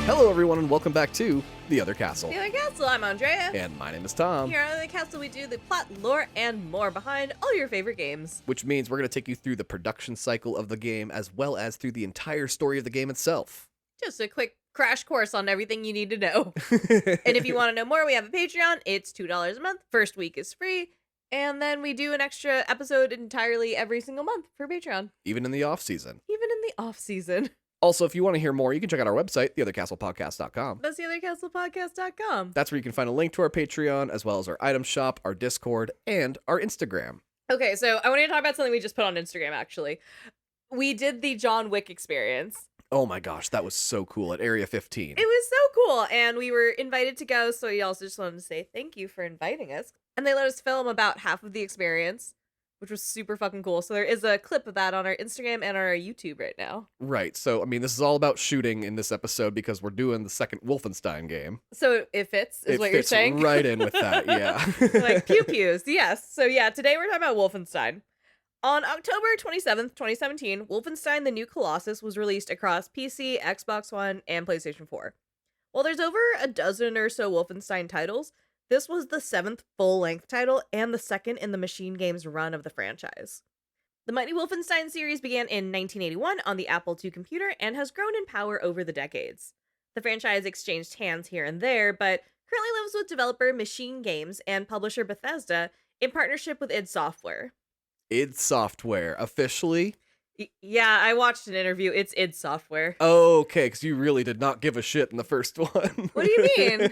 Hello, everyone, and welcome back to The Other Castle. The Other Castle, I'm Andrea. And my name is Tom. Here on The Other Castle, we do the plot, lore, and more behind all your favorite games. Which means we're going to take you through the production cycle of the game as well as through the entire story of the game itself. Just a quick crash course on everything you need to know. And if you want to know more, we have a Patreon. It's $2 a month. First week is free. And then we do an extra episode entirely every single month for Patreon. Even in the off-season. Even in the off-season. Also, if you want to hear more, you can check out our website, theothercastlepodcast.com. That's theothercastlepodcast.com. That's where you can find a link to our Patreon, as well as our item shop, our Discord, and our Instagram. Okay, so I want to talk about something we just put on Instagram, actually. We did the John Wick experience. Oh my gosh, that was so cool at Area 15. It was so cool, and we were invited to go, so we also just wanted to say thank you for inviting us. And they let us film about half of the experience, which was super fucking cool. So there is a clip of that on our Instagram and on our YouTube right now. Right, so, I mean, this is all about shooting in this episode because we're doing the second Wolfenstein game. So it fits, is what you're saying? It fits right in with that, yeah. Like, pew-pews, yes. So yeah, today we're talking about Wolfenstein. On October 27th, 2017, Wolfenstein: The New Colossus was released across PC, Xbox One, and PlayStation 4. While there's over a dozen or so Wolfenstein titles, this was the 7th full-length title and the second in the Machine Games run of the franchise. The Mighty Wolfenstein series began in 1981 on the Apple II computer and has grown in power over the decades. The franchise exchanged hands here and there, but currently lives with developer Machine Games and publisher Bethesda in partnership with id Software. id Software, officially? Yeah, I watched an interview. It's id Software. Oh, okay, because you really did not give a shit in the first one. What do you mean?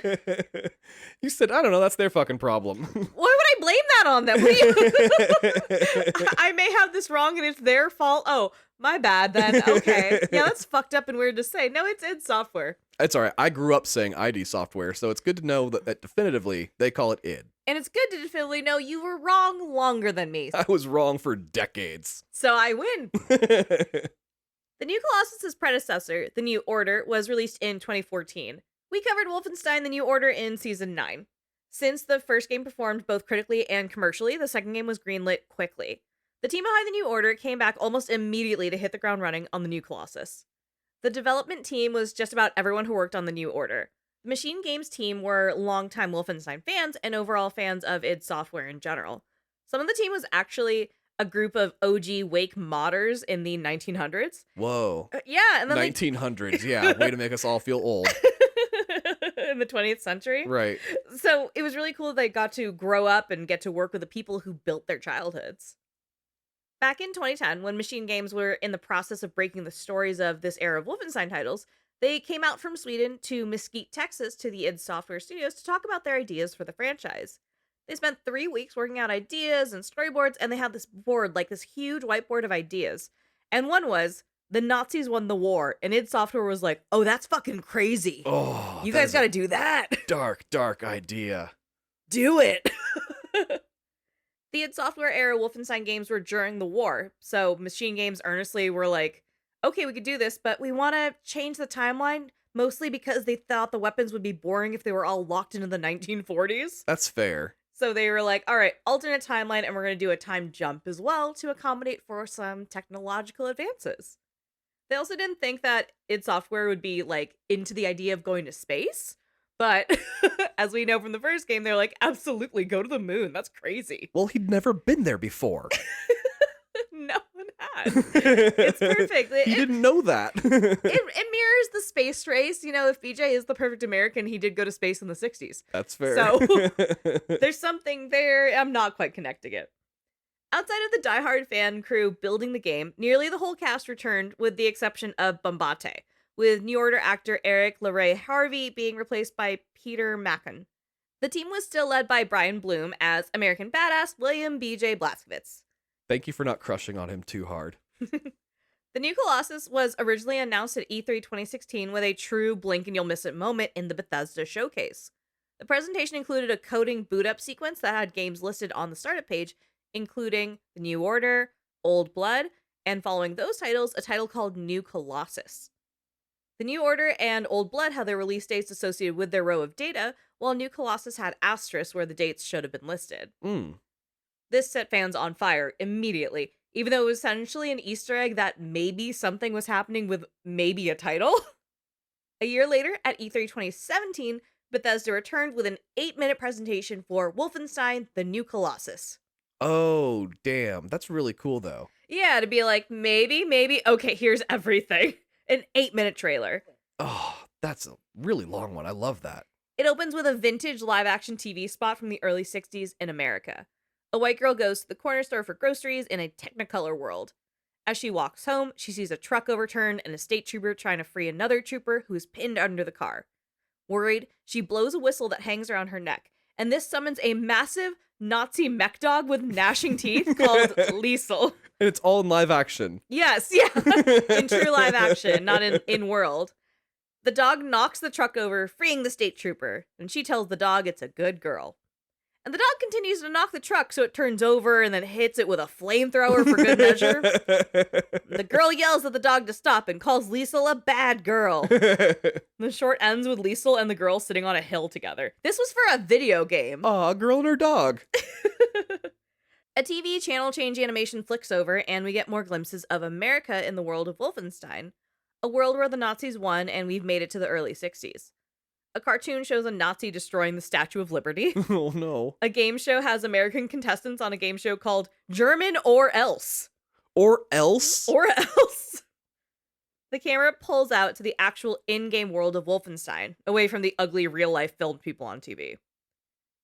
You said, I don't know, that's their fucking problem. Why would I blame that on them? What do you... I may have this wrong and it's their fault. Oh, my bad then. Okay. Yeah, that's fucked up and weird to say. No, it's id Software. It's all right. I grew up saying id Software, so it's good to know that definitively they call it id. And it's good to definitively know you were wrong longer than me. I was wrong for decades. So I win. The New Colossus' predecessor, The New Order, was released in 2014. We covered Wolfenstein: The New Order in Season 9. Since the first game performed both critically and commercially, the second game was greenlit quickly. The team behind The New Order came back almost immediately to hit the ground running on The New Colossus. The development team was just about everyone who worked on The New Order. The Machine Games team were longtime Wolfenstein fans and overall fans of id Software in general. Some of the team was actually a group of OG Wake modders in the 1900s. Whoa. Yeah, and then 1900s, yeah. Way to make us all feel old. In the 20th century. Right. So it was really cool that they got to grow up and get to work with the people who built their childhoods. Back in 2010, when Machine Games were in the process of breaking the stories of this era of Wolfenstein titles, they came out from Sweden to Mesquite, Texas, to the id Software studios to talk about their ideas for the franchise. They spent 3 weeks working out ideas and storyboards, and they had this board, like this huge whiteboard of ideas. And one was, the Nazis won the war, and id Software was like, oh, that's fucking crazy. Oh, You guys gotta do that. Dark, dark idea. Do it. The id Software era Wolfenstein games were during the war, so Machine Games earnestly were like, okay, we could do this, but we want to change the timeline, mostly because they thought the weapons would be boring if they were all locked into the 1940s. That's fair. So they were like, all right, alternate timeline, and we're going to do a time jump as well to accommodate for some technological advances. They also didn't think that id Software would be, like, into the idea of going to space, but as we know from the first game, they're like, absolutely, go to the moon. That's crazy. Well, he'd never been there before. No one had. It's perfect. He didn't know that. It mirrors the space race. You know, if BJ is the perfect American, he did go to space in the 60s. That's fair. So there's something there. I'm not quite connecting it. Outside of the diehard fan crew building the game, nearly the whole cast returned with the exception of Bombate, with New Order actor Eric LaRae Harvey being replaced by Peter Macon. The team was still led by Brian Bloom as American badass William B.J. Blazkowicz. Thank you for not crushing on him too hard. The New Colossus was originally announced at E3 2016 with a true blink and you'll miss it moment in the Bethesda showcase. The presentation included a coding boot-up sequence that had games listed on the startup page, including The New Order, Old Blood, and following those titles, a title called New Colossus. The New Order and Old Blood had their release dates associated with their row of data, while New Colossus had asterisks where the dates should have been listed. This set fans on fire immediately, even though it was essentially an Easter egg that maybe something was happening with maybe a title. A year later, at E3 2017, Bethesda returned with an 8-minute presentation for Wolfenstein: The New Colossus. Oh, damn. That's really cool, though. Yeah, to be like, maybe, okay, here's everything. An 8-minute trailer. Oh, that's a really long one. I love that. It opens with a vintage live-action TV spot from the early 60s in America. A white girl goes to the corner store for groceries in a Technicolor world. As she walks home, she sees a truck overturned and a state trooper trying to free another trooper who is pinned under the car. Worried, she blows a whistle that hangs around her neck, and this summons a massive Nazi mech dog with gnashing teeth called Liesel. And it's all in live action. Yes, yeah. In true live action, not in world. The dog knocks the truck over, freeing the state trooper, and she tells the dog it's a good girl. And the dog continues to knock the truck so it turns over and then hits it with a flamethrower for good measure. The girl yells at the dog to stop and calls Liesel a bad girl. The short ends with Liesel and the girl sitting on a hill together. This was for a video game. Aw, a girl and her dog. A TV channel change animation flicks over, and we get more glimpses of America in the world of Wolfenstein, a world where the Nazis won and we've made it to the early 60s. A cartoon shows a Nazi destroying the Statue of Liberty. Oh, no. A game show has American contestants on a game show called German or Else. Or else? Or else. The camera pulls out to the actual in-game world of Wolfenstein, away from the ugly real-life filmed people on TV.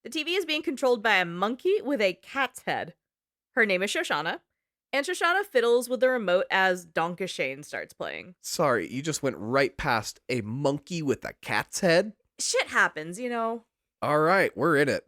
The TV is being controlled by a monkey with a cat's head. Her name is Shoshana, and Shoshana fiddles with the remote as Donkey Shane starts playing. Sorry, you just went right past a monkey with a cat's head? Shit happens, you know. All right, we're in it.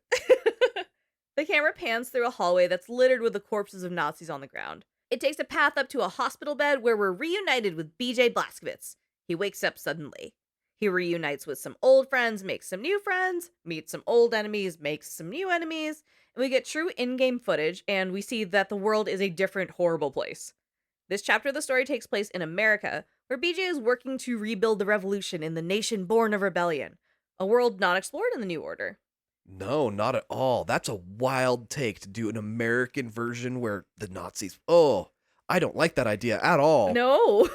The camera pans through a hallway that's littered with the corpses of Nazis on the ground. It takes a path up to a hospital bed where we're reunited with BJ Blazkowicz. He wakes up suddenly. He reunites with some old friends, makes some new friends, meets some old enemies, makes some new enemies, and we get true in-game footage, and we see that the world is a different, horrible place. This chapter of the story takes place in America, where BJ is working to rebuild the revolution in the nation born of rebellion, a world not explored in the New Order. No, not at all. That's a wild take to do an American version where the Nazis... Oh, I don't like that idea at all. No.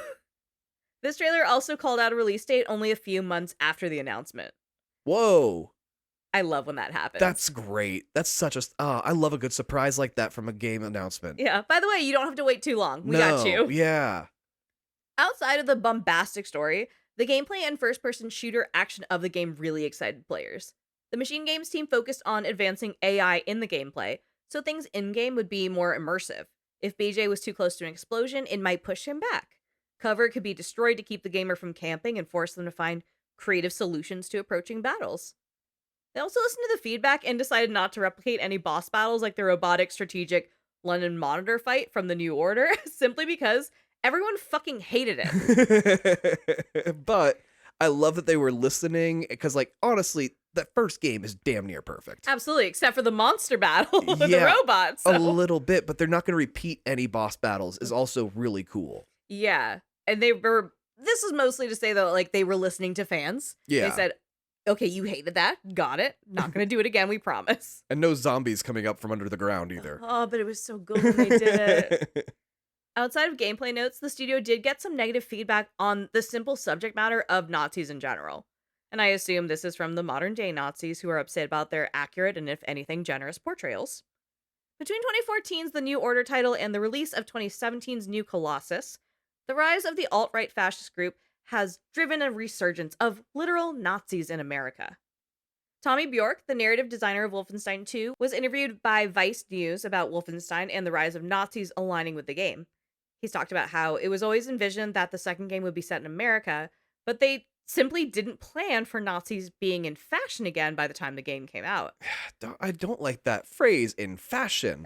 This trailer also called out a release date only a few months after the announcement. Whoa. I love when that happens. That's great. That's such a... I love a good surprise like that from a game announcement. Yeah, by the way, you don't have to wait too long. We got you. Yeah. Outside of the bombastic story, the gameplay and first-person shooter action of the game really excited players. The Machine Games team focused on advancing AI in the gameplay, so things in-game would be more immersive. If BJ was too close to an explosion, it might push him back. Cover could be destroyed to keep the gamer from camping and force them to find creative solutions to approaching battles. They also listened to the feedback and decided not to replicate any boss battles like the robotic strategic London Monitor fight from the New Order, simply because everyone fucking hated it. But I love that they were listening, because, like, honestly, that first game is damn near perfect. Absolutely, except for the monster battle with the Yeah, robots. A little bit, but they're not going to repeat any boss battles is also really cool. Yeah, and this is mostly to say, though, like, they were listening to fans. Yeah. They said, okay, you hated that. Got it. Not going to do it again, we promise. And no zombies coming up from under the ground either. Oh, but it was so good when they did it. Outside of gameplay notes, the studio did get some negative feedback on the simple subject matter of Nazis in general. And I assume this is from the modern-day Nazis who are upset about their accurate and, if anything, generous portrayals. Between 2014's The New Order title and the release of 2017's New Colossus, the rise of the alt-right fascist group has driven a resurgence of literal Nazis in America. Tommy Bjork, the narrative designer of Wolfenstein 2, was interviewed by Vice News about Wolfenstein and the rise of Nazis aligning with the game. He's talked about how it was always envisioned that the second game would be set in America, but they simply didn't plan for Nazis being in fashion again by the time the game came out. I don't like that phrase, in fashion.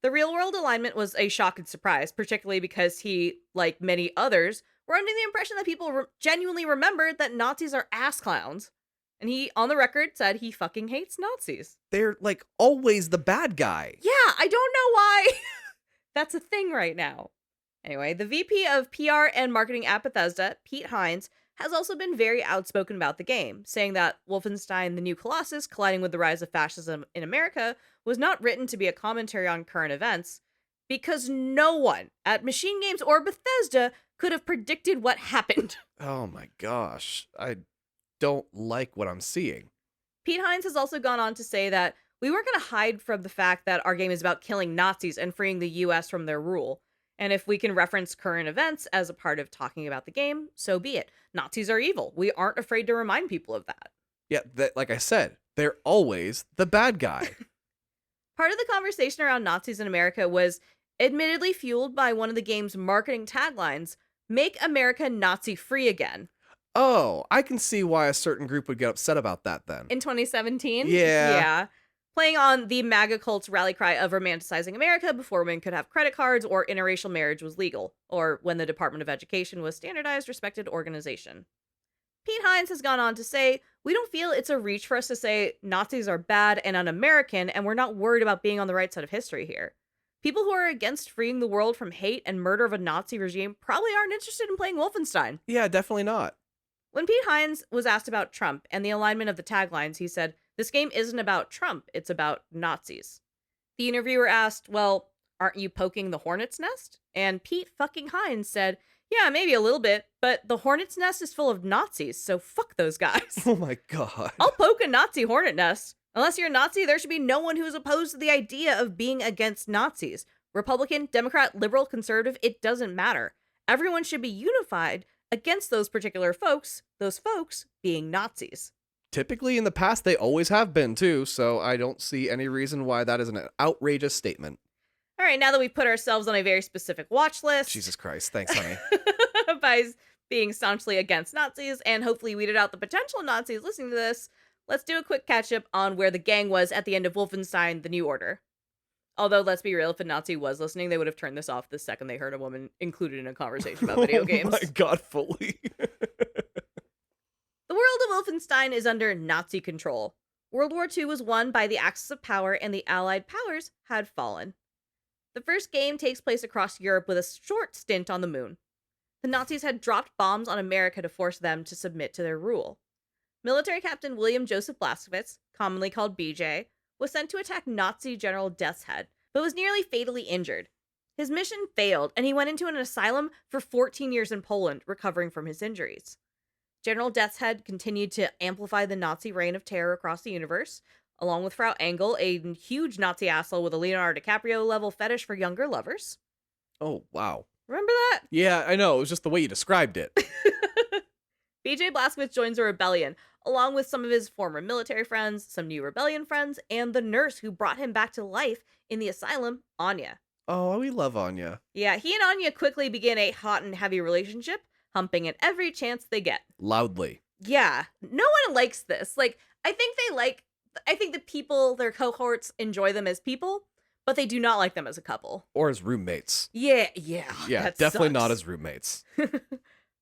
The real-world alignment was a shock and surprise, particularly because he, like many others, were under the impression that people genuinely remembered that Nazis are ass clowns. And he, on the record, said he fucking hates Nazis. They're, like, always the bad guy. Yeah, I don't know why that's a thing right now. Anyway, the VP of PR and Marketing at Bethesda, Pete Hines, has also been very outspoken about the game, saying that Wolfenstein: The New Colossus colliding with the rise of fascism in America was not written to be a commentary on current events, because no one at Machine Games or Bethesda could have predicted what happened. Oh my gosh. I don't like what I'm seeing. Pete Hines has also gone on to say that we weren't going to hide from the fact that our game is about killing Nazis and freeing the US from their rule. And if we can reference current events as a part of talking about the game, so be it. Nazis are evil. We aren't afraid to remind people of that. Yeah, like I said, they're always the bad guy. Part of the conversation around Nazis in America was admittedly fueled by one of the game's marketing taglines, "Make America Nazi-free again." Oh, I can see why a certain group would get upset about that then. In 2017? Yeah. Yeah. Playing on the MAGA cult's rally cry of romanticizing America before women could have credit cards or interracial marriage was legal, or when the Department of Education was standardized, respected organization. Pete Hines has gone on to say, "We don't feel it's a reach for us to say Nazis are bad and un-American, and we're not worried about being on the right side of history here. People who are against freeing the world from hate and murder of a Nazi regime probably aren't interested in playing Wolfenstein." Yeah, definitely not. When Pete Hines was asked about Trump and the alignment of the taglines, he said, "This game isn't about Trump, it's about Nazis." The interviewer asked, "Well, aren't you poking the hornet's nest?" And Pete fucking Hines said, "Yeah, maybe a little bit, but the hornet's nest is full of Nazis, so fuck those guys." Oh my god. I'll poke a Nazi hornet nest. Unless you're a Nazi, there should be no one who's opposed to the idea of being against Nazis. Republican, Democrat, liberal, conservative, it doesn't matter. Everyone should be unified against those particular folks, those folks being Nazis. Typically in the past, they always have been too, so I don't see any reason why that isn't an outrageous statement. All right, now that we've put ourselves on a very specific watch list. Jesus Christ, thanks, honey. By being staunchly against Nazis and hopefully weeded out the potential Nazis listening to this, let's do a quick catch-up on where the gang was at the end of Wolfenstein: The New Order. Although, let's be real, if a Nazi was listening, they would have turned this off the second they heard a woman included in a conversation about video games. Oh my god, fully. The world of Wolfenstein is under Nazi control. World War II was won by the Axis of Power and the Allied powers had fallen. The first game takes place across Europe with a short stint on the moon. The Nazis had dropped bombs on America to force them to submit to their rule. Military Captain William Joseph Blazkowicz, commonly called BJ, was sent to attack Nazi General Death's Head, but was nearly fatally injured. His mission failed, and he went into an asylum for 14 years in Poland, recovering from his injuries. General Death's Head continued to amplify the Nazi reign of terror across the universe, along with Frau Engel, a huge Nazi asshole with a Leonardo DiCaprio-level fetish for younger lovers. Oh, wow. Remember that? Yeah, I know. It was just the way you described it. BJ Blazkowicz joins a rebellion, along with some of his former military friends, some new rebellion friends, and the nurse who brought him back to life in the asylum, Anya. Oh, we love Anya. Yeah, he and Anya quickly begin a hot and heavy relationship, humping at every chance they get. Loudly. Yeah, no one likes this. I think the people, their cohorts, enjoy them as people, but they do not like them as a couple. Or as roommates. Yeah, Yeah, definitely not as roommates.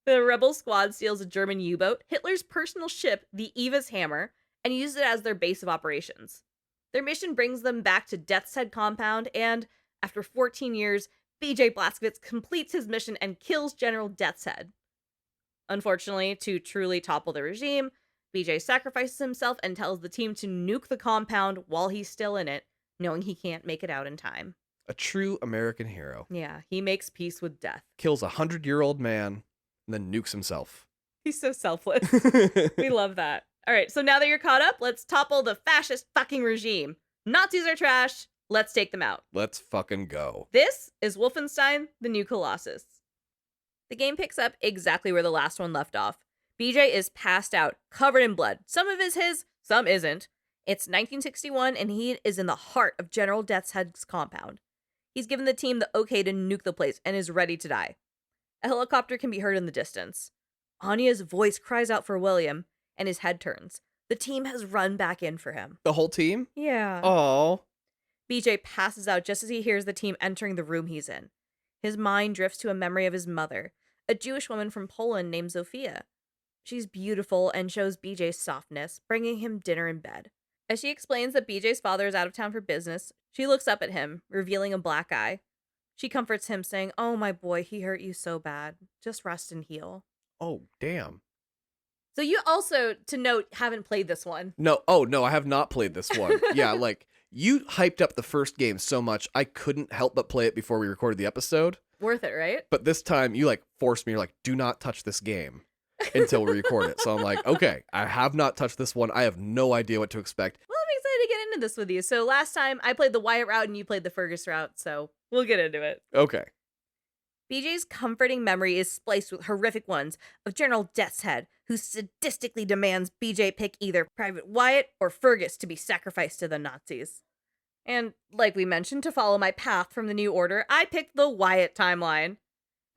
The rebel squad steals a German U-boat, Hitler's personal ship, the Eva's Hammer, and uses it as their base of operations. Their mission brings them back to Death's Head compound, and after 14 years, BJ Blazkowicz completes his mission and kills General Death's Head. Unfortunately, to truly topple the regime, BJ sacrifices himself and tells the team to nuke the compound while he's still in it, knowing he can't make it out in time. A true American hero. Yeah, he makes peace with death. Kills a 100-year-old man and then nukes himself. He's so selfless. We love that. All right, so now that you're caught up, let's topple the fascist fucking regime. Nazis are trash. Let's take them out. Let's fucking go. This is Wolfenstein: The New Colossus. The game picks up exactly where the last one left off. BJ is passed out, covered in blood. Some of it is his, some isn't. It's 1961, and he is in the heart of General Death's Head's compound. He's given the team the okay to nuke the place and is ready to die. A helicopter can be heard in the distance. Anya's voice cries out for William, and his head turns. The team has run back in for him. The whole team? Yeah. Oh. BJ passes out just as he hears the team entering the room he's in. His mind drifts to a memory of his mother, a Jewish woman from Poland named Zofia. She's beautiful and shows BJ's softness, bringing him dinner in bed. As she explains that BJ's father is out of town for business, she looks up at him, revealing a black eye. She comforts him, saying, "Oh, my boy, he hurt you so bad. Just rest and heal." Oh, damn. So you also, to note, haven't played this one. No, I have not played this one. Yeah, you hyped up the first game so much, I couldn't help but play it before we recorded the episode. Worth it, right? But this time you like forced me. You're like, do not touch this game until we record it. So I'm like, okay, I have not touched this one. I have no idea what to expect. Well, I'm excited to get into this with you. So last time I played the Wyatt route and you played the Fergus route, so we'll get into it. Okay. BJ's comforting memory is spliced with horrific ones of General Deathshead, who sadistically demands BJ pick either Private Wyatt or Fergus to be sacrificed to the Nazis. And, like we mentioned, to follow my path from the New Order, I picked the Wyatt timeline.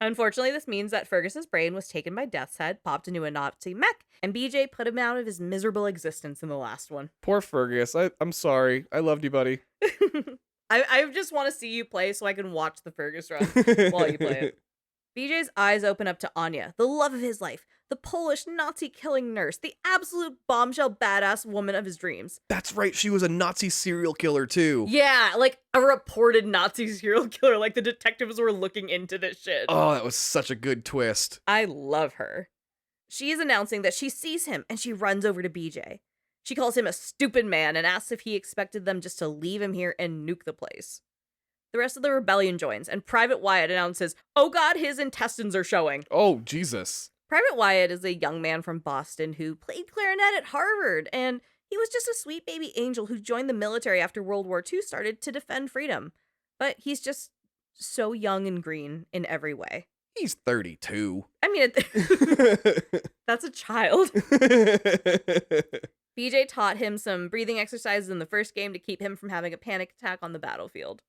Unfortunately, this means that Fergus's brain was taken by Deathshead, popped into a Nazi mech, and BJ put him out of his miserable existence in the last one. Poor Fergus. I'm sorry. I loved you, buddy. I just want to see you play so I can watch the Fergus run while you play it. BJ's eyes open up to Anya, the love of his life, the Polish Nazi-killing nurse, the absolute bombshell badass woman of his dreams. That's right. She was a Nazi serial killer, too. Yeah, like a reported Nazi serial killer. Like the detectives were looking into this shit. Oh, that was such a good twist. I love her. She is announcing that she sees him and she runs over to BJ. She calls him a stupid man and asks if he expected them just to leave him here and nuke the place. The rest of the rebellion joins, and Private Wyatt announces, oh god, his intestines are showing. Oh, Jesus. Private Wyatt is a young man from Boston who played clarinet at Harvard, and he was just a sweet baby angel who joined the military after World War II started to defend freedom. But he's just so young and green in every way. He's 32. I mean, that's a child. BJ taught him some breathing exercises in the first game to keep him from having a panic attack on the battlefield.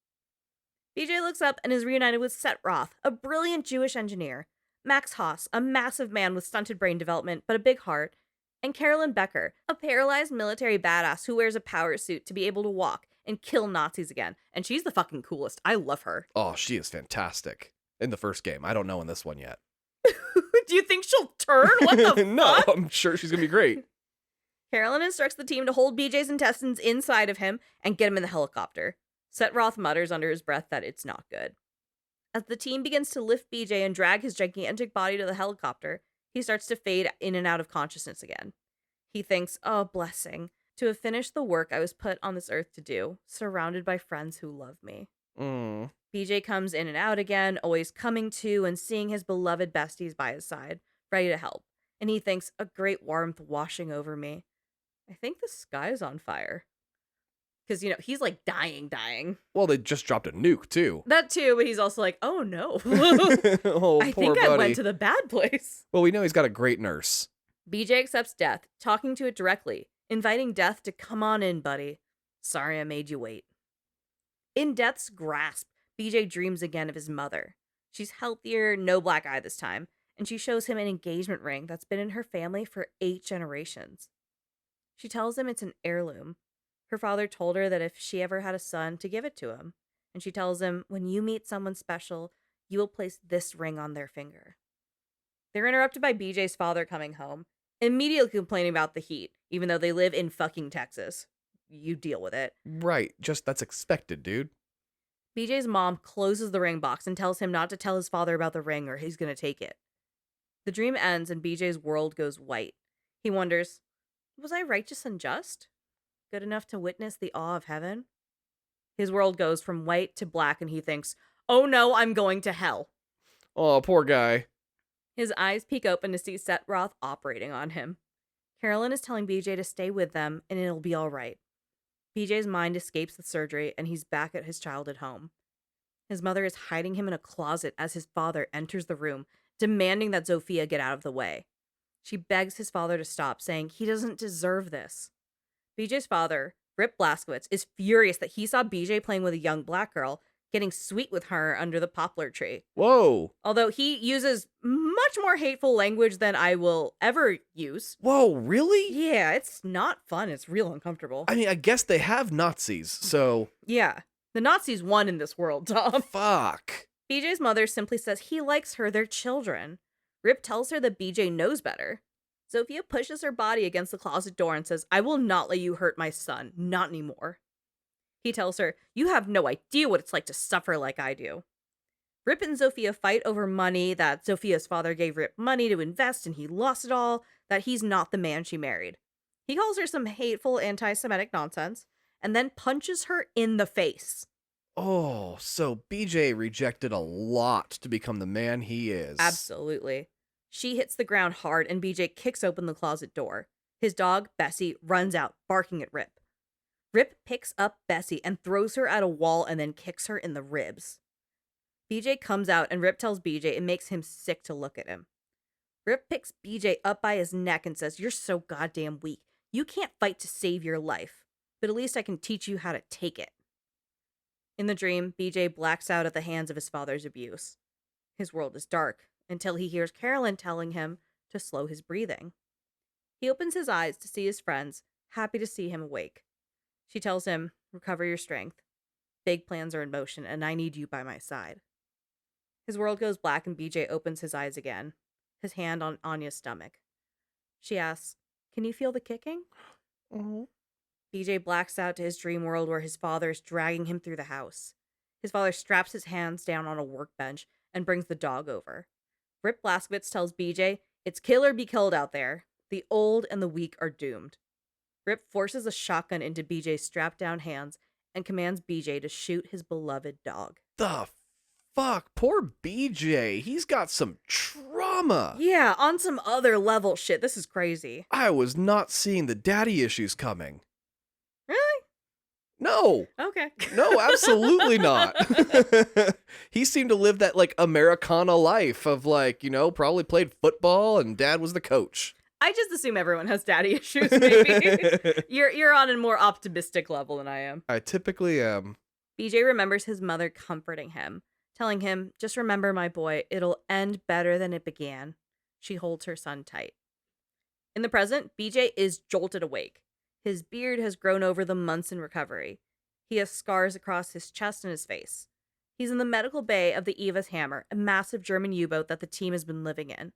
BJ looks up and is reunited with Set Roth, a brilliant Jewish engineer, Max Haas, a massive man with stunted brain development but a big heart, and Carolyn Becker, a paralyzed military badass who wears a power suit to be able to walk and kill Nazis again. And she's the fucking coolest. I love her. Oh, she is fantastic. In the first game. I don't know in this one yet. Do you think she'll turn? What the No, fuck? I'm sure she's going to be great. Carolyn instructs the team to hold BJ's intestines inside of him and get him in the helicopter. Set Roth mutters under his breath that it's not good. As the team begins to lift BJ and drag his gigantic body to the helicopter, he starts to fade in and out of consciousness again. He thinks, oh, blessing, to have finished the work I was put on this earth to do, surrounded by friends who love me. BJ comes in and out again, always coming to and seeing his beloved besties by his side, ready to help. And he thinks, a great warmth washing over me. I think the sky's on fire. Because, you know, he's like dying. Well, they just dropped a nuke, too. That too, but he's also like, oh no. Oh, I poor think buddy. I went to the bad place. Well, we know he's got a great nurse. BJ accepts Death, talking to it directly, inviting Death to come on in, buddy. Sorry I made you wait. In Death's grasp, BJ dreams again of his mother. She's healthier, no black eye this time, and she shows him an engagement ring that's been in her family for 8 generations. She tells him it's an heirloom. Her father told her that if she ever had a son, to give it to him. And she tells him, when you meet someone special, you will place this ring on their finger. They're interrupted by BJ's father coming home, immediately complaining about the heat, even though they live in fucking Texas. You deal with it. Right. Just that's expected, dude. BJ's mom closes the ring box and tells him not to tell his father about the ring or he's going to take it. The dream ends and BJ's world goes white. He wonders, was I righteous and just? Good enough to witness the awe of heaven? His world goes from white to black and he thinks, oh no, I'm going to hell. Oh, poor guy. His eyes peek open to see Set Roth operating on him. Carolyn is telling BJ to stay with them and it'll be all right. BJ's mind escapes the surgery and he's back at his childhood home. His mother is hiding him in a closet as his father enters the room, demanding that Zofia get out of the way. She begs his father to stop, saying he doesn't deserve this. BJ's father, Rip Blazkowicz, is furious that he saw BJ playing with a young black girl, getting sweet with her under the poplar tree. Whoa. Although he uses much more hateful language than I will ever use. Whoa, really? Yeah, it's not fun. It's real uncomfortable. I mean, I guess they have Nazis, so... Yeah. The Nazis won in this world, Tom. Fuck. BJ's mother simply says he likes her, they're children. Rip tells her that BJ knows better. Sophia pushes her body against the closet door and says, I will not let you hurt my son. Not anymore. He tells her, you have no idea what it's like to suffer like I do. Rip and Sophia fight over money, that Sophia's father gave Rip money to invest and he lost it all, that he's not the man she married. He calls her some hateful anti-Semitic nonsense and then punches her in the face. Oh, so BJ rejected a lot to become the man he is. Absolutely. She hits the ground hard and BJ kicks open the closet door. His dog, Bessie, runs out, barking at Rip. Rip picks up Bessie and throws her at a wall and then kicks her in the ribs. BJ comes out and Rip tells BJ it makes him sick to look at him. Rip picks BJ up by his neck and says, "You're so goddamn weak. You can't fight to save your life, but at least I can teach you how to take it." In the dream, BJ blacks out at the hands of his father's abuse. His world is dark until he hears Carolyn telling him to slow his breathing. He opens his eyes to see his friends, happy to see him awake. She tells him, "Recover your strength. Big plans are in motion, and I need you by my side." His world goes black and BJ opens his eyes again, his hand on Anya's stomach. She asks, "Can you feel the kicking?" Oh. BJ blacks out to his dream world where his father is dragging him through the house. His father straps his hands down on a workbench and brings the dog over. Billy Blazkowicz tells BJ, "It's kill or be killed out there. The old and the weak are doomed." Rip forces a shotgun into BJ's strapped down hands and commands BJ to shoot his beloved dog. The fuck? Poor BJ. He's got some trauma. Yeah, on some other level shit. This is crazy. I was not seeing the daddy issues coming. Really? No. Okay. No, absolutely not. He seemed to live that, like, Americana life of, like, probably played football and dad was the coach. I just assume everyone has daddy issues, maybe. You're on a more optimistic level than I am. I typically am. BJ remembers his mother comforting him, telling him, "Just remember, my boy, it'll end better than it began." She holds her son tight. In the present, BJ is jolted awake. His beard has grown over the months in recovery. He has scars across his chest and his face. He's in the medical bay of the Eva's Hammer, a massive German U-boat that the team has been living in.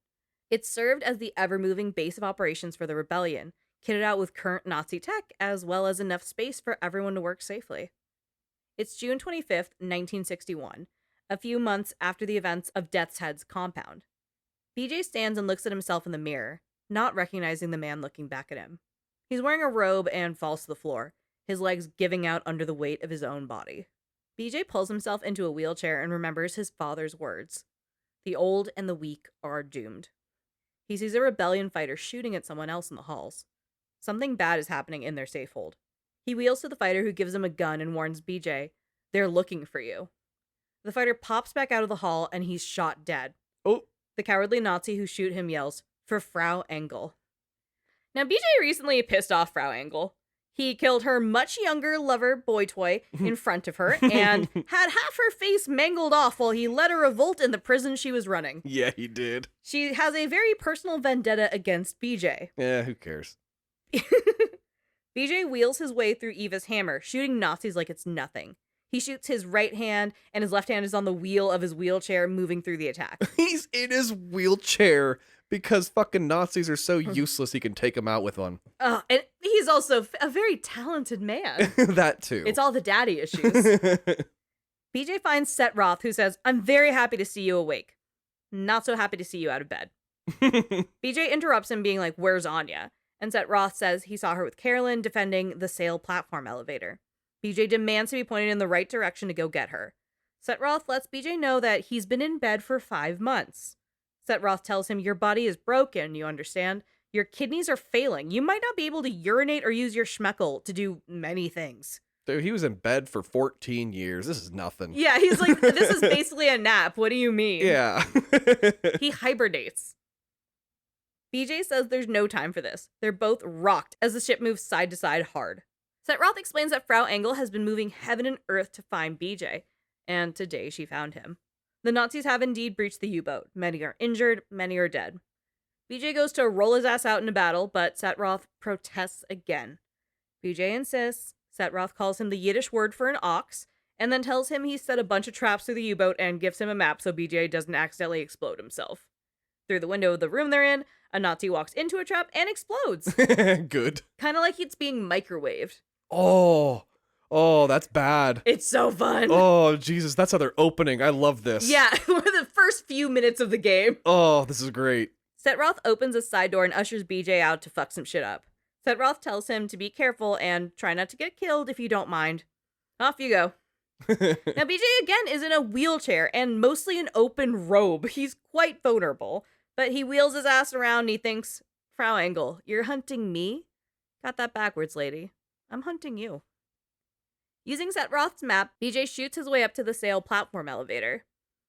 It served as the ever-moving base of operations for the rebellion, kitted out with current Nazi tech, as well as enough space for everyone to work safely. It's June 25th, 1961, a few months after the events of Death's Head's compound. BJ stands and looks at himself in the mirror, not recognizing the man looking back at him. He's wearing a robe and falls to the floor, his legs giving out under the weight of his own body. BJ pulls himself into a wheelchair and remembers his father's words. The old and the weak are doomed. He sees a rebellion fighter shooting at someone else in the halls. Something bad is happening in their safe hold. He wheels to the fighter who gives him a gun and warns BJ, "They're looking for you." The fighter pops back out of the hall and he's shot dead. Oh. The cowardly Nazi who shoot him yells, "For Frau Engel." Now, BJ recently pissed off Frau Engel. He killed her much younger lover boy toy in front of her and had half her face mangled off while he led a revolt in the prison she was running. Yeah, he did. She has a very personal vendetta against BJ. Yeah, who cares? BJ wheels his way through Eva's Hammer, shooting Nazis like it's nothing. He shoots his right hand, and his left hand is on the wheel of his wheelchair, moving through the attack. He's in his wheelchair because fucking Nazis are so useless he can take them out with one. And he's also a very talented man. That too. It's all the daddy issues. BJ finds Set Roth, who says, "I'm very happy to see you awake. Not so happy to see you out of bed." BJ interrupts him, being like, "Where's Anya?" And Set Roth says he saw her with Carolyn defending the sail platform elevator. BJ demands to be pointed in the right direction to go get her. Set Roth lets BJ know that he's been in bed for 5 months. Set Roth tells him, "Your body is broken, you understand? Your kidneys are failing. You might not be able to urinate or use your schmeckle to do many things." Dude, he was in bed for 14 years. This is nothing. Yeah, he's like, "This is basically a nap. What do you mean?" Yeah. He hibernates. BJ says there's no time for this. They're both rocked as the ship moves side to side hard. Set Roth explains that Frau Engel has been moving heaven and earth to find BJ, and today she found him. The Nazis have indeed breached the U-boat. Many are injured, many are dead. BJ goes to roll his ass out in a battle, but Set Roth protests again. BJ insists. Set Roth calls him the Yiddish word for an ox, and then tells him he's set a bunch of traps through the U-boat and gives him a map so BJ doesn't accidentally explode himself. Through the window of the room they're in, a Nazi walks into a trap and explodes. Good. Kind of like it's being microwaved. Oh, that's bad. It's so fun. Oh, Jesus, that's how they're opening. I love this. Yeah, for the first few minutes of the game. Oh, this is great. Set Roth opens a side door and ushers BJ out to fuck some shit up. Set Roth tells him to be careful and try not to get killed if you don't mind. Off you go. Now, BJ again is in a wheelchair and mostly an open robe. He's quite vulnerable, but he wheels his ass around and he thinks, Frau Engel, you're hunting me? Got that backwards, lady. I'm hunting you. Using Setroth's map, BJ shoots his way up to the sail platform elevator.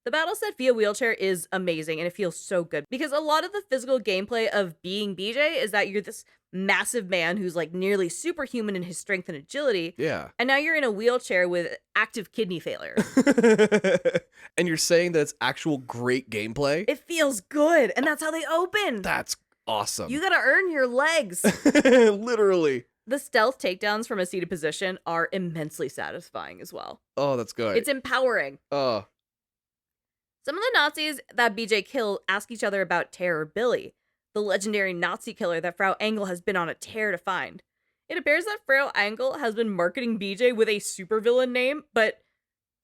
The battle set via wheelchair is amazing and it feels so good because a lot of the physical gameplay of being BJ is that you're this massive man who's like nearly superhuman in his strength and agility. Yeah. And now you're in a wheelchair with active kidney failure. And you're saying that it's actual great gameplay? It feels good. And that's how they open. That's awesome. You gotta earn your legs. Literally. The stealth takedowns from a seated position are immensely satisfying as well. Oh, that's good. It's empowering. Oh. Some of the Nazis that BJ killed ask each other about Terror Billy, the legendary Nazi killer that Frau Engel has been on a tear to find. It appears that Frau Engel has been marketing BJ with a supervillain name, but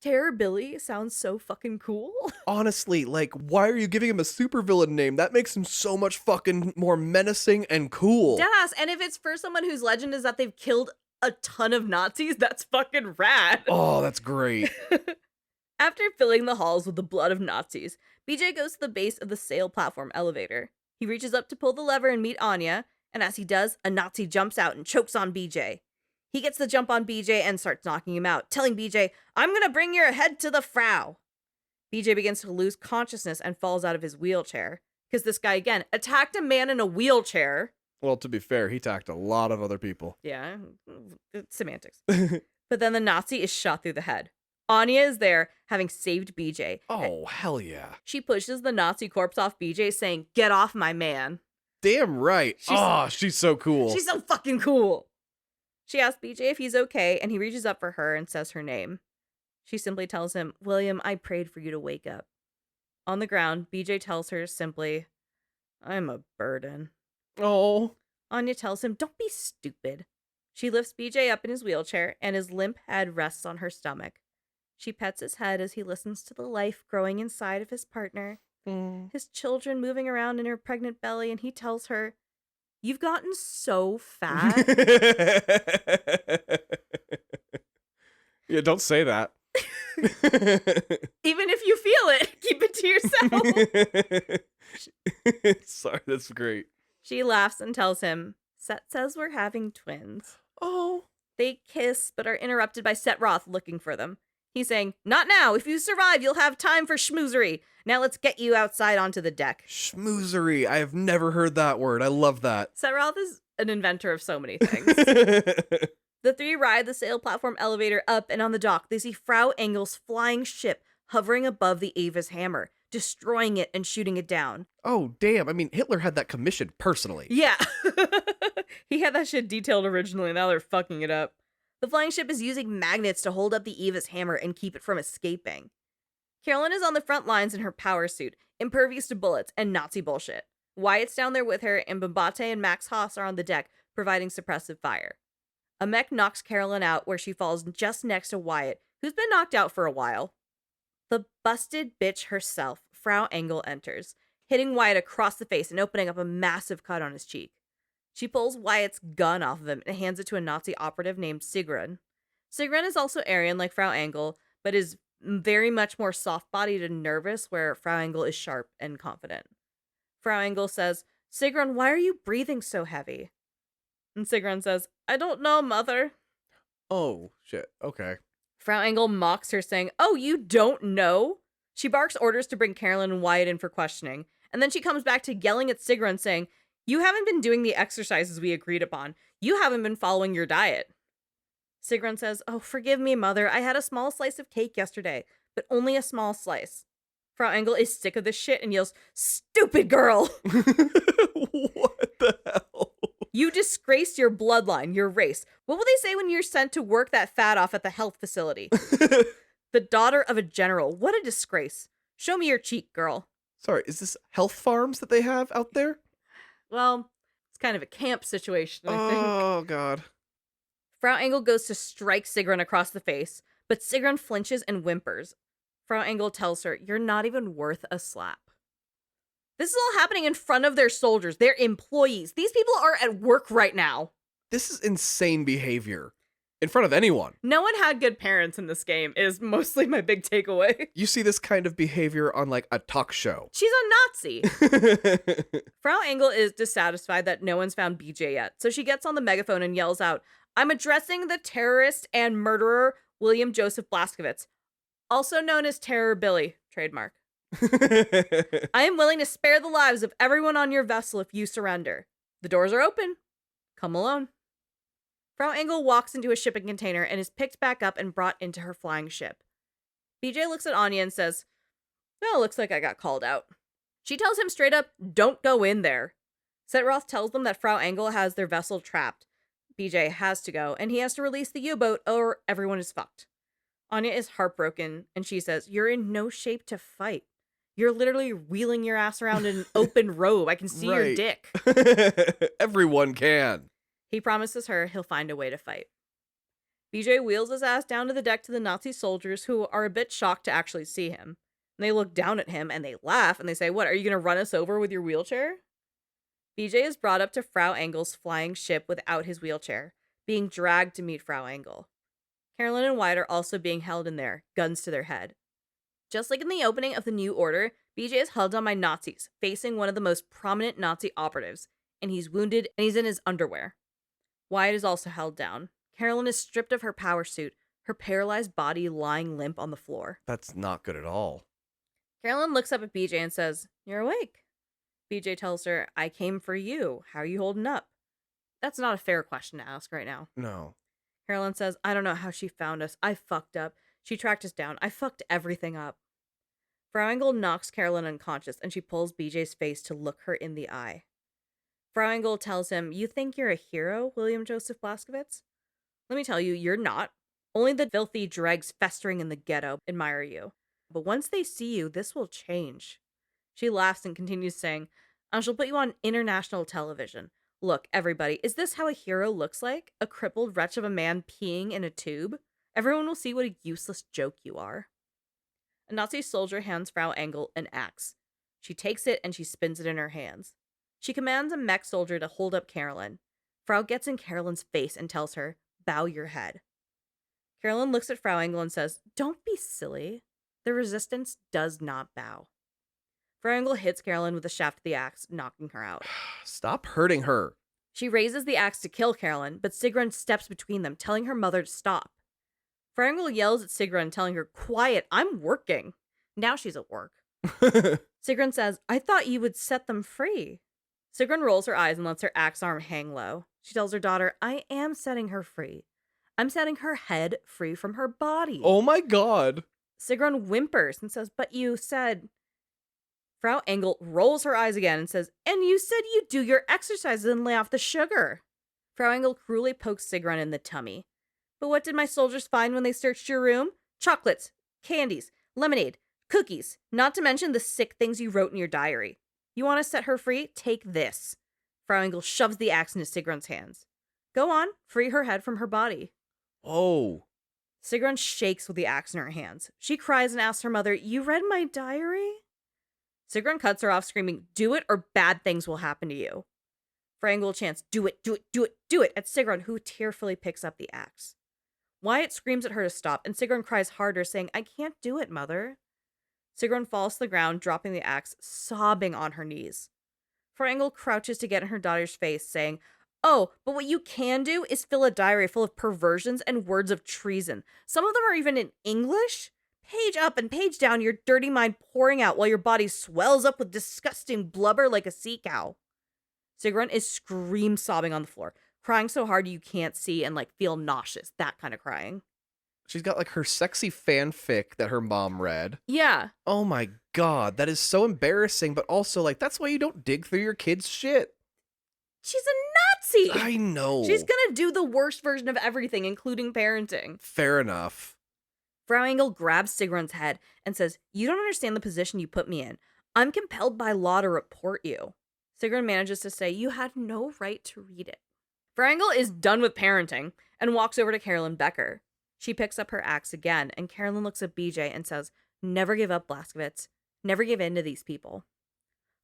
Terror Billy sounds so fucking cool. Honestly, like, why are you giving him a supervillain name? That makes him so much fucking more menacing and cool. Deadass, and if it's for someone whose legend is that they've killed a ton of Nazis, that's fucking rad. Oh, that's great. After filling the halls with the blood of Nazis, BJ goes to the base of the sail platform elevator. He reaches up to pull the lever and meet Anya, and as he does, a Nazi jumps out and chokes on BJ. He gets the jump on BJ and starts knocking him out, telling BJ, I'm gonna bring your head to the Frau. BJ begins to lose consciousness and falls out of his wheelchair, because this guy, again, attacked a man in a wheelchair. Well, to be fair, he attacked a lot of other people. Yeah, semantics. But then the Nazi is shot through the head. Anya is there, having saved BJ. Oh, hell yeah. She pushes the Nazi corpse off BJ, saying, get off my man. Damn right. She's so cool. She's so fucking cool. She asks BJ if he's okay, and he reaches up for her and says her name. She simply tells him, William, I prayed for you to wake up. On the ground, BJ tells her simply, I'm a burden. Oh. Anya tells him, don't be stupid. She lifts BJ up in his wheelchair, and his limp head rests on her stomach. She pets his head as he listens to the life growing inside of his partner, his children moving around in her pregnant belly, and he tells her, you've gotten so fat. Yeah, don't say that. Even if you feel it, keep it to yourself. Sorry, that's great. She laughs and tells him, Set says we're having twins. Oh. They kiss, but are interrupted by Setroth looking for them. He's saying, not now. If you survive, you'll have time for schmoozery. Now let's get you outside onto the deck. Schmoozery. I have never heard that word. I love that. Setroth is an inventor of so many things. The three ride the sail platform elevator up, and on the dock, they see Frau Engel's flying ship hovering above the Ava's hammer, destroying it and shooting it down. Oh, damn. I mean, Hitler had that commissioned personally. Yeah. He had that shit detailed originally, now they're fucking it up. The flying ship is using magnets to hold up the Eva's hammer and keep it from escaping. Carolyn is on the front lines in her power suit, impervious to bullets and Nazi bullshit. Wyatt's down there with her, and Bombate and Max Haas are on the deck, providing suppressive fire. A mech knocks Carolyn out where she falls just next to Wyatt, who's been knocked out for a while. The busted bitch herself, Frau Engel, enters, hitting Wyatt across the face and opening up a massive cut on his cheek. She pulls Wyatt's gun off of him and hands it to a Nazi operative named Sigrun. Sigrun is also Aryan like Frau Engel, but is very much more soft-bodied and nervous, where Frau Engel is sharp and confident. Frau Engel says, Sigrun, why are you breathing so heavy? And Sigrun says, I don't know, mother. Oh, shit. Okay. Frau Engel mocks her, saying, oh, you don't know? She barks orders to bring Carolyn and Wyatt in for questioning, and then she comes back to yelling at Sigrun, saying, you haven't been doing the exercises we agreed upon. You haven't been following your diet. Sigrun says, oh, forgive me, mother. I had a small slice of cake yesterday, but only a small slice. Frau Engel is sick of this shit and yells, stupid girl! What the hell? You disgraced your bloodline, your race. What will they say when you're sent to work that fat off at the health facility? The daughter of a general. What a disgrace. Show me your cheek, girl. Sorry, is this health farms that they have out there? Well, it's kind of a camp situation, I think. Oh, God. Frau Engel goes to strike Sigrun across the face, but Sigrun flinches and whimpers. Frau Engel tells her, you're not even worth a slap. This is all happening in front of their soldiers, their employees. These people are at work right now. This is insane behavior. In front of anyone. No one had good parents in this game is mostly my big takeaway. You see this kind of behavior on like a talk show. She's a Nazi. Frau Engel is dissatisfied that no one's found BJ yet, so she gets on the megaphone and yells out, "I'm addressing the terrorist and murderer William Joseph Blazkowicz, also known as Terror Billy, trademark. I am willing to spare the lives of everyone on your vessel if you surrender. The doors are open. Come alone." Frau Engel walks into a shipping container and is picked back up and brought into her flying ship. BJ looks at Anya and says, "Well, looks like I got called out." She tells him straight up, "Don't go in there." Setroth tells them that Frau Engel has their vessel trapped. BJ has to go, and he has to release the U-boat or everyone is fucked. Anya is heartbroken, and she says, "You're in no shape to fight. You're literally wheeling your ass around in an open robe. I can see your dick." Everyone can. He promises her he'll find a way to fight. BJ wheels his ass down to the deck to the Nazi soldiers, who are a bit shocked to actually see him. And they look down at him and they laugh and they say, "What, are you going to run us over with your wheelchair?" BJ is brought up to Frau Engel's flying ship without his wheelchair, being dragged to meet Frau Engel. Carolyn and Wyatt are also being held in there, guns to their head. Just like in the opening of the New Order, BJ is held on by Nazis, facing one of the most prominent Nazi operatives, and he's wounded and he's in his underwear. Wyatt is also held down. Carolyn is stripped of her power suit, her paralyzed body lying limp on the floor. That's not good at all. Carolyn looks up at BJ and says, "You're awake." BJ tells her, "I came for you. How are you holding up?" That's not a fair question to ask right now. No. Carolyn says, "I don't know how she found us. I fucked up. She tracked us down. I fucked everything up." Frau Engel knocks Carolyn unconscious and she pulls BJ's face to look her in the eye. Frau Engel tells him, "You think you're a hero, William Joseph Blazkowicz? Let me tell you, you're not. Only the filthy dregs festering in the ghetto admire you. But once they see you, this will change." She laughs and continues saying, "I shall put you on international television. Look, everybody, is this how a hero looks like? A crippled wretch of a man peeing in a tube? Everyone will see what a useless joke you are." A Nazi soldier hands Frau Engel an axe. She takes it and she spins it in her hands. She commands a mech soldier to hold up Carolyn. Frau gets in Carolyn's face and tells her, "Bow your head." Carolyn looks at Frau Engel and says, "Don't be silly. The resistance does not bow." Frau Engel hits Carolyn with the shaft of the axe, knocking her out. Stop hurting her. She raises the axe to kill Carolyn, but Sigrun steps between them, telling her mother to stop. Frau Engel yells at Sigrun, telling her, "Quiet, I'm working." Now she's at work. Sigrun says, "I thought you would set them free." Sigrun rolls her eyes and lets her axe arm hang low. She tells her daughter, "I am setting her free. I'm setting her head free from her body." Oh my god. Sigrun whimpers and says, "But you said..." Frau Engel rolls her eyes again and says, "And you said you'd do your exercises and lay off the sugar." Frau Engel cruelly pokes Sigrun in the tummy. "But what did my soldiers find when they searched your room? Chocolates, candies, lemonade, cookies, not to mention the sick things you wrote in your diary. You want to set her free? Take this." Frau Engel shoves the axe into Sigrun's hands. "Go on, free her head from her body." Oh. Sigrun shakes with the axe in her hands. She cries and asks her mother, "You read my diary?" Sigrun cuts her off, screaming, "Do it or bad things will happen to you." Frau Engel chants, "Do it, do it, do it, do it," at Sigrun, who tearfully picks up the axe. Wyatt screams at her to stop, and Sigrun cries harder, saying, "I can't do it, mother." Sigrun falls to the ground, dropping the axe, sobbing on her knees. Frau Engel crouches to get in her daughter's face, saying, "Oh, but what you can do is fill a diary full of perversions and words of treason. Some of them are even in English. Page up and page down, your dirty mind pouring out while your body swells up with disgusting blubber like a sea cow." Sigrun is scream sobbing on the floor, crying so hard you can't see and feel nauseous, that kind of crying. She's got her sexy fanfic that her mom read. Yeah. Oh my god, that is so embarrassing, but also that's why you don't dig through your kid's shit. She's a Nazi! I know. She's gonna do the worst version of everything, including parenting. Fair enough. Frau Engel grabs Sigrun's head and says, "You don't understand the position you put me in. I'm compelled by law to report you." Sigrun manages to say, "You had no right to read it." Frau Engel is done with parenting and walks over to Carolyn Becker. She picks up her axe again, and Carolyn looks at BJ and says, "Never give up, Blazkowicz. Never give in to these people."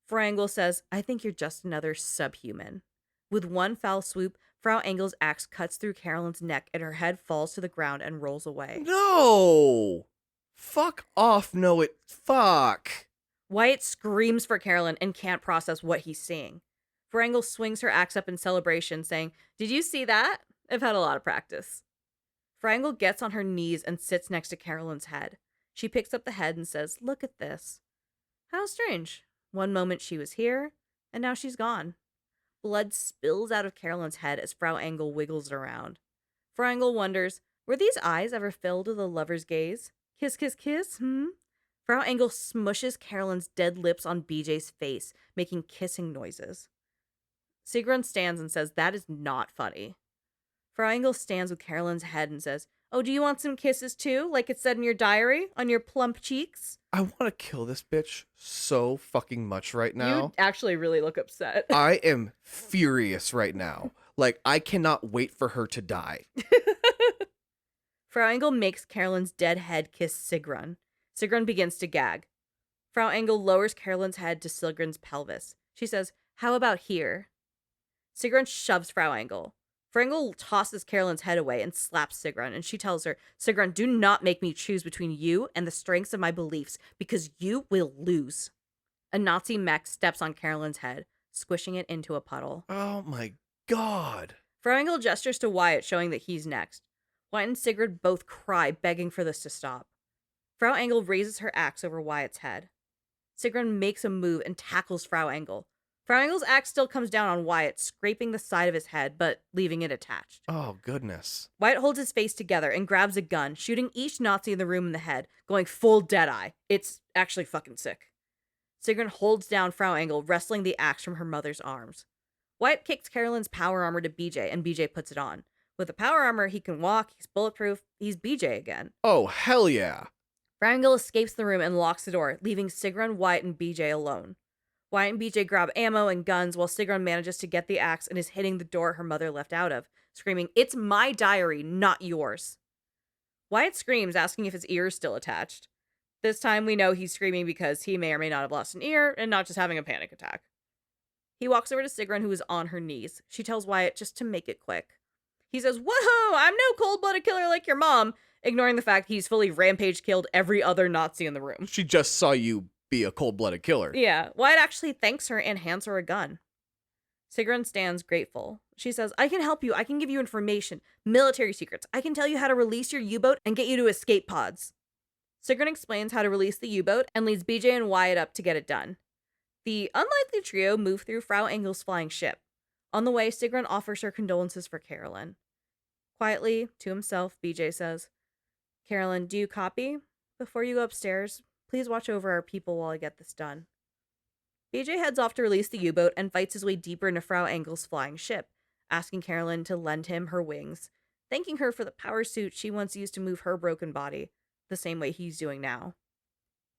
Frau Engel says, "I think you're just another subhuman. With one foul swoop, Frau Engel's axe cuts through Carolyn's neck and her head falls to the ground and rolls away. No! Fuck off, no it. Fuck. Wyatt screams for Carolyn and can't process what he's seeing. Frau Engel swings her axe up in celebration, saying, "Did you see that? I've had a lot of practice." Frau Engel gets on her knees and sits next to Carolyn's head. She picks up the head and says, "Look at this. How strange. One moment she was here, and now she's gone." Blood spills out of Carolyn's head as Frau Engel wiggles around. Frau Engel wonders, were these eyes ever filled with a lover's gaze? Kiss, kiss, kiss, Frau Engel smushes Carolyn's dead lips on BJ's face, making kissing noises. Sigrun stands and says, "That is not funny." Frau Engel stands with Carolyn's head and says, "Oh, do you want some kisses too, like it said in your diary, on your plump cheeks?" I want to kill this bitch so fucking much right now. You actually really look upset. I am furious right now. Like, I cannot wait for her to die. Frau Engel makes Carolyn's dead head kiss Sigrun. Sigrun begins to gag. Frau Engel lowers Carolyn's head to Sigrun's pelvis. She says, "How about here?" Sigrun shoves Frau Engel. Frau Engel tosses Carolyn's head away and slaps Sigrun, and she tells her, "Sigrun, do not make me choose between you and the strengths of my beliefs, because you will lose." A Nazi mech steps on Carolyn's head, squishing it into a puddle. Oh my god. Frau Engel gestures to Wyatt, showing that he's next. Wyatt and Sigrid both cry, begging for this to stop. Frau Engel raises her axe over Wyatt's head. Sigrun makes a move and tackles Frau Engel. Frau Engel's axe still comes down on Wyatt, scraping the side of his head, but leaving it attached. Oh, goodness. Wyatt holds his face together and grabs a gun, shooting each Nazi in the room in the head, going full Deadeye. It's actually fucking sick. Sigrun holds down Frau Engel, wrestling the axe from her mother's arms. Wyatt kicks Carolyn's power armor to BJ, and BJ puts it on. With the power armor, he can walk, he's bulletproof, he's BJ again. Oh, hell yeah. Frau Engel escapes the room and locks the door, leaving Sigrun, Wyatt, and BJ alone. Wyatt and BJ grab ammo and guns while Sigrun manages to get the axe and is hitting the door her mother left out of, screaming, "It's my diary, not yours." Wyatt screams, asking if his ear is still attached. This time we know he's screaming because he may or may not have lost an ear and not just having a panic attack. He walks over to Sigrun, who is on her knees. She tells Wyatt just to make it quick. He says, "Whoa, I'm no cold-blooded killer like your mom," ignoring the fact he's fully rampage killed every other Nazi in the room. She just saw you be a cold-blooded killer. Yeah, Wyatt actually thanks her and hands her a gun. Sigrun stands grateful. She says, "I can help you. I can give you information, military secrets. I can tell you how to release your U-boat and get you to escape pods." Sigrun explains how to release the U-boat and leads BJ and Wyatt up to get it done. The unlikely trio move through Frau Engel's flying ship. On the way, Sigrun offers her condolences for Carolyn. Quietly, to himself, BJ says, "Carolyn, do you copy? Before you go upstairs, please watch over our people while I get this done." BJ heads off to release the U-boat and fights his way deeper into Frau Engel's flying ship, asking Carolyn to lend him her wings, thanking her for the power suit she once used to move her broken body, the same way he's doing now.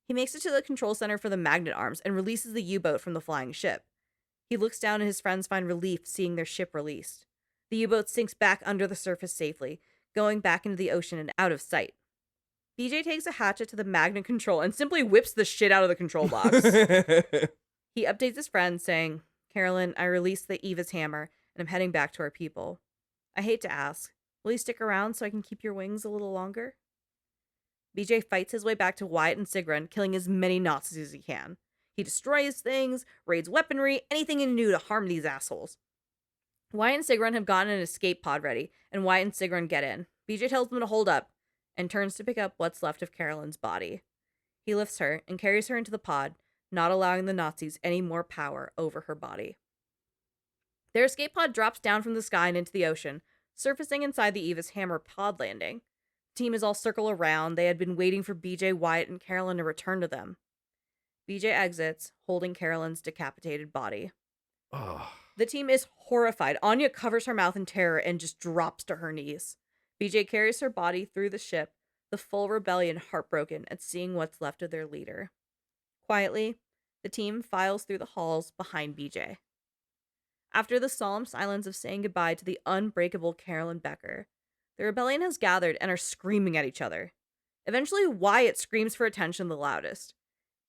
He makes it to the control center for the magnet arms and releases the U-boat from the flying ship. He looks down and his friends find relief seeing their ship released. The U-boat sinks back under the surface safely, going back into the ocean and out of sight. BJ takes a hatchet to the magnet control and simply whips the shit out of the control box. He updates his friend, saying, "Carolyn, I released the Eva's hammer, and I'm heading back to our people. I hate to ask, will you stick around so I can keep your wings a little longer?" BJ fights his way back to Wyatt and Sigrun, killing as many Nazis as he can. He destroys things, raids weaponry, anything he can do to harm these assholes. Wyatt and Sigrun have gotten an escape pod ready, and Wyatt and Sigrun get in. BJ tells them to hold up, and turns to pick up what's left of Carolyn's body. He lifts her and carries her into the pod, not allowing the Nazis any more power over her body. Their escape pod drops down from the sky and into the ocean, surfacing inside the Eva's hammer pod landing. The team is all circle around. They had been waiting for BJ, Wyatt, and Carolyn to return to them. BJ exits, holding Carolyn's decapitated body. Oh. The team is horrified. Anya covers her mouth in terror and just drops to her knees. BJ carries her body through the ship, the full rebellion heartbroken at seeing what's left of their leader. Quietly, the team files through the halls behind BJ. After the solemn silence of saying goodbye to the unbreakable Carolyn Becker, the rebellion has gathered and are screaming at each other. Eventually, Wyatt screams for attention the loudest.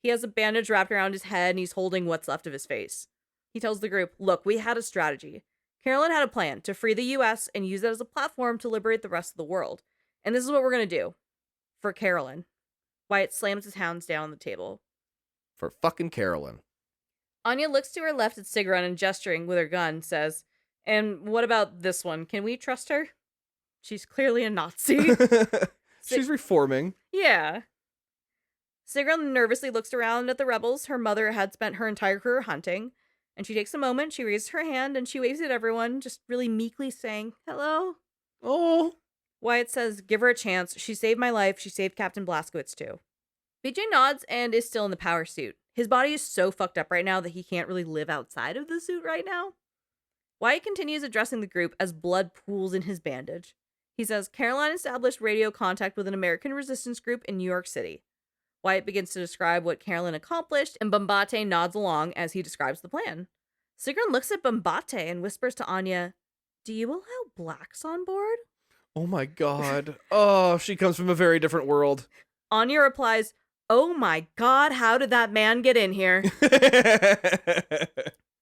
He has a bandage wrapped around his head and he's holding what's left of his face. He tells the group, "Look, we had a strategy. Carolyn had a plan to free the US and use it as a platform to liberate the rest of the world. And this is what we're going to do. For Carolyn. Wyatt slams his hands down on the table. For fucking Carolyn. Anya looks to her left at Sigrun and gesturing with her gun says, "And what about this one? Can we trust her? She's clearly a Nazi." She's reforming. Yeah. Sigrun nervously looks around at the rebels her mother had spent her entire career hunting, and she takes a moment, she raises her hand, and she waves at everyone, just really meekly saying, "Hello." Oh. Wyatt says, "Give her a chance. She saved my life. She saved Captain Blazkowicz too." BJ nods and is still in the power suit. His body is so fucked up right now that he can't really live outside of the suit right now. Wyatt continues addressing the group as blood pools in his bandage. He says, "Caroline established radio contact with an American resistance group in New York City." Wyatt begins to describe what Carolyn accomplished, and Bombate nods along as he describes the plan. Sigrun looks at Bombate and whispers to Anya, "Do you allow blacks on board?" Oh my god. Oh, she comes from a very different world. Anya replies, "Oh my god, how did that man get in here?"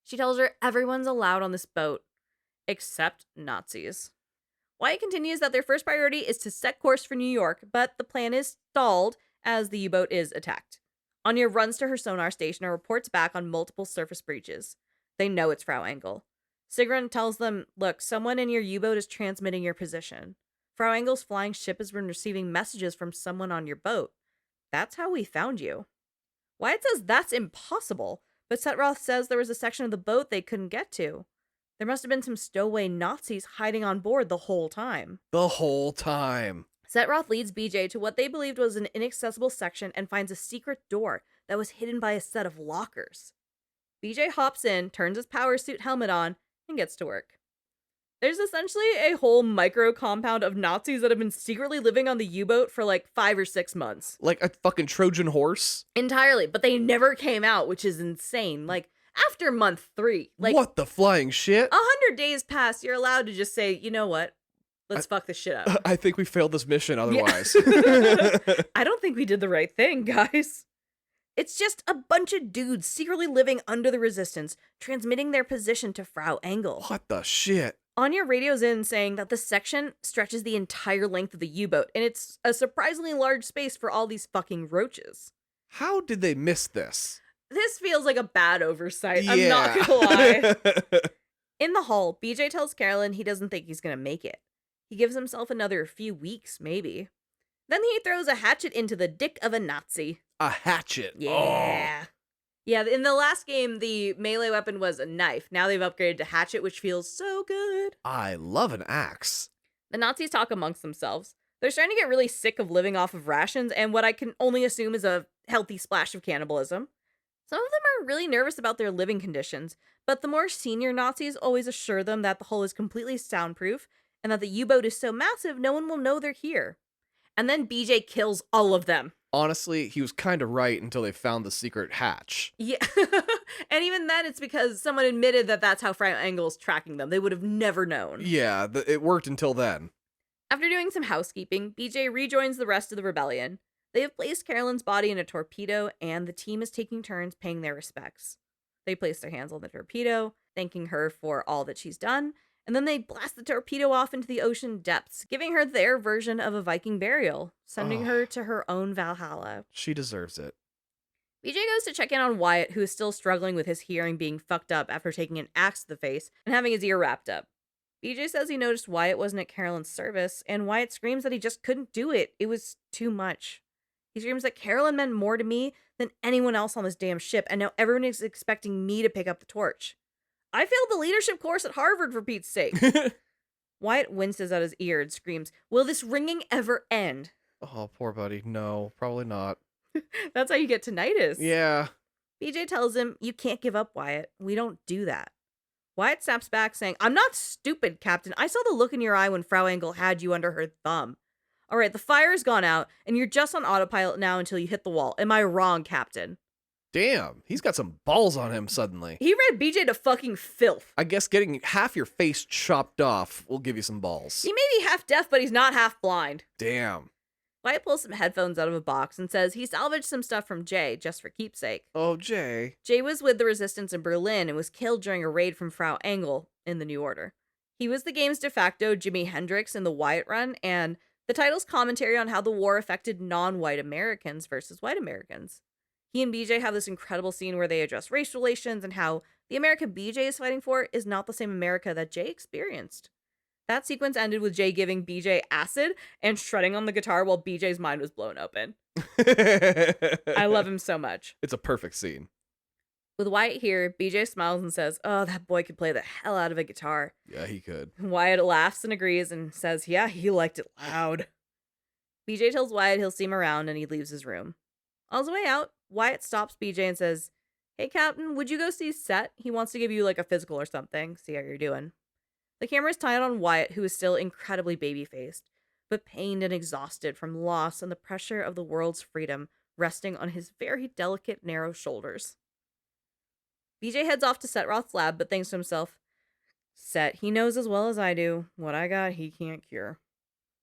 She tells her everyone's allowed on this boat, except Nazis. Wyatt continues that their first priority is to set course for New York, but the plan is stalled as the U-boat is attacked. Anya runs to her sonar station and reports back on multiple surface breaches. They know it's Frau Engel. Sigrun tells them, "Look, someone in your U-boat is transmitting your position. Frau Engel's flying ship has been receiving messages from someone on your boat. That's how we found you." Wyatt says that's impossible, but Setroth says there was a section of the boat they couldn't get to. There must have been some stowaway Nazis hiding on board the whole time. The whole time. Setroth leads BJ to what they believed was an inaccessible section and finds a secret door that was hidden by a set of lockers. BJ hops in, turns his power suit helmet on, and gets to work. There's essentially a whole micro compound of Nazis that have been secretly living on the U-boat for like 5 or 6 months. Like a fucking Trojan horse? Entirely, but they never came out, which is insane. Like, after month 3, like, what the flying shit? 100 days pass, you're allowed to just say, "You know what? Let's fuck this shit up." I think we failed this mission otherwise. I don't think we did the right thing, guys. It's just a bunch of dudes secretly living under the resistance, transmitting their position to Frau Engel. What the shit? Anya radios in saying that the section stretches the entire length of the U-boat, and it's a surprisingly large space for all these fucking roaches. How did they miss this? This feels like a bad oversight, Yeah. I'm not gonna lie. In the hall, BJ tells Carolyn he doesn't think he's gonna make it. He gives himself another few weeks, maybe. Then he throws a hatchet into the dick of a Nazi. A hatchet. Yeah. Yeah, in the last game, the melee weapon was a knife. Now they've upgraded to hatchet, which feels so good. I love an axe. The Nazis talk amongst themselves. They're starting to get really sick of living off of rations and what I can only assume is a healthy splash of cannibalism. Some of them are really nervous about their living conditions, but the more senior Nazis always assure them that the hull is completely soundproof and that the U-boat is so massive no one will know they're here. And then BJ kills all of them. Honestly, he was kind of right until they found the secret hatch. Yeah. And even then, it's because someone admitted that that's how Frau Engel's tracking them. They would have never known. Yeah, it worked until then. After doing some housekeeping, BJ rejoins the rest of the rebellion. They have placed Carolyn's body in a torpedo, and the team is taking turns paying their respects. They place their hands on the torpedo, thanking her for all that she's done, and then they blast the torpedo off into the ocean depths, giving her their version of a Viking burial, sending her to her own Valhalla. She deserves it. BJ goes to check in on Wyatt, who is still struggling with his hearing being fucked up after taking an axe to the face and having his ear wrapped up. BJ says he noticed Wyatt wasn't at Carolyn's service, and Wyatt screams that he just couldn't do it. It was too much. He screams that Carolyn meant more to me than anyone else on this damn ship, and now everyone is expecting me to pick up the torch. I failed the leadership course at Harvard, for Pete's sake. Wyatt winces at his ear and screams, "Will this ringing ever end?" Oh, poor buddy. No, probably not. That's how you get tinnitus. Yeah. BJ tells him, "You can't give up, Wyatt. We don't do that." Wyatt snaps back, saying, "I'm not stupid, Captain. I saw the look in your eye when Frau Engel had you under her thumb. All right, the fire's gone out, and you're just on autopilot now until you hit the wall. Am I wrong, Captain?" Damn, he's got some balls on him suddenly. He read BJ to fucking filth. I guess getting half your face chopped off will give you some balls. He may be half deaf, but he's not half blind. Damn. Wyatt pulls some headphones out of a box and says he salvaged some stuff from Jay just for keepsake. Oh, Jay. Jay was with the resistance in Berlin and was killed during a raid from Frau Engel, in the New Order. He was the game's de facto Jimi Hendrix in the Wyatt run, and the title's commentary on how the war affected non-white Americans versus white Americans. He and BJ have this incredible scene where they address race relations and how the America BJ is fighting for is not the same America that Jay experienced. That sequence ended with Jay giving BJ acid and shredding on the guitar while BJ's mind was blown open. I love him so much. It's a perfect scene. With Wyatt here, BJ smiles and says, "Oh, that boy could play the hell out of a guitar." Yeah, he could. Wyatt laughs and agrees and says, "Yeah, he liked it loud." BJ tells Wyatt he'll see him around and he leaves his room. On his way out, Wyatt stops BJ and says, "Hey, Captain, would you go see Set? He wants to give you like a physical or something, see how you're doing." The camera's tied on Wyatt, who is still incredibly baby-faced, but pained and exhausted from loss and the pressure of the world's freedom resting on his very delicate, narrow shoulders. BJ heads off to Setroth's lab, but thinks to himself, "Set, he knows as well as I do. What I got, he can't cure."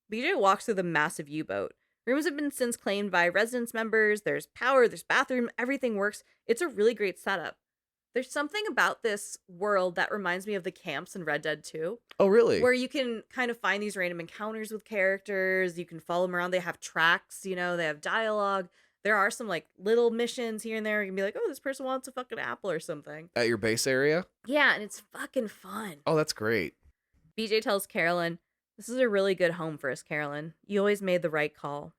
BJ walks through the massive U-boat. Rooms have been since claimed by residence members. There's power, there's bathroom, everything works. It's a really great setup. There's something about this world that reminds me of the camps in Red Dead 2. Oh, really? Where you can kind of find these random encounters with characters. You can follow them around. They have tracks, they have dialogue. There are some like little missions here and there. You can be like, oh, this person wants a fucking apple or something. At your base area? Yeah, and it's fucking fun. Oh, that's great. BJ tells Carolyn, "This is a really good home for us, Carolyn. You always made the right call."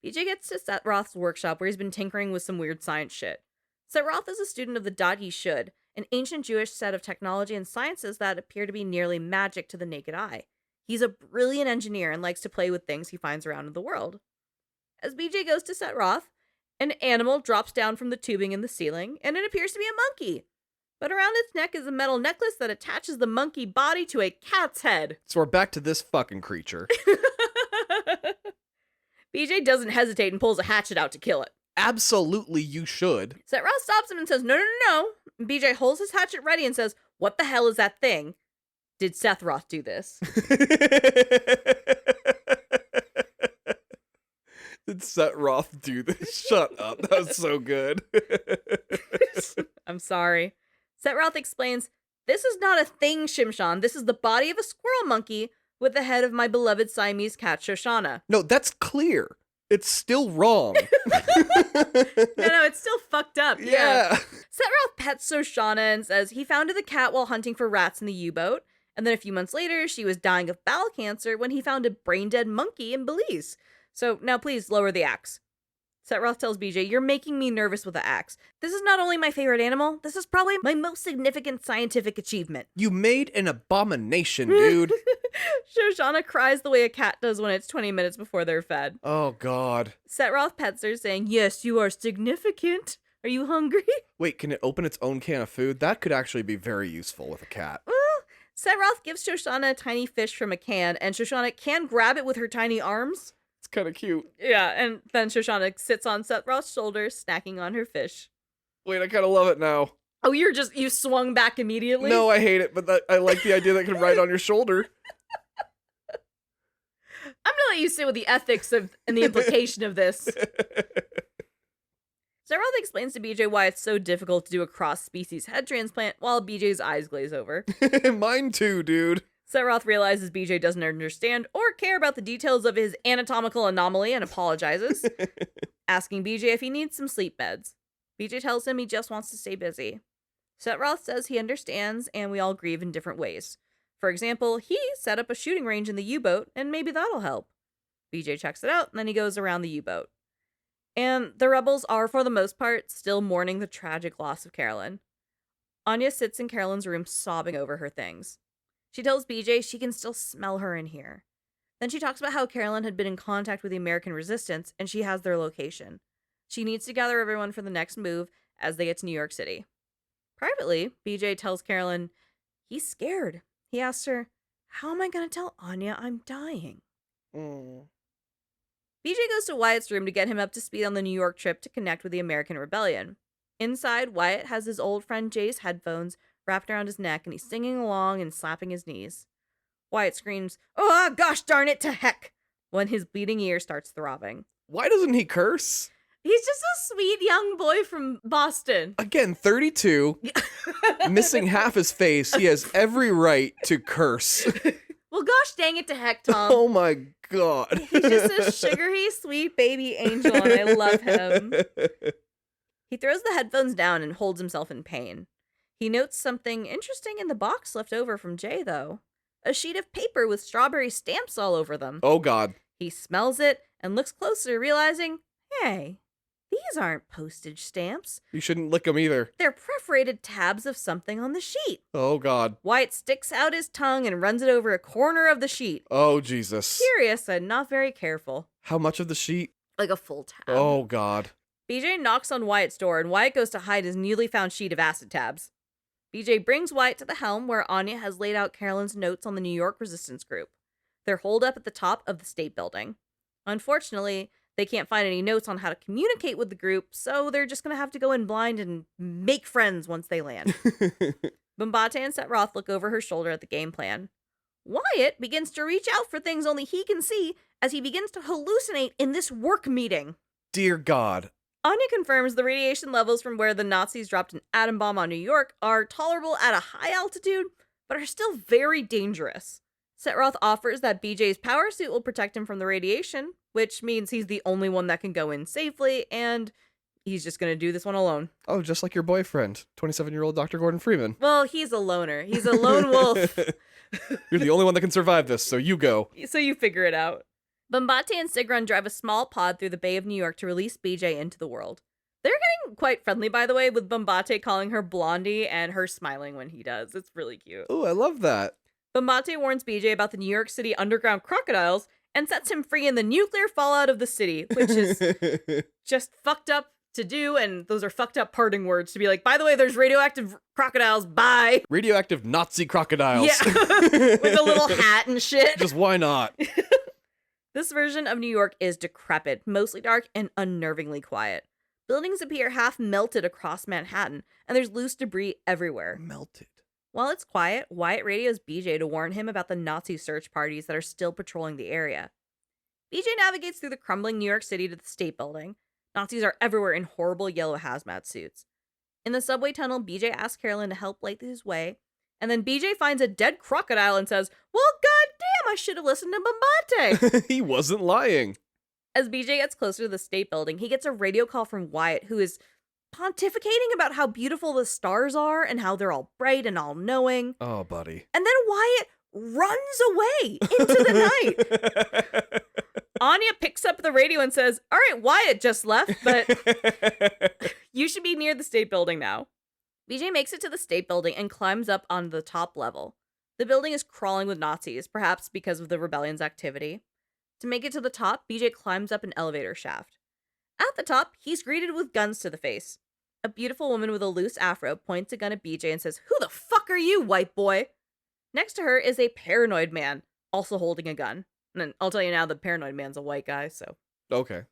BJ gets to Setroth's workshop where he's been tinkering with some weird science shit. Setroth is a student of the Dad Ye Should, an ancient Jewish set of technology and sciences that appear to be nearly magic to the naked eye. He's a brilliant engineer and likes to play with things he finds around in the world. As BJ goes to Setroth, an animal drops down from the tubing in the ceiling, and it appears to be a monkey. But around its neck is a metal necklace that attaches the monkey body to a cat's head. So we're back to this fucking creature. BJ doesn't hesitate and pulls a hatchet out to kill it. Absolutely, you should. Setroth stops him and says, no. And BJ holds his hatchet ready and says, "What the hell is that thing? Did Setroth do this?" Did Setroth do this? Shut up. That was so good. I'm sorry. Setroth explains, "This is not a thing, Shimshon. This is the body of a squirrel monkey with the head of my beloved Siamese cat, Shoshana." No, that's clear. It's still wrong. No, it's still fucked up. Yeah. Setroth pets Shoshana and says he found the cat while hunting for rats in the U-boat. And then a few months later, she was dying of bowel cancer when he found a brain-dead monkey in Belize. So now please lower the axe. Setroth tells BJ, "You're making me nervous with the axe. This is not only my favorite animal, this is probably my most significant scientific achievement." You made an abomination, dude. Shoshana cries the way a cat does when it's 20 minutes before they're fed. Oh, God. Setroth pets her, saying, "Yes, you are significant. Are you hungry?" Wait, can it open its own can of food? That could actually be very useful with a cat. Setroth gives Shoshana a tiny fish from a can, and Shoshana can grab it with her tiny arms. It's kind of cute. Yeah, and then Shoshana sits on Setroth's shoulder, snacking on her fish. Wait, I kind of love it now. Oh, you swung back immediately? No, I hate it, but I like the idea that it can ride on your shoulder. I'm gonna let you sit with the ethics of and the implication of this. Setroth explains to BJ why it's so difficult to do a cross-species head transplant while BJ's eyes glaze over. Mine too, dude. Setroth realizes BJ doesn't understand or care about the details of his anatomical anomaly and apologizes, asking BJ if he needs some sleep meds. BJ tells him he just wants to stay busy. Setroth says he understands and we all grieve in different ways. For example, he set up a shooting range in the U-boat and maybe that'll help. BJ checks it out and then he goes around the U-boat. And the rebels are, for the most part, still mourning the tragic loss of Carolyn. Anya sits in Carolyn's room sobbing over her things. She tells BJ she can still smell her in here. Then she talks about how Carolyn had been in contact with the American resistance and she has their location. She needs to gather everyone for the next move as they get to New York City. Privately, BJ tells Carolyn he's scared. He asks her, "How am I going to tell Anya I'm dying?" BJ goes to Wyatt's room to get him up to speed on the New York trip to connect with the American Rebellion. Inside, Wyatt has his old friend Jay's headphones wrapped around his neck and he's singing along and slapping his knees. Wyatt screams, "Oh, gosh darn it to heck," when his bleeding ear starts throbbing. Why doesn't he curse? He's just a sweet young boy from Boston. Again, 32, missing half his face. He has every right to curse. Well, gosh dang it to heck, Tom. Oh my god. He's just a sugary, sweet baby angel, and I love him. He throws the headphones down and holds himself in pain. He notes something interesting in the box left over from Jay, though. A sheet of paper with strawberry stamps all over them. Oh god. He smells it and looks closer, realizing, hey, these aren't postage stamps. You shouldn't lick him either. They're perforated tabs of something on the sheet. Oh god. Wyatt sticks out his tongue and runs it over a corner of the sheet. Oh Jesus. Curious and not very careful. How much of the sheet? Like a full tab. Oh god. BJ knocks on Wyatt's door, and Wyatt goes to hide his newly found sheet of acid tabs. BJ brings Wyatt to the helm, where Anya has laid out Carolyn's notes on the New York resistance group. They're holed up at the top of the state building. Unfortunately, they can't find any notes on how to communicate with the group, so they're just going to have to go in blind and make friends once they land. Bombate and Setroth look over her shoulder at the game plan. Wyatt begins to reach out for things only he can see as he begins to hallucinate in this work meeting. Dear God. Anya confirms the radiation levels from where the Nazis dropped an atom bomb on New York are tolerable at a high altitude, but are still very dangerous. Setroth offers that BJ's power suit will protect him from the radiation, which means he's the only one that can go in safely, and he's just going to do this one alone. Oh, just like your boyfriend, 27-year-old Dr. Gordon Freeman. Well, he's a loner. He's a lone wolf. You're the only one that can survive this, so you go. So you figure it out. Bombate and Sigrun drive a small pod through the Bay of New York to release BJ into the world. They're getting quite friendly, by the way, with Bombate calling her Blondie and her smiling when he does. It's really cute. Oh, I love that. Bombate warns BJ about the New York City underground crocodiles and sets him free in the nuclear fallout of the city, which is just fucked up to do, and those are fucked up parting words to be like, by the way, there's radioactive crocodiles, bye. Radioactive Nazi crocodiles. Yeah, with a little hat and shit. Just why not? This version of New York is decrepit, mostly dark, and unnervingly quiet. Buildings appear half melted across Manhattan, and there's loose debris everywhere. Melted. While it's quiet, Wyatt radios BJ to warn him about the Nazi search parties that are still patrolling the area. BJ navigates through the crumbling New York City to the State Building. Nazis are everywhere in horrible yellow hazmat suits. In the subway tunnel, BJ asks Carolyn to help light his way, and then BJ finds a dead crocodile and says, well, goddamn, I should have listened to Bombate. He wasn't lying. As BJ gets closer to the State Building, he gets a radio call from Wyatt, who is pontificating about how beautiful the stars are and how they're all bright and all-knowing. Oh, buddy. And then Wyatt runs away into the night. Anya picks up the radio and says, all right, Wyatt just left, but you should be near the State Building now. BJ makes it to the State Building and climbs up on the top level. The building is crawling with Nazis, perhaps because of the rebellion's activity. To make it to the top, BJ climbs up an elevator shaft. At the top, he's greeted with guns to the face. A beautiful woman with a loose afro points a gun at BJ and says, who the fuck are you, white boy? Next to her is a paranoid man, also holding a gun. And I'll tell you now, the paranoid man's a white guy, so. Okay.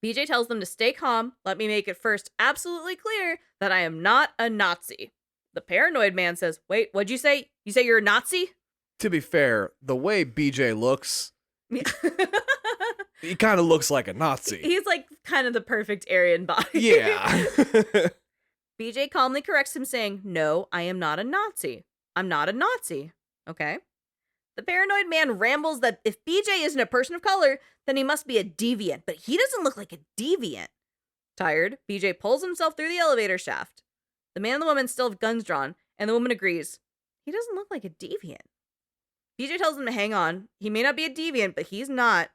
BJ tells them to stay calm. Let me make it first absolutely clear that I am not a Nazi. The paranoid man says, wait, what'd you say? You say you're a Nazi? To be fair, the way BJ looks, he kind of looks like a Nazi. He's like kind of the perfect Aryan body. Yeah. BJ calmly corrects him, saying, no, I am not a Nazi. I'm not a Nazi. Okay? The paranoid man rambles that if BJ isn't a person of color, then he must be a deviant, but he doesn't look like a deviant. Tired, BJ pulls himself through the elevator shaft. The man and the woman still have guns drawn, and the woman agrees. He doesn't look like a deviant. BJ tells him to hang on. He may not be a deviant, but he's not.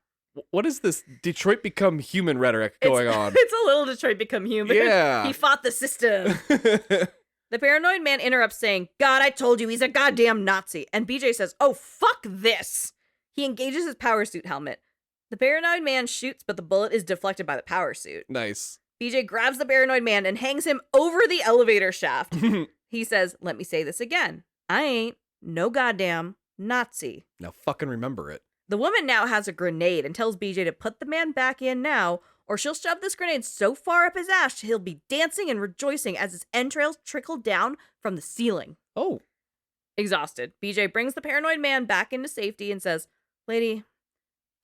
What is this Detroit become human rhetoric going on? It's a little Detroit become human. Yeah. He fought the system. The paranoid man interrupts, saying, God, I told you, he's a goddamn Nazi. And BJ says, oh, fuck this. He engages his power suit helmet. The paranoid man shoots, but the bullet is deflected by the power suit. Nice. BJ grabs the paranoid man and hangs him over the elevator shaft. He says, let me say this again. I ain't no goddamn Nazi. Now fucking remember it. The woman now has a grenade and tells BJ to put the man back in now, or she'll shove this grenade so far up his ass he'll be dancing and rejoicing as his entrails trickle down from the ceiling. Oh. Exhausted, BJ brings the paranoid man back into safety and says, lady,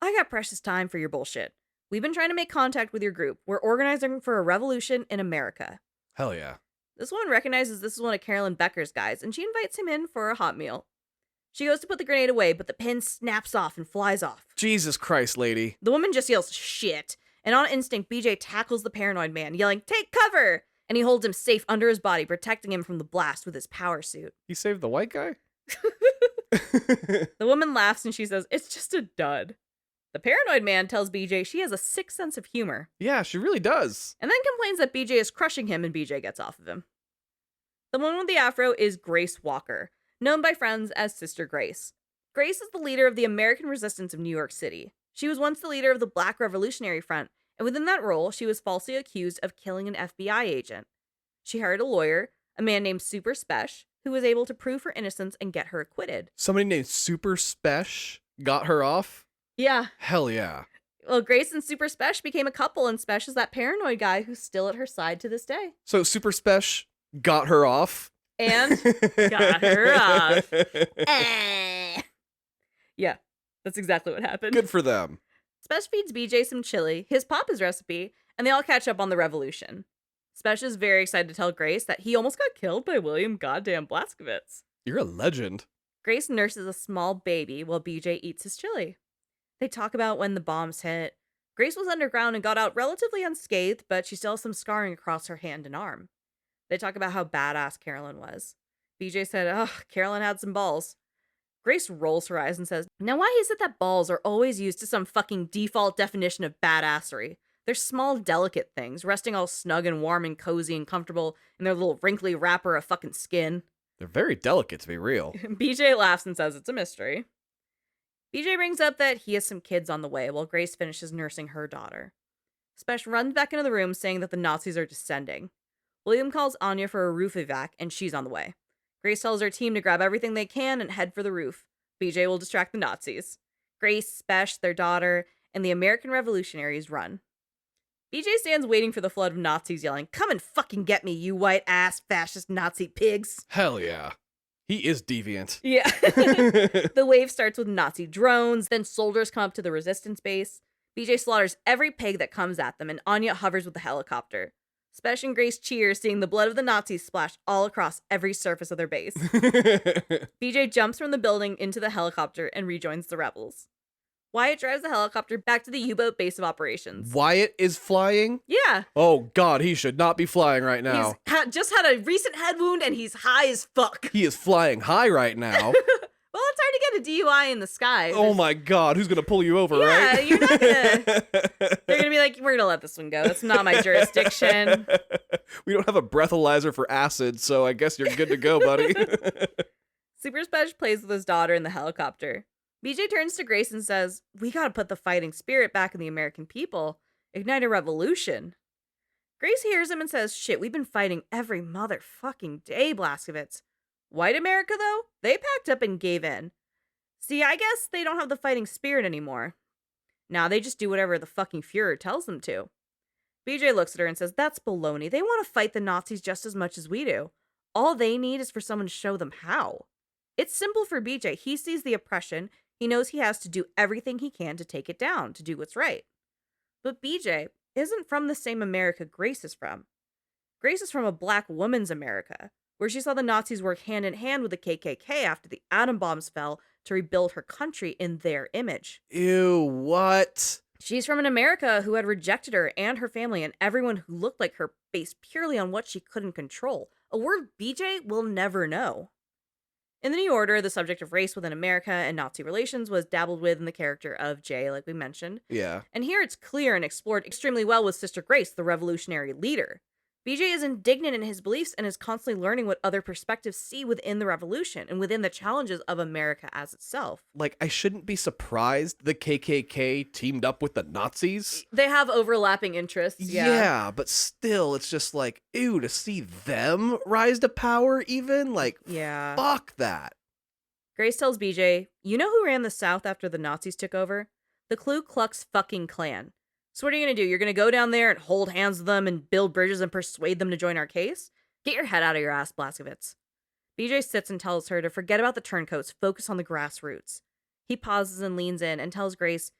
I got precious time for your bullshit. We've been trying to make contact with your group. We're organizing for a revolution in America. Hell yeah. This woman recognizes this is one of Carolyn Becker's guys, and she invites him in for a hot meal. She goes to put the grenade away, but the pin snaps off and flies off. Jesus Christ, lady. The woman just yells, shit. And on instinct, BJ tackles the paranoid man, yelling, take cover! And he holds him safe under his body, protecting him from the blast with his power suit. He saved the white guy? The woman laughs and she says, it's just a dud. The paranoid man tells BJ she has a sick sense of humor. Yeah, she really does. And then complains that BJ is crushing him, and BJ gets off of him. The woman with the afro is Grace Walker, known by friends as Sister Grace. Grace is the leader of the American Resistance of New York City. She was once the leader of the Black Revolutionary Front, and within that role, she was falsely accused of killing an FBI agent. She hired a lawyer, a man named Super Spesh, who was able to prove her innocence and get her acquitted. Somebody named Super Spesh got her off? Yeah. Hell yeah. Well, Grace and Super Spesh became a couple, and Spesh is that paranoid guy who's still at her side to this day. So Super Spesh got her off? And got her off. Yeah, that's exactly what happened. Good for them. Spesh feeds BJ some chili, his papa's recipe, and they all catch up on the revolution. Spesh is very excited to tell Grace that he almost got killed by William goddamn Blazkowicz. You're a legend. Grace nurses a small baby while BJ eats his chili. They talk about when the bombs hit. Grace was underground and got out relatively unscathed, but she still has some scarring across her hand and arm. They talk about how badass Carolyn was. BJ said, oh, Carolyn had some balls. Grace rolls her eyes and says, now why is it that balls are always used to some fucking default definition of badassery? They're small, delicate things, resting all snug and warm and cozy and comfortable in their little wrinkly wrapper of fucking skin. They're very delicate, to be real. BJ laughs and says it's a mystery. BJ brings up that he has some kids on the way while Grace finishes nursing her daughter. Spesh runs back into the room saying that the Nazis are descending. William calls Anya for a roof evac, and she's on the way. Grace tells her team to grab everything they can and head for the roof. BJ will distract the Nazis. Grace, Spesh, their daughter, and the American revolutionaries run. BJ stands waiting for the flood of Nazis yelling, come and fucking get me, you white-ass fascist Nazi pigs. Hell yeah. He is deviant. Yeah. The wave starts with Nazi drones, then soldiers come up to the resistance base. BJ slaughters every pig that comes at them, and Anya hovers with the helicopter. Spesh and Grace cheer, seeing the blood of the Nazis splash all across every surface of their base. BJ jumps from the building into the helicopter and rejoins the rebels. Wyatt drives the helicopter back to the U-boat base of operations. Wyatt is flying? Yeah. Oh, God, he should not be flying right now. He's just had a recent head wound and he's high as fuck. He is flying high right now. Well, it's hard to get a DUI in the sky. Oh my God, who's going to pull you over, yeah, right? You're not gonna... They're going to be like, we're going to let this one go. That's not my jurisdiction. We don't have a breathalyzer for acid, so I guess you're good to go, buddy. Super Spesh plays with his daughter in the helicopter. BJ turns to Grace and says, we gotta put the fighting spirit back in the American people. Ignite a revolution. Grace hears him and says, shit, we've been fighting every motherfucking day, Blazkowicz. White America, though? They packed up and gave in. See, I guess they don't have the fighting spirit anymore. Now they just do whatever the fucking Fuhrer tells them to. BJ looks at her and says, that's baloney. They want to fight the Nazis just as much as we do. All they need is for someone to show them how. It's simple for BJ. He sees the oppression. He knows he has to do everything he can to take it down, to do what's right. But BJ isn't from the same America Grace is from. Grace is from a black woman's America, where she saw the Nazis work hand in hand with the KKK after the atom bombs fell to rebuild her country in their image. Ew, what? She's from an America who had rejected her and her family and everyone who looked like her based purely on what she couldn't control. A word BJ will never know. In the New Order, the subject of race within America and Nazi relations was dabbled with in the character of Jay, like we mentioned. Yeah. And here it's clear and explored extremely well with Sister Grace, the revolutionary leader. BJ is indignant in his beliefs and is constantly learning what other perspectives see within the revolution and within the challenges of America as itself. Like, I shouldn't be surprised the KKK teamed up with the Nazis. They have overlapping interests, Yeah, but still, it's just like, ew, to see them rise to power even? Like, yeah. Fuck that. Grace tells BJ, you know who ran the South after the Nazis took over? The Ku Klux fucking Klan. So what are you going to do? You're going to go down there and hold hands with them and build bridges and persuade them to join our case? Get your head out of your ass, Blazkowicz. BJ sits and tells her to forget about the turncoats, focus on the grassroots. He pauses and leans in and tells Grace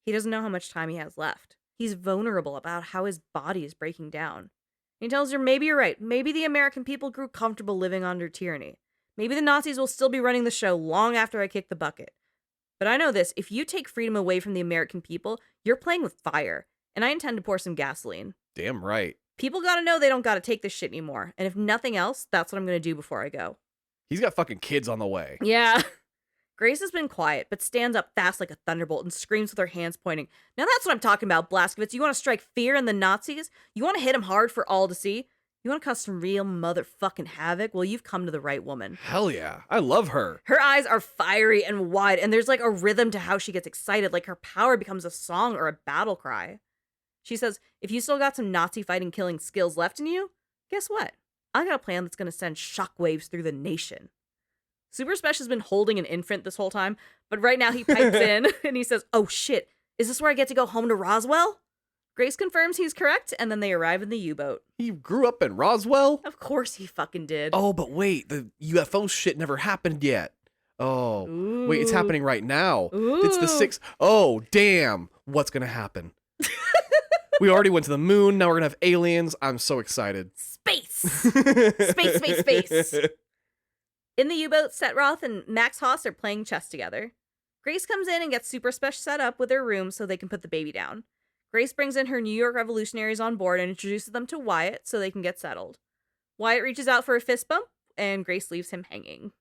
he doesn't know how much time he has left. He's vulnerable about how his body is breaking down. He tells her, maybe you're right. Maybe the American people grew comfortable living under tyranny. Maybe the Nazis will still be running the show long after I kick the bucket. But I know this, if you take freedom away from the American people, you're playing with fire. And I intend to pour some gasoline. Damn right. People gotta know they don't gotta take this shit anymore. And if nothing else, that's what I'm gonna do before I go. He's got fucking kids on the way. Yeah. Grace has been quiet, but stands up fast like a thunderbolt and screams with her hands pointing. Now that's what I'm talking about, Blazkowicz. You want to strike fear in the Nazis? You want to hit them hard for all to see? You want to cause some real motherfucking havoc? Well, you've come to the right woman. Hell yeah. I love her. Her eyes are fiery and wide, and there's like a rhythm to how she gets excited, like her power becomes a song or a battle cry. She says, if you still got some Nazi fighting killing skills left in you, guess what? I got a plan that's going to send shockwaves through the nation. Super Spesh has been holding an infant this whole time, but right now he pipes in and he says, oh shit, is this where I get to go home to Roswell? Grace confirms he's correct, and then they arrive in the U-boat. He grew up in Roswell? Of course he fucking did. Oh, but wait, the UFO shit never happened yet. Oh, Ooh. Wait, it's happening right now. Ooh. It's the 6th. Oh, damn. What's going to happen? We already went to the moon. Now we're going to have aliens. I'm so excited. Space! Space! In the U-boat, Setroth and Max Haas are playing chess together. Grace comes in and gets Super Spesh set up with their room so they can put the baby down. Grace brings in her New York revolutionaries on board and introduces them to Wyatt so they can get settled. Wyatt reaches out for a fist bump, and Grace leaves him hanging.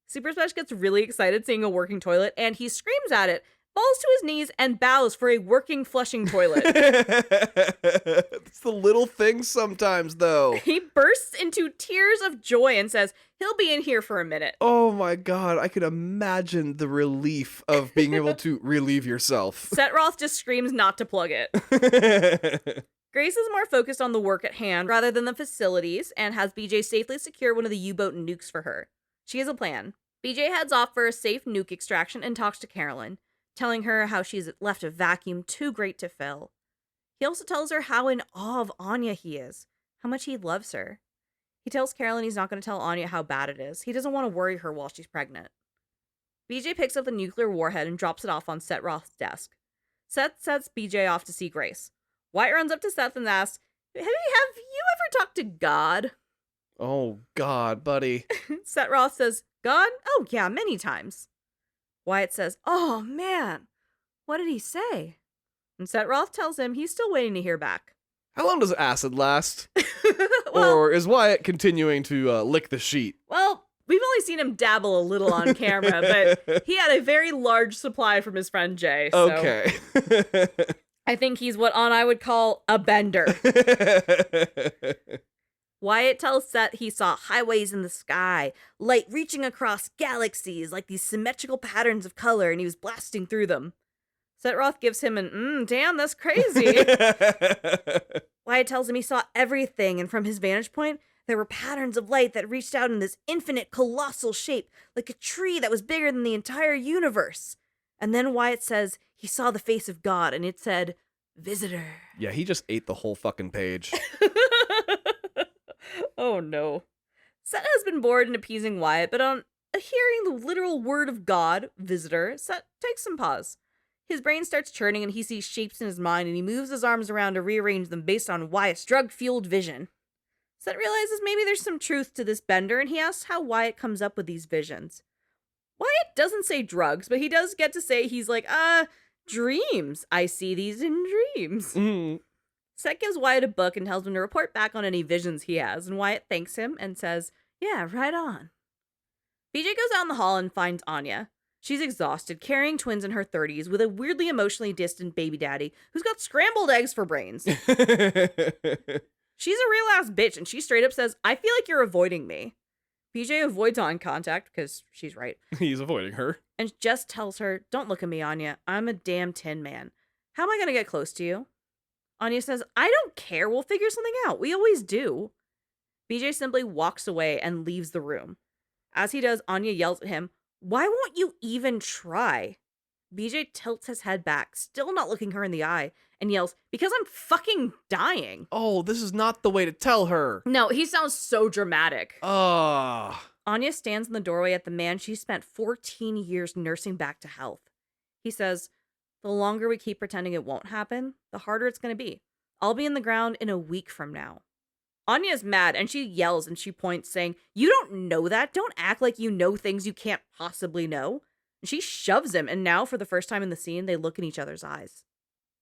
Super Spesh gets really excited seeing a working toilet, and he screams at it, falls to his knees, and bows for a working flushing toilet. It's the little things sometimes, though. He bursts into tears of joy and says he'll be in here for a minute. Oh my god, I could imagine the relief of being able to relieve yourself. Setroth just screams not to plug it. Grace is more focused on the work at hand rather than the facilities and has BJ safely secure one of the U-boat nukes for her. She has a plan. BJ heads off for a safe nuke extraction and talks to Carolyn, telling her how she's left a vacuum too great to fill. He also tells her how in awe of Anya he is, how much he loves her. He tells Carolyn he's not going to tell Anya how bad it is. He doesn't want to worry her while she's pregnant. BJ picks up the nuclear warhead and drops it off on Setroth's desk. Seth sets BJ off to see Grace. Wyatt runs up to Seth and asks, have you ever talked to God? Oh, God, buddy. Setroth says, God? Oh, yeah, many times. Wyatt says, oh, man, what did he say? And Setroth tells him he's still waiting to hear back. How long does acid last? Well, or is Wyatt continuing to lick the sheet? Well, we've only seen him dabble a little on camera, but he had a very large supply from his friend Jay. So Okay. I think he's what I would call a bender. Wyatt tells Seth he saw highways in the sky, light reaching across galaxies like these symmetrical patterns of color, and he was blasting through them. Setroth gives him an, damn, that's crazy. Wyatt tells him he saw everything, and from his vantage point, there were patterns of light that reached out in this infinite, colossal shape, like a tree that was bigger than the entire universe. And then Wyatt says he saw the face of God, and it said, visitor. Yeah, he just ate the whole fucking page. Oh no. Seth has been bored in appeasing Wyatt, but on hearing the literal word of God, visitor, Seth takes some pause. His brain starts churning and he sees shapes in his mind, and he moves his arms around to rearrange them based on Wyatt's drug-fueled vision. Seth realizes maybe there's some truth to this bender, and he asks how Wyatt comes up with these visions. Wyatt doesn't say drugs, but he does get to say he's like, dreams. I see these in dreams. Mm. Seth gives Wyatt a book and tells him to report back on any visions he has, and Wyatt thanks him and says, yeah, right on. BJ goes out in the hall and finds Anya. She's exhausted, carrying twins in her 30s with a weirdly emotionally distant baby daddy who's got scrambled eggs for brains. She's a real-ass bitch, and she straight up says, I feel like you're avoiding me. BJ avoids eye contact, because she's right. He's avoiding her. And just tells her, don't look at me, Anya. I'm a damn tin man. How am I going to get close to you? Anya says, I don't care. We'll figure something out. We always do. BJ simply walks away and leaves the room. As he does, Anya yells at him, why won't you even try? BJ tilts his head back, still not looking her in the eye, and yells, because I'm fucking dying. Oh, this is not the way to tell her. No, he sounds so dramatic. Ah. Anya stands in the doorway at the man she spent 14 years nursing back to health. He says, The longer we keep pretending it won't happen, the harder it's going to be. I'll be in the ground in a week from now. Anya's mad and she yells and she points saying, "You don't know that. Don't act like you know things you can't possibly know." And she shoves him, and now for the first time in the scene, they look in each other's eyes.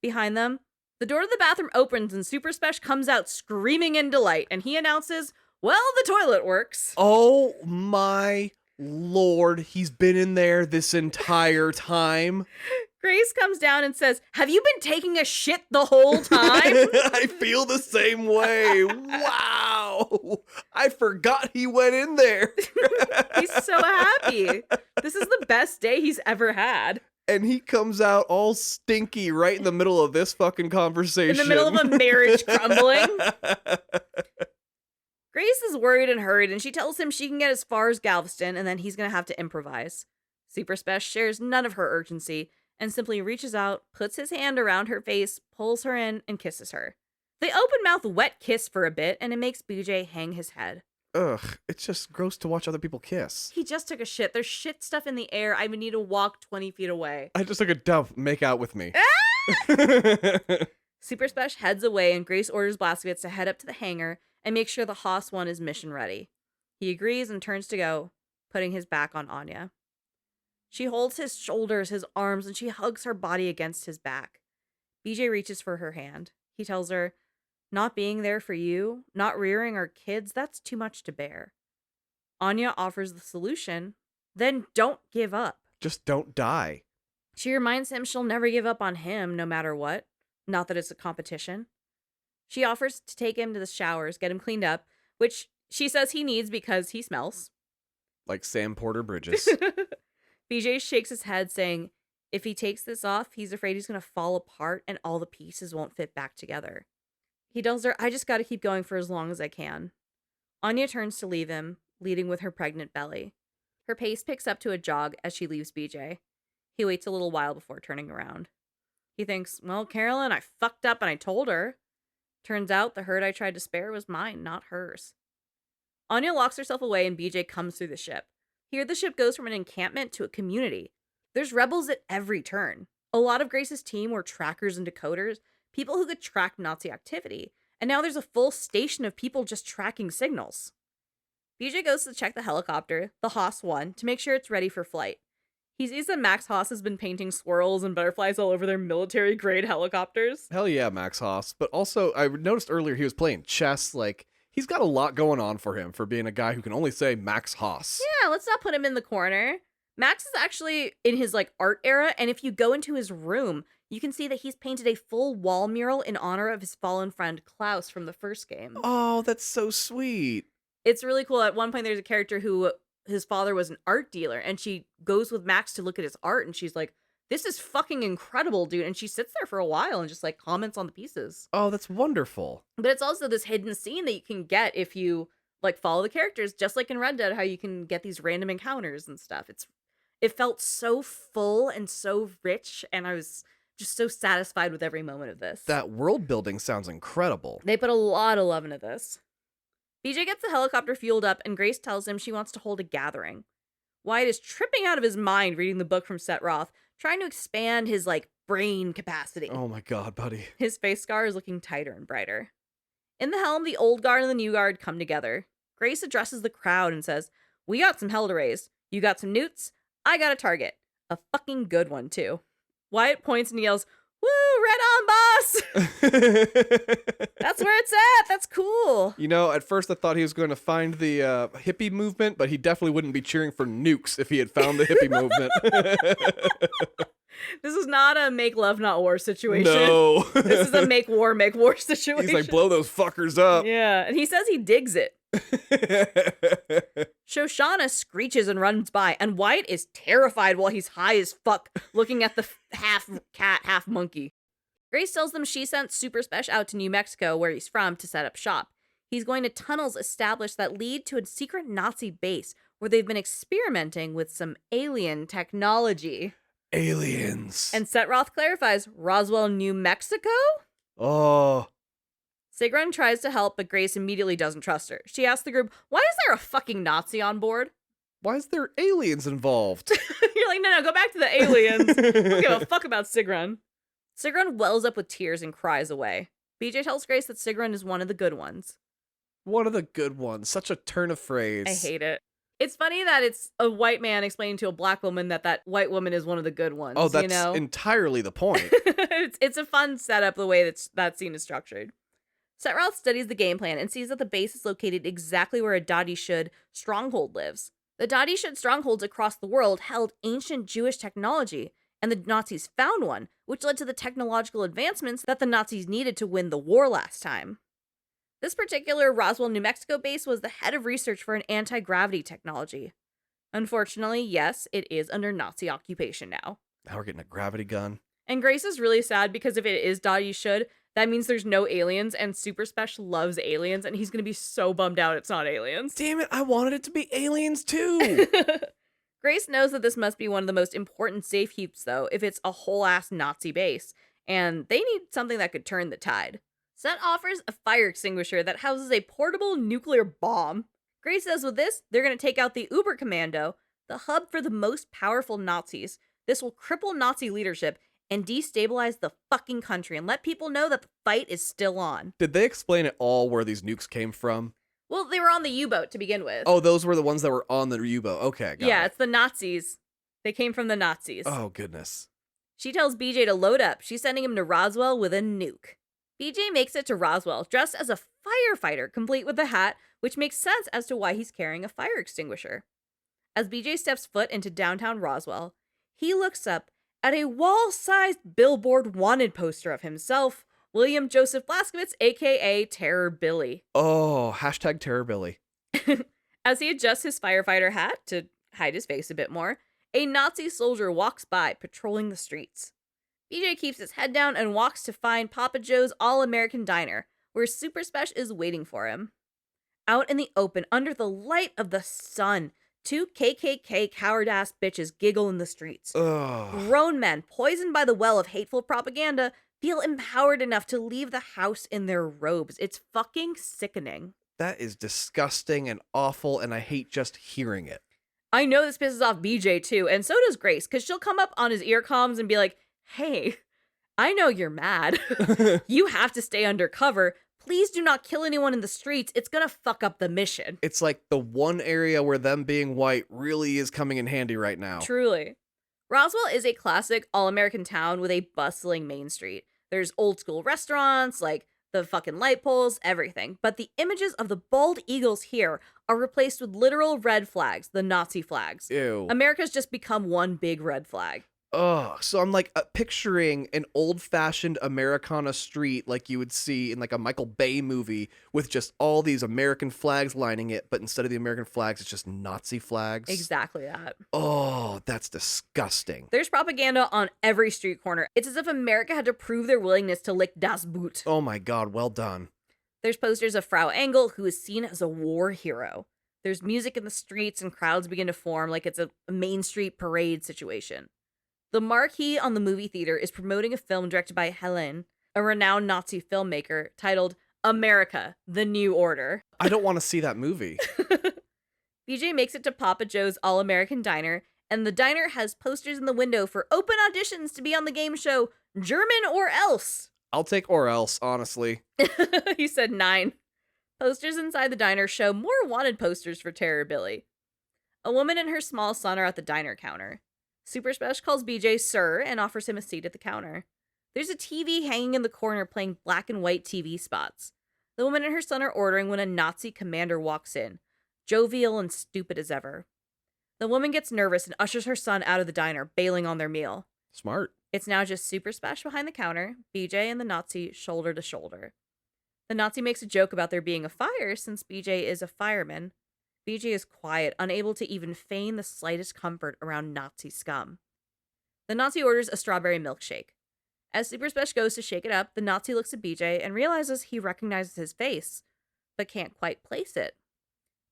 Behind them, the door to the bathroom opens and Super Spesh comes out screaming in delight, and he announces, "Well, the toilet works." Oh my Lord, he's been in there this entire time. Grace comes down and says, "Have you been taking a shit the whole time?" I feel the same way. Wow. I forgot he went in there. He's so happy. This is the best day he's ever had. And he comes out all stinky right in the middle of this fucking conversation. In the middle of a marriage crumbling. Grace is worried and hurried, and she tells him she can get as far as Galveston, and then he's going to have to improvise. Super Spesh shares none of her urgency, and simply reaches out, puts his hand around her face, pulls her in, and kisses her. They open-mouth wet kiss for a bit, and it makes BJ hang his head. Ugh, it's just gross to watch other people kiss. He just took a shit. There's shit stuff in the air. I would need to walk 20 feet away. I just took a dump. Make out with me. Super Spesh heads away, and Grace orders Blazkowicz to head up to the hangar and make sure the Haas 1 is mission ready. He agrees and turns to go, putting his back on Anya. She holds his shoulders, his arms, and she hugs her body against his back. BJ reaches for her hand. He tells her, "Not being there for you, not rearing our kids, that's too much to bear." Anya offers the solution, "Then don't give up." Just don't die. She reminds him she'll never give up on him, no matter what. Not that it's a competition. She offers to take him to the showers, get him cleaned up, which she says he needs because he smells. Like Sam Porter Bridges. BJ shakes his head, saying if he takes this off, he's afraid he's going to fall apart and all the pieces won't fit back together. He tells her, "I just got to keep going for as long as I can." Anya turns to leave him, leading with her pregnant belly. Her pace picks up to a jog as she leaves BJ. He waits a little while before turning around. He thinks, "Well, Carolyn, I fucked up and I told her. Turns out the hurt I tried to spare was mine, not hers." Anya locks herself away and BJ comes through the ship. Here the ship goes from an encampment to a community. There's rebels at every turn. A lot of Grace's team were trackers and decoders, people who could track Nazi activity. And now there's a full station of people just tracking signals. BJ goes to check the helicopter, the Haas 1, to make sure it's ready for flight. He sees that Max Haas has been painting swirls and butterflies all over their military-grade helicopters. Hell yeah, Max Haas. But also, I noticed earlier he was playing chess. Like, he's got a lot going on for him for being a guy who can only say Max Haas. Yeah, let's not put him in the corner. Max is actually in his art era, and if you go into his room, you can see that he's painted a full wall mural in honor of his fallen friend Klaus from the first game. Oh, that's so sweet. It's really cool. At one point, there's a character who his father was an art dealer, and she goes with Max to look at his art, and she's like, "This is fucking incredible, dude." And she sits there for a while and just comments on the pieces. Oh, that's wonderful. But it's also this hidden scene that you can get if you follow the characters, just like in Red Dead, how you can get these random encounters and stuff. It felt so full and so rich, and I was just so satisfied with every moment of this. That world building sounds incredible. They put a lot of love into this. BJ gets the helicopter fueled up, and Grace tells him she wants to hold a gathering. Wyatt is tripping out of his mind reading the book from Set Roth, trying to expand his brain capacity. Oh my god, buddy. His face scar is looking tighter and brighter. In the helm, the old guard and the new guard come together. Grace addresses the crowd and says, "We got some hell to raise. You got some newts? I got a target. A fucking good one, too." Wyatt points and yells, "Woo, red on, boss!" That's where it's at. That's cool. You know, at first I thought he was going to find the hippie movement, but he definitely wouldn't be cheering for nukes if he had found the hippie movement. This is not a make love, not war situation. No. This is a make war situation. He's like, blow those fuckers up. Yeah, and he says he digs it. Shoshana screeches and runs by, and Wyatt is terrified while he's high as fuck, looking at the half cat, half monkey. Grace tells them she sent Super Spesh out to New Mexico, where he's from, to set up shop. He's going to tunnels established that lead to a secret Nazi base where they've been experimenting with some alien technology. Aliens. And Setroth clarifies, Roswell, New Mexico? Oh. Sigrun tries to help, but Grace immediately doesn't trust her. She asks the group, "Why is there a fucking Nazi on board?" Why is there aliens involved? You're like, no, go back to the aliens. I don't give a fuck about Sigrun. Sigrun wells up with tears and cries away. BJ tells Grace that Sigrun is one of the good ones. One of the good ones. Such a turn of phrase. I hate it. It's funny that it's a white man explaining to a black woman that white woman is one of the good ones. Oh, that's you know? entirely the point. It's a fun setup the way that scene is structured. Setroth studies the game plan and sees that the base is located exactly where a Dadi Shud stronghold lives. The Dadi Shud strongholds across the world held ancient Jewish technology, and the Nazis found one, which led to the technological advancements that the Nazis needed to win the war last time. This particular Roswell, New Mexico base was the head of research for an anti-gravity technology. Unfortunately, yes, it is under Nazi occupation now. Now we're getting a gravity gun. And Grace is really sad because if it is Dadi Shud, that means there's no aliens, and Super Special loves aliens, and he's going to be so bummed out it's not aliens. Damn it, I wanted it to be aliens too! Grace knows that this must be one of the most important safe heaps, though, if it's a whole-ass Nazi base, and they need something that could turn the tide. Set offers a fire extinguisher that houses a portable nuclear bomb. Grace says with this, they're going to take out the Uber Commando, the hub for the most powerful Nazis. This will cripple Nazi leadership and destabilize the fucking country and let people know that the fight is still on. Did they explain at all where these nukes came from? Well, they were on the U-boat to begin with. Oh, those were the ones that were on the U-boat. Okay, got it. It's the Nazis. They came from the Nazis. Oh, goodness. She tells BJ to load up. She's sending him to Roswell with a nuke. BJ makes it to Roswell dressed as a firefighter, complete with a hat, which makes sense as to why he's carrying a fire extinguisher. As BJ steps foot into downtown Roswell, he looks up at a wall-sized billboard wanted poster of himself, William Joseph Blazkowicz, aka Terror Billy. Oh, hashtag Terror Billy. As he adjusts his firefighter hat to hide his face a bit more, a Nazi soldier walks by, patrolling the streets. BJ keeps his head down and walks to find Papa Joe's All-American Diner, where Super Spesh is waiting for him. Out in the open, under the light of the sun, two KKK coward-ass bitches giggle in the streets. Ugh. Grown men, poisoned by the well of hateful propaganda, feel empowered enough to leave the house in their robes. It's fucking sickening. That is disgusting and awful, and I hate just hearing it. I know this pisses off BJ too, and so does Grace, because she'll come up on his ear comms and be like, hey, I know you're mad. You have to stay undercover. Please do not kill anyone in the streets. It's gonna fuck up the mission. It's like the one area where them being white really is coming in handy right now. Truly. Roswell is a classic all-American town with a bustling main street. There's old school restaurants, like the fucking light poles, everything. But the images of the bald eagles here are replaced with literal red flags, the Nazi flags. Ew. America's just become one big red flag. Oh, so I'm like picturing an old-fashioned Americana street like you would see in like a Michael Bay movie with just all these American flags lining it, but instead of the American flags, it's just Nazi flags. Exactly that. Oh, that's disgusting. There's propaganda on every street corner. It's as if America had to prove their willingness to lick Das Boot. Oh my God, well done. There's posters of Frau Engel, who is seen as a war hero. There's music in the streets and crowds begin to form like it's a Main Street parade situation. The marquee on the movie theater is promoting a film directed by Helen, a renowned Nazi filmmaker, titled America, the New Order. I don't want to see that movie. BJ makes it to Papa Joe's All-American Diner, and the diner has posters in the window for open auditions to be on the game show German or Else. I'll take or else, honestly. He said 9. Posters inside the diner show more wanted posters for Terror Billy. A woman and her small son are at the diner counter. Super Spesh calls BJ Sir and offers him a seat at the counter. There's a TV hanging in the corner playing black and white TV spots. The woman and her son are ordering when a Nazi commander walks in, jovial and stupid as ever. The woman gets nervous and ushers her son out of the diner, bailing on their meal. Smart. It's now just Super Spesh behind the counter, BJ and the Nazi shoulder to shoulder. The Nazi makes a joke about there being a fire since BJ is a fireman. BJ is quiet, unable to even feign the slightest comfort around Nazi scum. The Nazi orders a strawberry milkshake. As Super Spesh goes to shake it up, the Nazi looks at BJ and realizes he recognizes his face, but can't quite place it.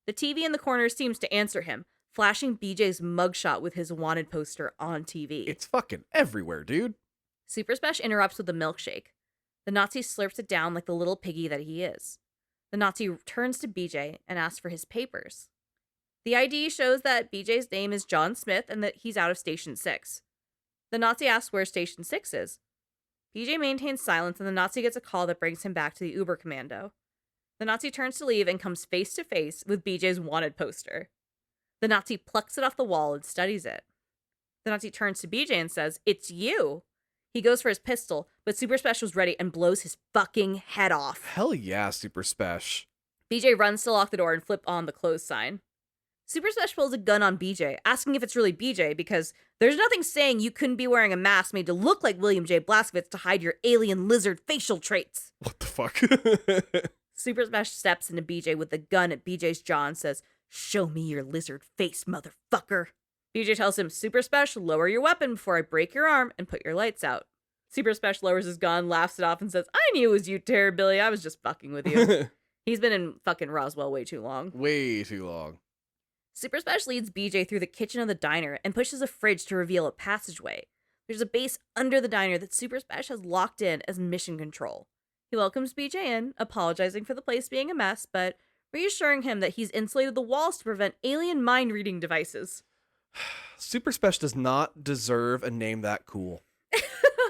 The TV in the corner seems to answer him, flashing BJ's mugshot with his wanted poster on TV. It's fucking everywhere, dude. Super Spesh interrupts with the milkshake. The Nazi slurps it down like the little piggy that he is. The Nazi turns to BJ and asks for his papers. The ID shows that BJ's name is John Smith and that he's out of Station 6. The Nazi asks where Station 6 is. BJ maintains silence and the Nazi gets a call that brings him back to the Uber Commando. The Nazi turns to leave and comes face to face with BJ's wanted poster. The Nazi plucks it off the wall and studies it. The Nazi turns to BJ and says, "It's you." He goes for his pistol, but Super Special's ready and blows his fucking head off. Hell yeah, Super Spesh. BJ runs to lock the door and flip on the close sign. Super Special pulls a gun on BJ, asking if it's really BJ because there's nothing saying you couldn't be wearing a mask made to look like William J. Blazkowicz to hide your alien lizard facial traits. What the fuck? Super Smash steps into BJ with the gun at BJ's jaw and says, "Show me your lizard face, motherfucker." BJ tells him, "Super Smash, lower your weapon before I break your arm and put your lights out." Super Smash lowers his gun, laughs it off, and says, "I knew it was you, Terror Billy. I was just fucking with you." He's been in fucking Roswell way too long. Way too long. Super Smash leads BJ through the kitchen of the diner and pushes a fridge to reveal a passageway. There's a base under the diner that Super Smash has locked in as mission control. He welcomes BJ in, apologizing for the place being a mess, but reassuring him that he's insulated the walls to prevent alien mind-reading devices. Super Spesh does not deserve a name that cool.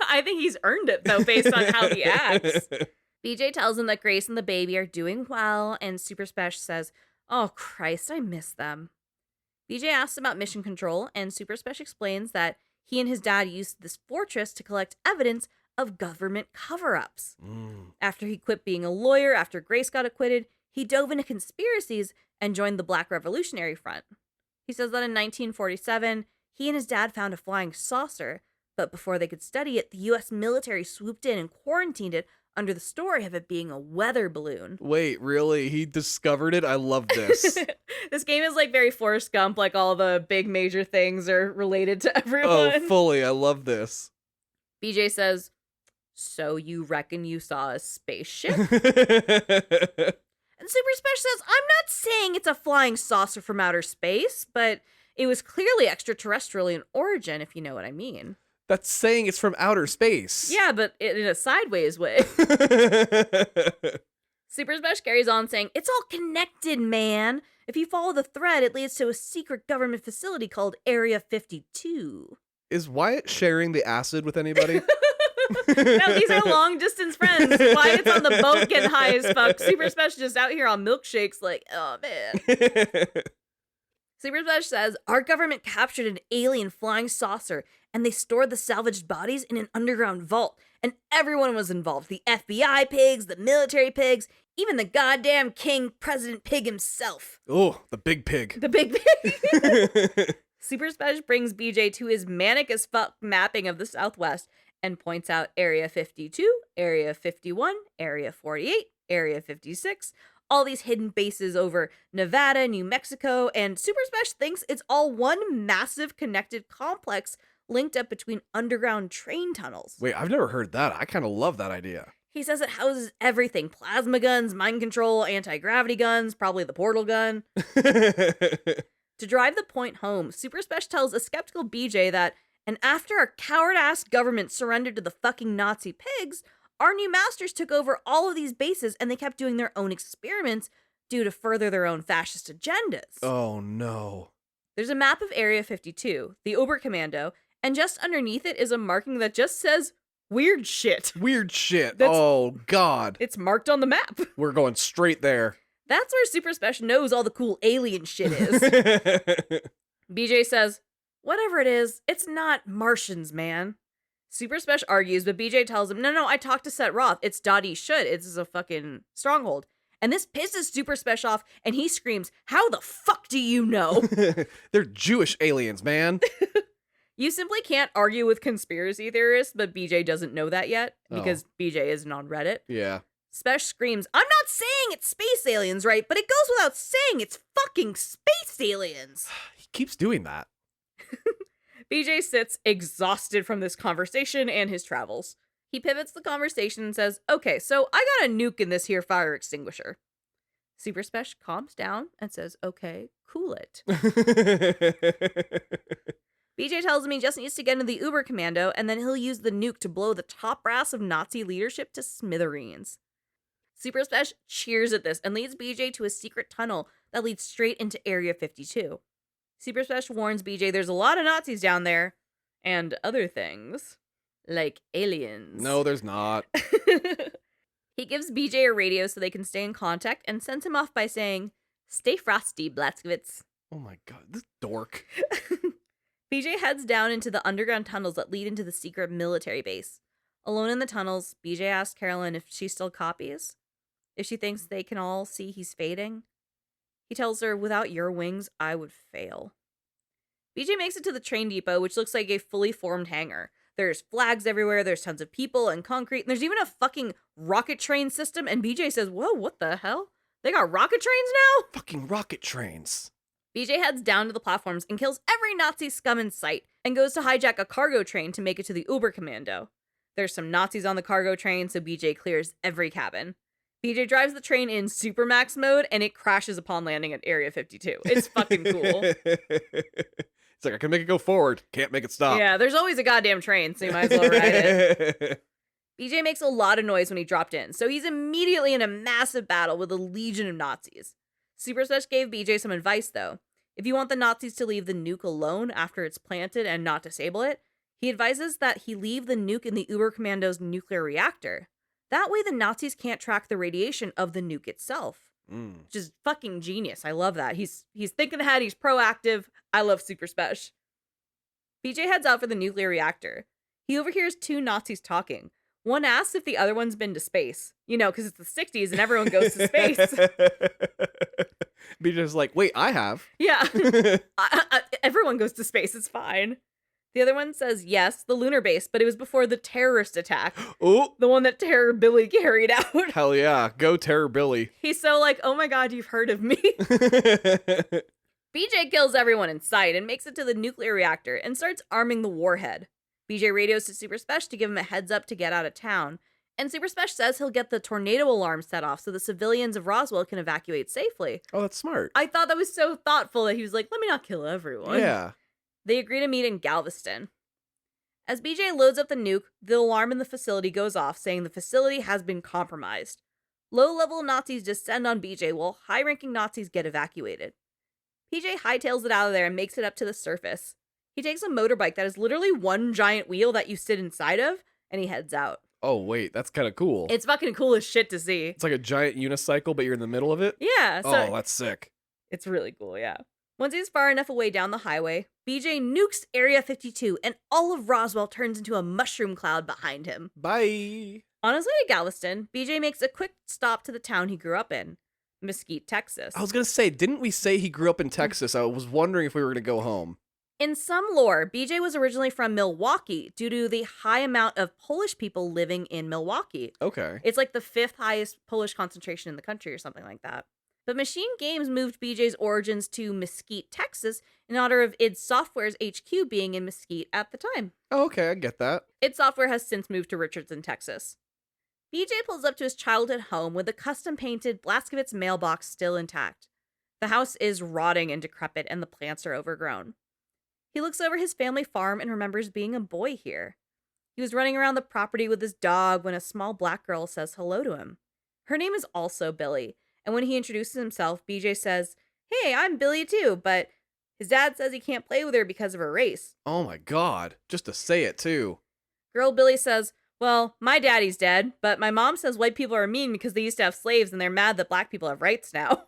I think he's earned it, though, based on how he acts. BJ tells him that Grace and the baby are doing well, and Super Spesh says, "Oh, Christ, I miss them." BJ asks about mission control, and Super Spesh explains that he and his dad used this fortress to collect evidence of government cover-ups. After he quit being a lawyer, after Grace got acquitted, he dove into conspiracies and joined the Black Revolutionary Front. He says that in 1947, he and his dad found a flying saucer, but before they could study it, the U.S. military swooped in and quarantined it under the story of it being a weather balloon. Wait, really? He discovered it? I love this. This game is like very Forrest Gump, like all the big major things are related to everyone. Oh, fully. I love this. BJ says, "So you reckon you saw a spaceship?" And Super Spesh says, "I'm not saying it's a flying saucer from outer space, but it was clearly extraterrestrial in origin, if you know what I mean." That's saying it's from outer space. Yeah, but in a sideways way. Super Smash carries on saying, "It's all connected, man. If you follow the thread, it leads to a secret government facility called Area 52. Is Wyatt sharing the acid with anybody? No, these are long distance friends. Wyatt's on the boat getting high as fuck. Super Smash just out here on milkshakes like, oh man. Super Smash says, "Our government captured an alien flying saucer and they stored the salvaged bodies in an underground vault. And everyone was involved. The FBI pigs, the military pigs, even the goddamn King President Pig himself." Oh, the big pig. The big pig. Super Smash brings BJ to his manic as fuck mapping of the Southwest and points out Area 52, Area 51, Area 48, Area 56, all these hidden bases over Nevada, New Mexico, and Super Smash thinks it's all one massive connected complex linked up between underground train tunnels. Wait, I've never heard that. I kind of love that idea. He says it houses everything: plasma guns, mind control, anti-gravity guns, probably the portal gun. To drive the point home, Super Spesh tells a skeptical BJ that, and after our coward-ass government surrendered to the fucking Nazi pigs, our new masters took over all of these bases and they kept doing their own experiments due to further their own fascist agendas. Oh, no. There's a map of Area 52, the Oberkommando, and just underneath it is a marking that just says, "Weird shit." Weird shit. Oh, God. It's marked on the map. We're going straight there. That's where Super Spesh knows all the cool alien shit is. BJ says, "Whatever it is, it's not Martians, man." Super Spesh argues, but BJ tells him, no, I talked to Set Roth. It's Dottie Should. It's a fucking stronghold. And this pisses Super Spesh off, and he screams, "How the fuck do you know?" They're Jewish aliens, man. You simply can't argue with conspiracy theorists, but BJ doesn't know that yet, because BJ isn't on Reddit. Yeah. Spesh screams, "I'm not saying it's space aliens, right? But it goes without saying it's fucking space aliens." He keeps doing that. BJ sits exhausted from this conversation and his travels. He pivots the conversation and says, "Okay, so I got a nuke in this here fire extinguisher." Super Spesh calms down and says, "Okay, cool it." BJ tells him he just needs to get into the Uber Commando and then he'll use the nuke to blow the top brass of Nazi leadership to smithereens. Super Spesh cheers at this and leads BJ to a secret tunnel that leads straight into Area 52. Super Special warns BJ there's a lot of Nazis down there, and other things, like aliens. No, there's not. He gives BJ a radio so they can stay in contact and sends him off by saying, "Stay frosty, Blazkowicz." Oh my god, this dork. BJ heads down into the underground tunnels that lead into the secret military base. Alone in the tunnels, BJ asks Carolyn if she still copies, if she thinks they can all see he's fading. He tells her, "Without your wings, I would fail." BJ makes it to the train depot, which looks like a fully formed hangar. There's flags everywhere, there's tons of people and concrete, and there's even a fucking rocket train system, and BJ says, "Whoa, what the hell? They got rocket trains now?" Fucking rocket trains. BJ heads down to the platforms and kills every Nazi scum in sight, and goes to hijack a cargo train to make it to the Uber Commando. There's some Nazis on the cargo train, so BJ clears every cabin. BJ drives the train in Supermax mode, and it crashes upon landing at Area 52. It's fucking cool. It's like, I can make it go forward, can't make it stop. Yeah, there's always a goddamn train, so you might as well ride it. BJ makes a lot of noise when he dropped in, so he's immediately in a massive battle with a legion of Nazis. Super Special gave BJ some advice, though. If you want the Nazis to leave the nuke alone after it's planted and not disable it, he advises that he leave the nuke in the Uber Commando's nuclear reactor. That way the Nazis can't track the radiation of the nuke itself. Which is fucking genius. I love that. He's thinking ahead, he's proactive. I love Super Special. BJ heads out for the nuclear reactor. He overhears two Nazis talking. One asks if the other one's been to space. You know, because it's the 60s and everyone goes to space. BJ's like, wait, I have. Yeah. Everyone goes to space. It's fine. The other one says, yes, the lunar base, but it was before the terrorist attack. Oh, The one that Terror Billy carried out. hell yeah. Go Terror Billy. He's so like, oh my god, you've heard of me. BJ kills everyone in sight and makes it to the nuclear reactor and starts arming the warhead. BJ radios to Super Special to give him a heads up to get out of town, and Super Special says he'll get the tornado alarm set off so the civilians of Roswell can evacuate safely. Oh, that's smart. I thought that was so thoughtful that he was like, let me not kill everyone. Yeah. They agree to meet in Galveston. As BJ loads up the nuke, the alarm in the facility goes off, saying the facility has been compromised. Low-level Nazis descend on BJ while high-ranking Nazis get evacuated. BJ hightails it out of there and makes it up to the surface. He takes a motorbike that is literally one giant wheel that you sit inside of, and he heads out. Oh, wait, that's kind of cool. It's fucking cool as shit to see. It's like a giant unicycle, but you're in the middle of it? Yeah, so Oh, that's sick. it's really cool, yeah. Once he's far enough away down the highway, BJ nukes Area 52, and all of Roswell turns into a mushroom cloud behind him. Bye. On his way to Galveston, BJ makes a quick stop to the town he grew up in, Mesquite, Texas. I was going to say, didn't we say he grew up in Texas? I was wondering if we were going to go home. In some lore, BJ was originally from Milwaukee due to the high amount of Polish people living in Milwaukee. Okay. It's like the 5th highest Polish concentration in the country or something like that. But Machine Games moved BJ's origins to Mesquite, Texas, in honor of id Software's HQ being in Mesquite at the time. Oh, okay, I get that. id Software has since moved to Richardson, Texas. BJ pulls up to his childhood home with the custom-painted Blazkowicz mailbox still intact. The house is rotting and decrepit, and the plants are overgrown. He looks over his family farm and remembers being a boy here. He was running around the property with his dog when a small black girl says hello to him. Her name is also Billy, and when he introduces himself, BJ says, "Hey, I'm Billy too," but his dad says he can't play with her because of her race. Oh my god. Just to say it, too. Girl Billy says, "Well, my daddy's dead, but my mom says white people are mean because they used to have slaves and they're mad that black people have rights now."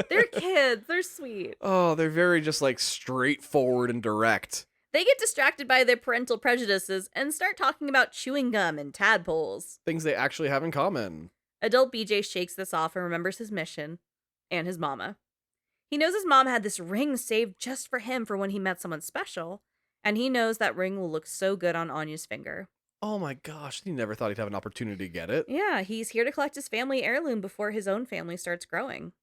They're kids. They're sweet. Oh, they're very just like straightforward and direct. They get distracted by their parental prejudices and start talking about chewing gum and tadpoles. Things they actually have in common. Adult BJ shakes this off and remembers his mission and his mama. He knows his mom had this ring saved just for him for when he met someone special, and he knows that ring will look so good on Anya's finger. Oh my gosh, he never thought he'd have an opportunity to get it. Yeah, he's here to collect his family heirloom before his own family starts growing.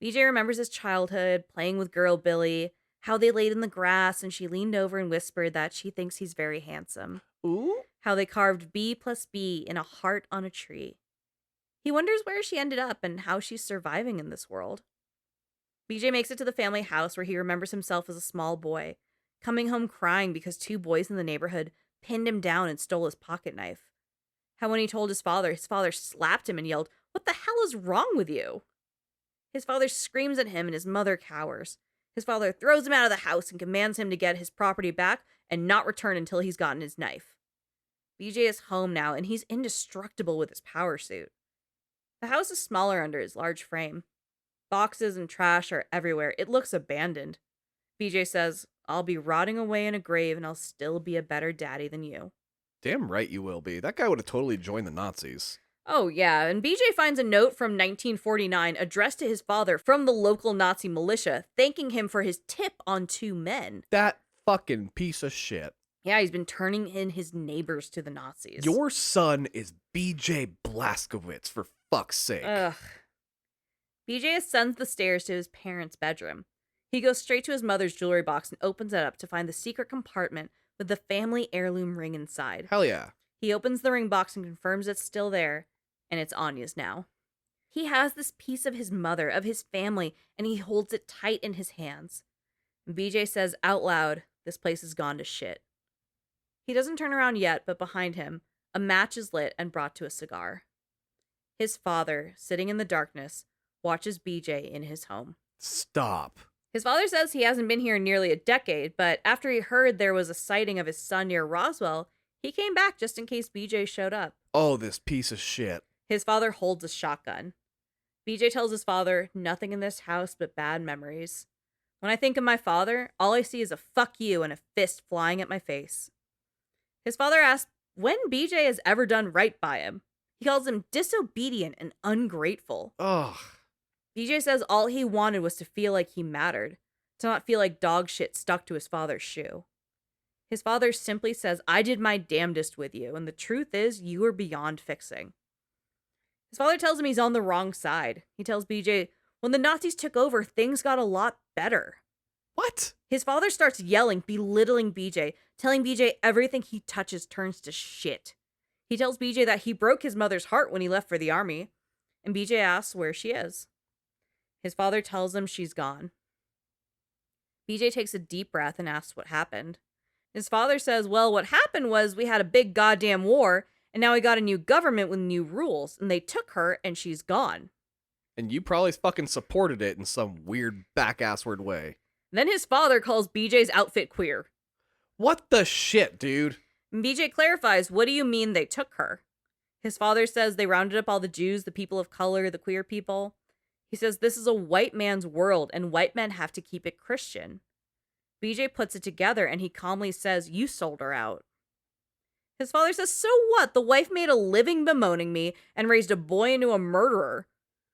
BJ remembers his childhood, playing with girl Billy, how they laid in the grass and she leaned over and whispered that she thinks he's very handsome. Ooh. How they carved B+B in a heart on a tree. He wonders where she ended up and how she's surviving in this world. BJ makes it to the family house where he remembers himself as a small boy, coming home crying because two boys in the neighborhood pinned him down and stole his pocket knife. How when he told his father slapped him and yelled, "What the hell is wrong with you?" His father screams at him and his mother cowers. His father throws him out of the house and commands him to get his property back and not return until he's gotten his knife. BJ is home now and he's indestructible with his power suit. The house is smaller under his large frame. Boxes and trash are everywhere. It looks abandoned. BJ says, "I'll be rotting away in a grave and I'll still be a better daddy than you." Damn right you will be. That guy would have totally joined the Nazis. Oh, yeah, and BJ finds a note from 1949 addressed to his father from the local Nazi militia, thanking him for his tip on 2 men. That fucking piece of shit. Yeah, he's been turning in his neighbors to the Nazis. Your son is BJ Blazkowicz, for fuck's sake. Ugh. BJ ascends the stairs to his parents' bedroom. He goes straight to his mother's jewelry box and opens it up to find the secret compartment with the family heirloom ring inside. Hell yeah. He opens the ring box and confirms it's still there, and it's Anya's now. He has this piece of his mother, of his family, and he holds it tight in his hands. And BJ says out loud, "This place has gone to shit." He doesn't turn around yet, but behind him, a match is lit and brought to a cigar. His father, sitting in the darkness, watches BJ in his home. Stop. His father says he hasn't been here in nearly a decade, but after he heard there was a sighting of his son near Roswell, he came back just in case BJ showed up. Oh, this piece of shit. His father holds a shotgun. BJ tells his father, "Nothing in this house but bad memories. When I think of my father, all I see is a fuck you and a fist flying at my face." His father asks when BJ has ever done right by him. He calls him disobedient and ungrateful. Ugh. BJ says all he wanted was to feel like he mattered, to not feel like dog shit stuck to his father's shoe. His father simply says, "I did my damnedest with you, and the truth is, you are beyond fixing." His father tells him he's on the wrong side. He tells BJ, when the Nazis took over, things got a lot better. What? His father starts yelling, belittling BJ, telling BJ everything he touches turns to shit. He tells BJ that he broke his mother's heart when he left for the army, and BJ asks where she is. His father tells him she's gone. BJ takes a deep breath and asks what happened. His father says, well, what happened was we had a big goddamn war, and now we got a new government with new rules, and they took her, and she's gone. And you probably fucking supported it in some weird back-assward way. Then his father calls BJ's outfit queer. What the shit, dude? And BJ clarifies, what do you mean they took her? His father says they rounded up all the Jews, the people of color, the queer people. He says this is a white man's world, and white men have to keep it Christian. BJ puts it together, and he calmly says, you sold her out. His father says, so what? The wife made a living bemoaning me and raised a boy into a murderer.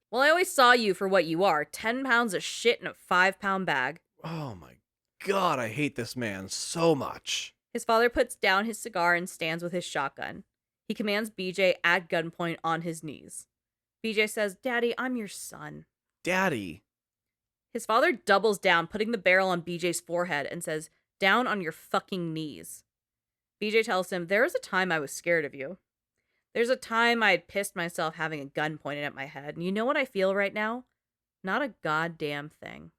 Well, I always saw you for what you are, 10 pounds of shit in a 5-pound bag. Oh my god, I hate this man so much. His father puts down his cigar and stands with his shotgun. He commands BJ at gunpoint on his knees. BJ says, Daddy, I'm your son. Daddy. His father doubles down, putting the barrel on BJ's forehead and says, down on your fucking knees. BJ tells him, there was a time I was scared of you. There's a time I had pissed myself having a gun pointed at my head, and you know what I feel right now? Not a goddamn thing.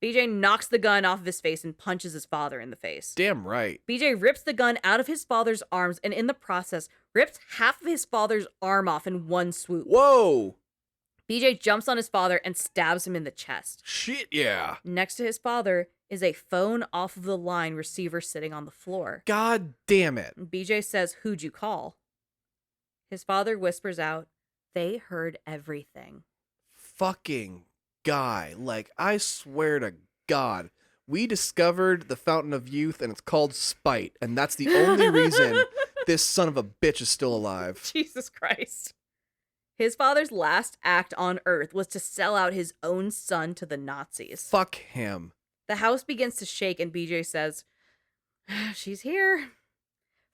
BJ knocks the gun off of his face and punches his father in the face. Damn right. BJ rips the gun out of his father's arms and in the process rips half of his father's arm off in one swoop. Whoa! BJ jumps on his father and stabs him in the chest. Shit, yeah. Next to his father is a phone off of the line receiver sitting on the floor. God damn it. BJ says, who'd you call? His father whispers out, they heard everything. Fucking guy. Like, I swear to God, we discovered the fountain of youth and it's called spite. And that's the only reason this son of a bitch is still alive. Jesus Christ. His father's last act on Earth was to sell out his own son to the Nazis. Fuck him. The house begins to shake and BJ says, she's here.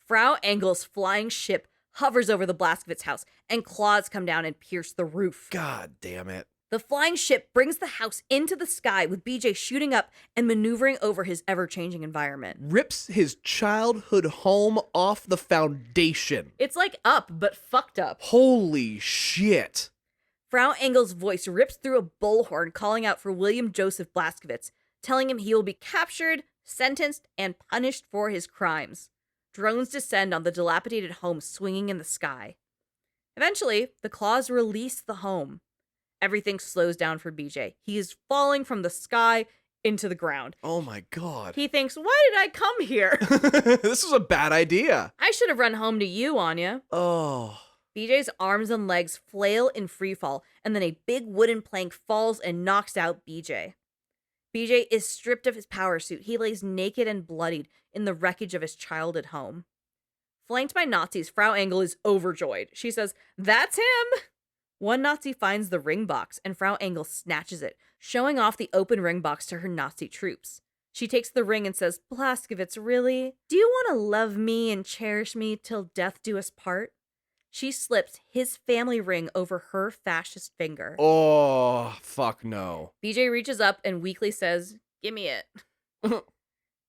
Frau Engel's flying ship hovers over the Blazkowicz house and claws come down and pierce the roof. God damn it. The flying ship brings the house into the sky with BJ shooting up and maneuvering over his ever-changing environment. Rips his childhood home off the foundation. It's like Up, but fucked up. Holy shit. Frau Engel's voice rips through a bullhorn calling out for William Joseph Blazkowicz, telling him he will be captured, sentenced, and punished for his crimes. Drones descend on the dilapidated home swinging in the sky. Eventually, the claws release the home. everything slows down for BJ. He is falling from the sky into the ground. Oh my god. He thinks, why did I come here? This is a bad idea. I should have run home to you, Anya. Oh. BJ's arms and legs flail in freefall, and then a big wooden plank falls and knocks out BJ. BJ is stripped of his power suit. He lays naked and bloodied in the wreckage of his childhood home. Flanked by Nazis, Frau Engel is overjoyed. She says, that's him! One Nazi finds the ring box, and Frau Engel snatches it, showing off the open ring box to her Nazi troops. She takes the ring and says, Blazkowicz, really? Do you want to love me and cherish me till death do us part? She slips his family ring over her fascist finger. Oh, fuck no. BJ reaches up and weakly says, give me it.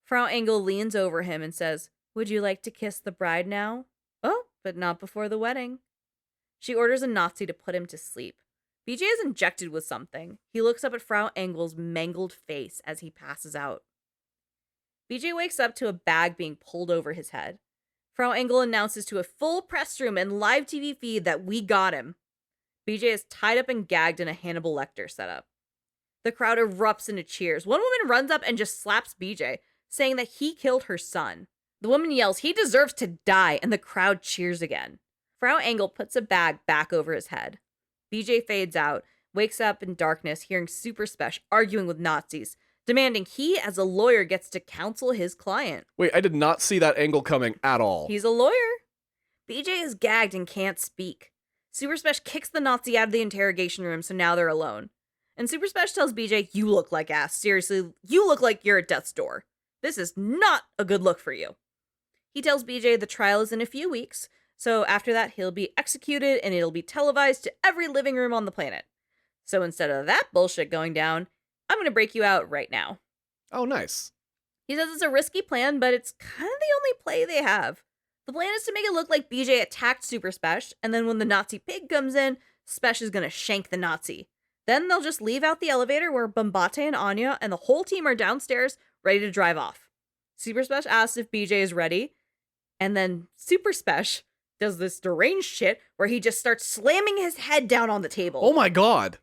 Frau Engel leans over him and says, would you like to kiss the bride now? Oh, but not before the wedding. She orders a Nazi to put him to sleep. BJ is injected with something. He looks up at Frau Engel's mangled face as he passes out. BJ wakes up to a bag being pulled over his head. Frau Engel announces to a full press room and live TV feed that we got him. BJ is tied up and gagged in a Hannibal Lecter setup. The crowd erupts into cheers. One woman runs up and just slaps BJ, saying that he killed her son. The woman yells, he deserves to die, and the crowd cheers again. Frau Engel puts a bag back over his head. BJ fades out, wakes up in darkness, hearing Super Spesh arguing with Nazis, demanding he, as a lawyer, gets to counsel his client. Wait, I did not see that angle coming at all. He's a lawyer. BJ is gagged and can't speak. Super Spesh kicks the Nazi out of the interrogation room, so now they're alone. And Super Spesh tells BJ, you look like ass. Seriously, you look like you're at death's door. This is not a good look for you. He tells BJ the trial is in a few weeks, so after that he'll be executed and it'll be televised to every living room on the planet. So instead of that bullshit going down, I'm going to break you out right now. Oh, nice. He says it's a risky plan, but it's kind of the only play they have. The plan is to make it look like BJ attacked Super Spesh, and then when the Nazi pig comes in, Spesh is going to shank the Nazi. Then they'll just leave out the elevator where Bombate and Anya and the whole team are downstairs ready to drive off. Super Spesh asks if BJ is ready, and then Super Spesh does this deranged shit where he just starts slamming his head down on the table. Oh my god.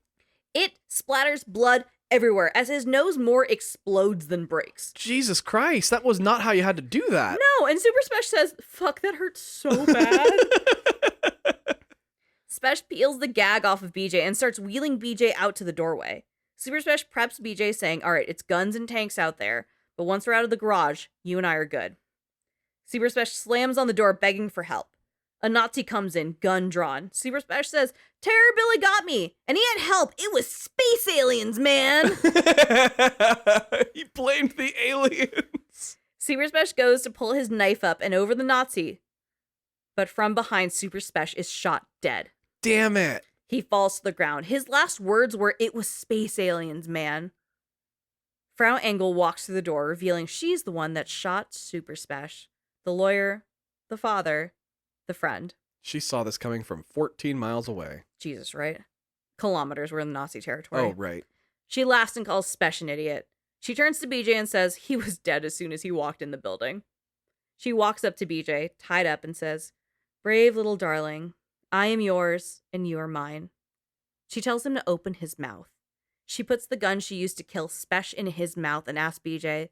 It splatters blood everywhere as his nose more explodes than breaks. Jesus Christ, that was not how you had to do that. No, and Super Spesh says, fuck, that hurts so bad. Spesh peels the gag off of BJ and starts wheeling BJ out to the doorway. Super Spesh preps BJ saying, all right, it's guns and tanks out there, but once we're out of the garage, you and I are good. Super Spesh slams on the door begging for help. A Nazi comes in, gun drawn. Super Spesh says, Terror Billy got me, and he had help. It was space aliens, man. He blamed the aliens. Super Spesh goes to pull his knife up and over the Nazi, but from behind, Super Spesh is shot dead. Damn it. He falls to the ground. His last words were, it was space aliens, man. Frau Engel walks through the door, revealing she's the one that shot Super Spesh. The lawyer, the father, the friend. She saw this coming from 14 miles away. Jesus, right? Kilometers, we're in the Nazi territory. Oh, right. She laughs and calls Spesh an idiot. She turns to BJ and says he was dead as soon as he walked in the building. She walks up to BJ, tied up, and says, brave little darling, I am yours and you are mine. She tells him to open his mouth. She puts the gun she used to kill Spesh in his mouth and asks BJ,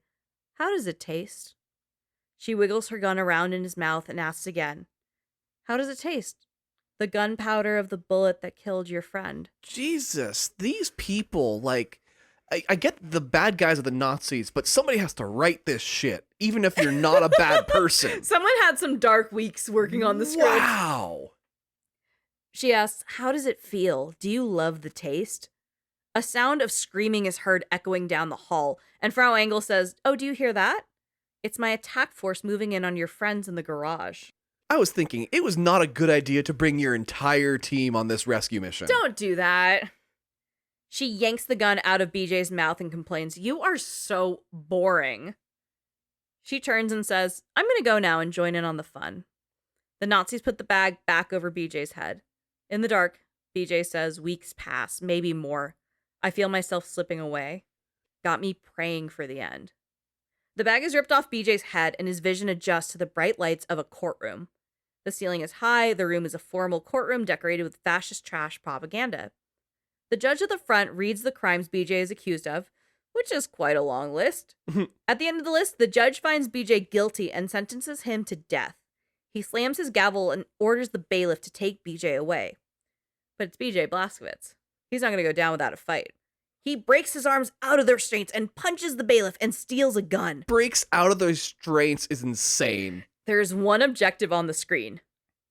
how does it taste? She wiggles her gun around in his mouth and asks again, how does it taste? The gunpowder of the bullet that killed your friend. Jesus, these people, like, I get the bad guys are the Nazis, but somebody has to write this shit, even if you're not a bad person. Someone had some dark weeks working on the script. Wow. She asks, how does it feel? Do you love the taste? A sound of screaming is heard echoing down the hall, and Frau Engel says, oh, do you hear that? It's my attack force moving in on your friends in the garage. I was thinking it was not a good idea to bring your entire team on this rescue mission. Don't do that. She yanks the gun out of BJ's mouth and complains, you are so boring. She turns and says, I'm going to go now and join in on the fun. The Nazis put the bag back over BJ's head. In the dark, BJ says, weeks pass, maybe more. I feel myself slipping away. Got me praying for the end. The bag is ripped off BJ's head and his vision adjusts to the bright lights of a courtroom. The ceiling is high, the room is a formal courtroom decorated with fascist trash propaganda. The judge at the front reads the crimes BJ is accused of, which is quite a long list. At the end of the list, the judge finds BJ guilty and sentences him to death. He slams his gavel and orders the bailiff to take BJ away. But it's BJ Blazkowicz. He's not going to go down without a fight. He breaks his arms out of their restraints and punches the bailiff and steals a gun. Breaks out of those restraints is insane. There's one objective on the screen.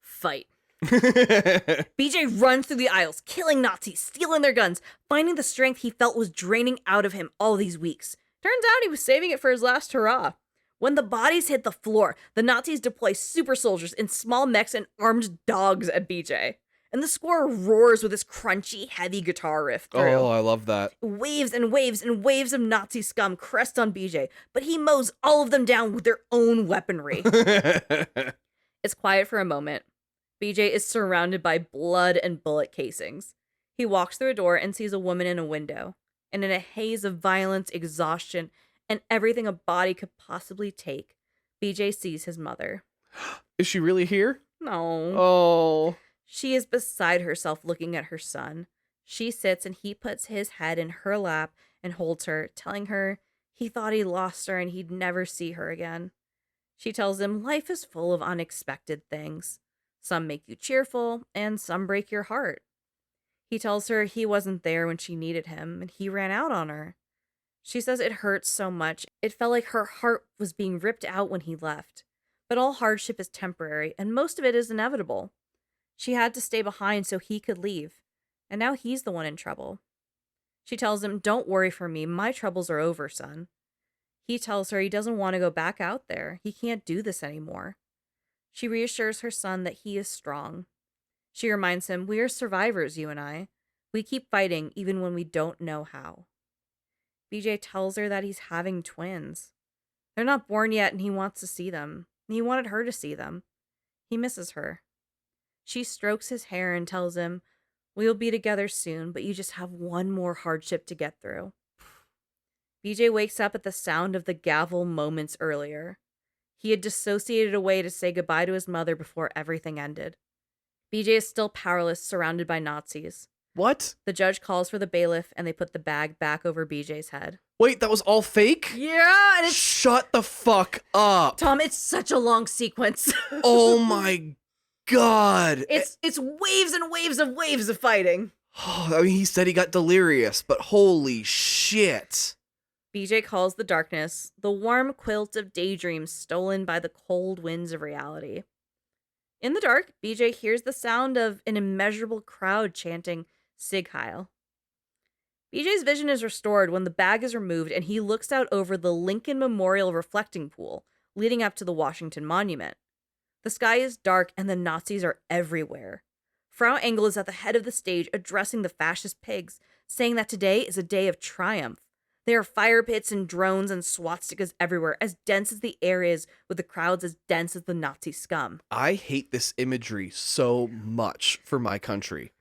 Fight. BJ runs through the aisles, killing Nazis, stealing their guns, finding the strength he felt was draining out of him all these weeks. Turns out he was saving it for his last hurrah. When the bodies hit the floor, the Nazis deploy super soldiers in small mechs and armed dogs at BJ. And the score roars with this crunchy, heavy guitar riff through. Oh, I love that. Waves and waves and waves of Nazi scum crest on BJ, but he mows all of them down with their own weaponry. It's quiet for a moment. BJ is surrounded by blood and bullet casings. He walks through a door and sees a woman in a window. And in a haze of violence, exhaustion, and everything a body could possibly take, BJ sees his mother. Is she really here? No. Oh. She is beside herself looking at her son. She sits and he puts his head in her lap and holds her, telling her he thought he lost her and he'd never see her again. She tells him life is full of unexpected things. Some make you cheerful and some break your heart. He tells her he wasn't there when she needed him and he ran out on her. She says it hurts so much, it felt like her heart was being ripped out when he left. But all hardship is temporary and most of it is inevitable. She had to stay behind so he could leave, and now he's the one in trouble. She tells him, "Don't worry for me, my troubles are over, son." He tells her he doesn't want to go back out there. He can't do this anymore. She reassures her son that he is strong. She reminds him, "We are survivors, you and I. We keep fighting even when we don't know how." BJ tells her that he's having twins. They're not born yet and he wants to see them. He wanted her to see them. He misses her. She strokes his hair and tells him, "We'll be together soon, but you just have one more hardship to get through." BJ wakes up at the sound of the gavel moments earlier. He had dissociated away to say goodbye to his mother before everything ended. BJ is still powerless, surrounded by Nazis. What? The judge calls for the bailiff and they put the bag back over BJ's head. Wait, that was all fake? Yeah, and it's... Shut the fuck up. Tom, it's such a long sequence. Oh my God. It's waves and waves of fighting. I mean, he said he got delirious, but holy shit. BJ calls the darkness the warm quilt of daydreams stolen by the cold winds of reality. In the dark, BJ hears the sound of an immeasurable crowd chanting Sig Heil. BJ's vision is restored when the bag is removed and he looks out over the Lincoln Memorial reflecting pool leading up to the Washington Monument. The sky is dark and the Nazis are everywhere. Frau Engel is at the head of the stage addressing the fascist pigs, saying that today is a day of triumph. There are fire pits and drones and swastikas everywhere, as dense as the air is, with the crowds as dense as the Nazi scum. I hate this imagery so much for my country.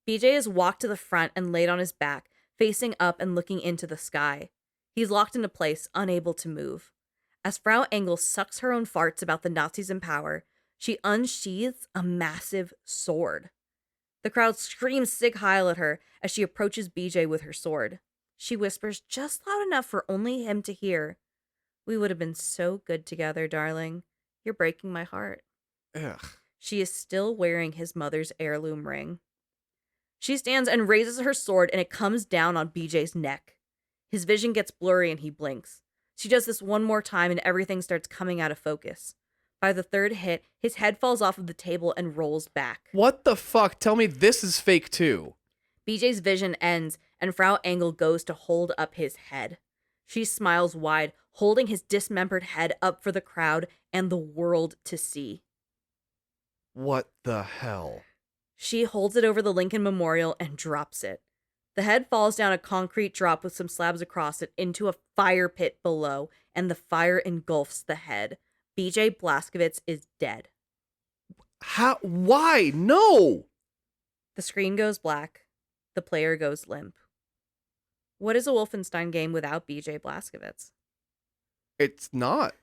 BJ is walked to the front and laid on his back, facing up and looking into the sky. He's locked into place, unable to move. As Frau Engel sucks her own farts about the Nazis in power, she unsheathes a massive sword. The crowd screams Sig Heil at her as she approaches BJ with her sword. She whispers just loud enough for only him to hear, "We would have been so good together, darling. You're breaking my heart." Ugh. She is still wearing his mother's heirloom ring. She stands and raises her sword and it comes down on BJ's neck. His vision gets blurry and he blinks. She does this one more time and everything starts coming out of focus. By the third hit, his head falls off of the table and rolls back. What the fuck? Tell me this is fake too. BJ's vision ends and Frau Engel goes to hold up his head. She smiles wide, holding his dismembered head up for the crowd and the world to see. What the hell? She holds it over the Lincoln Memorial and drops it. The head falls down a concrete drop with some slabs across it into a fire pit below, and the fire engulfs the head. BJ Blazkowicz is dead. How? Why? No! The screen goes black. The player goes limp. What is a Wolfenstein game without BJ Blazkowicz? It's not.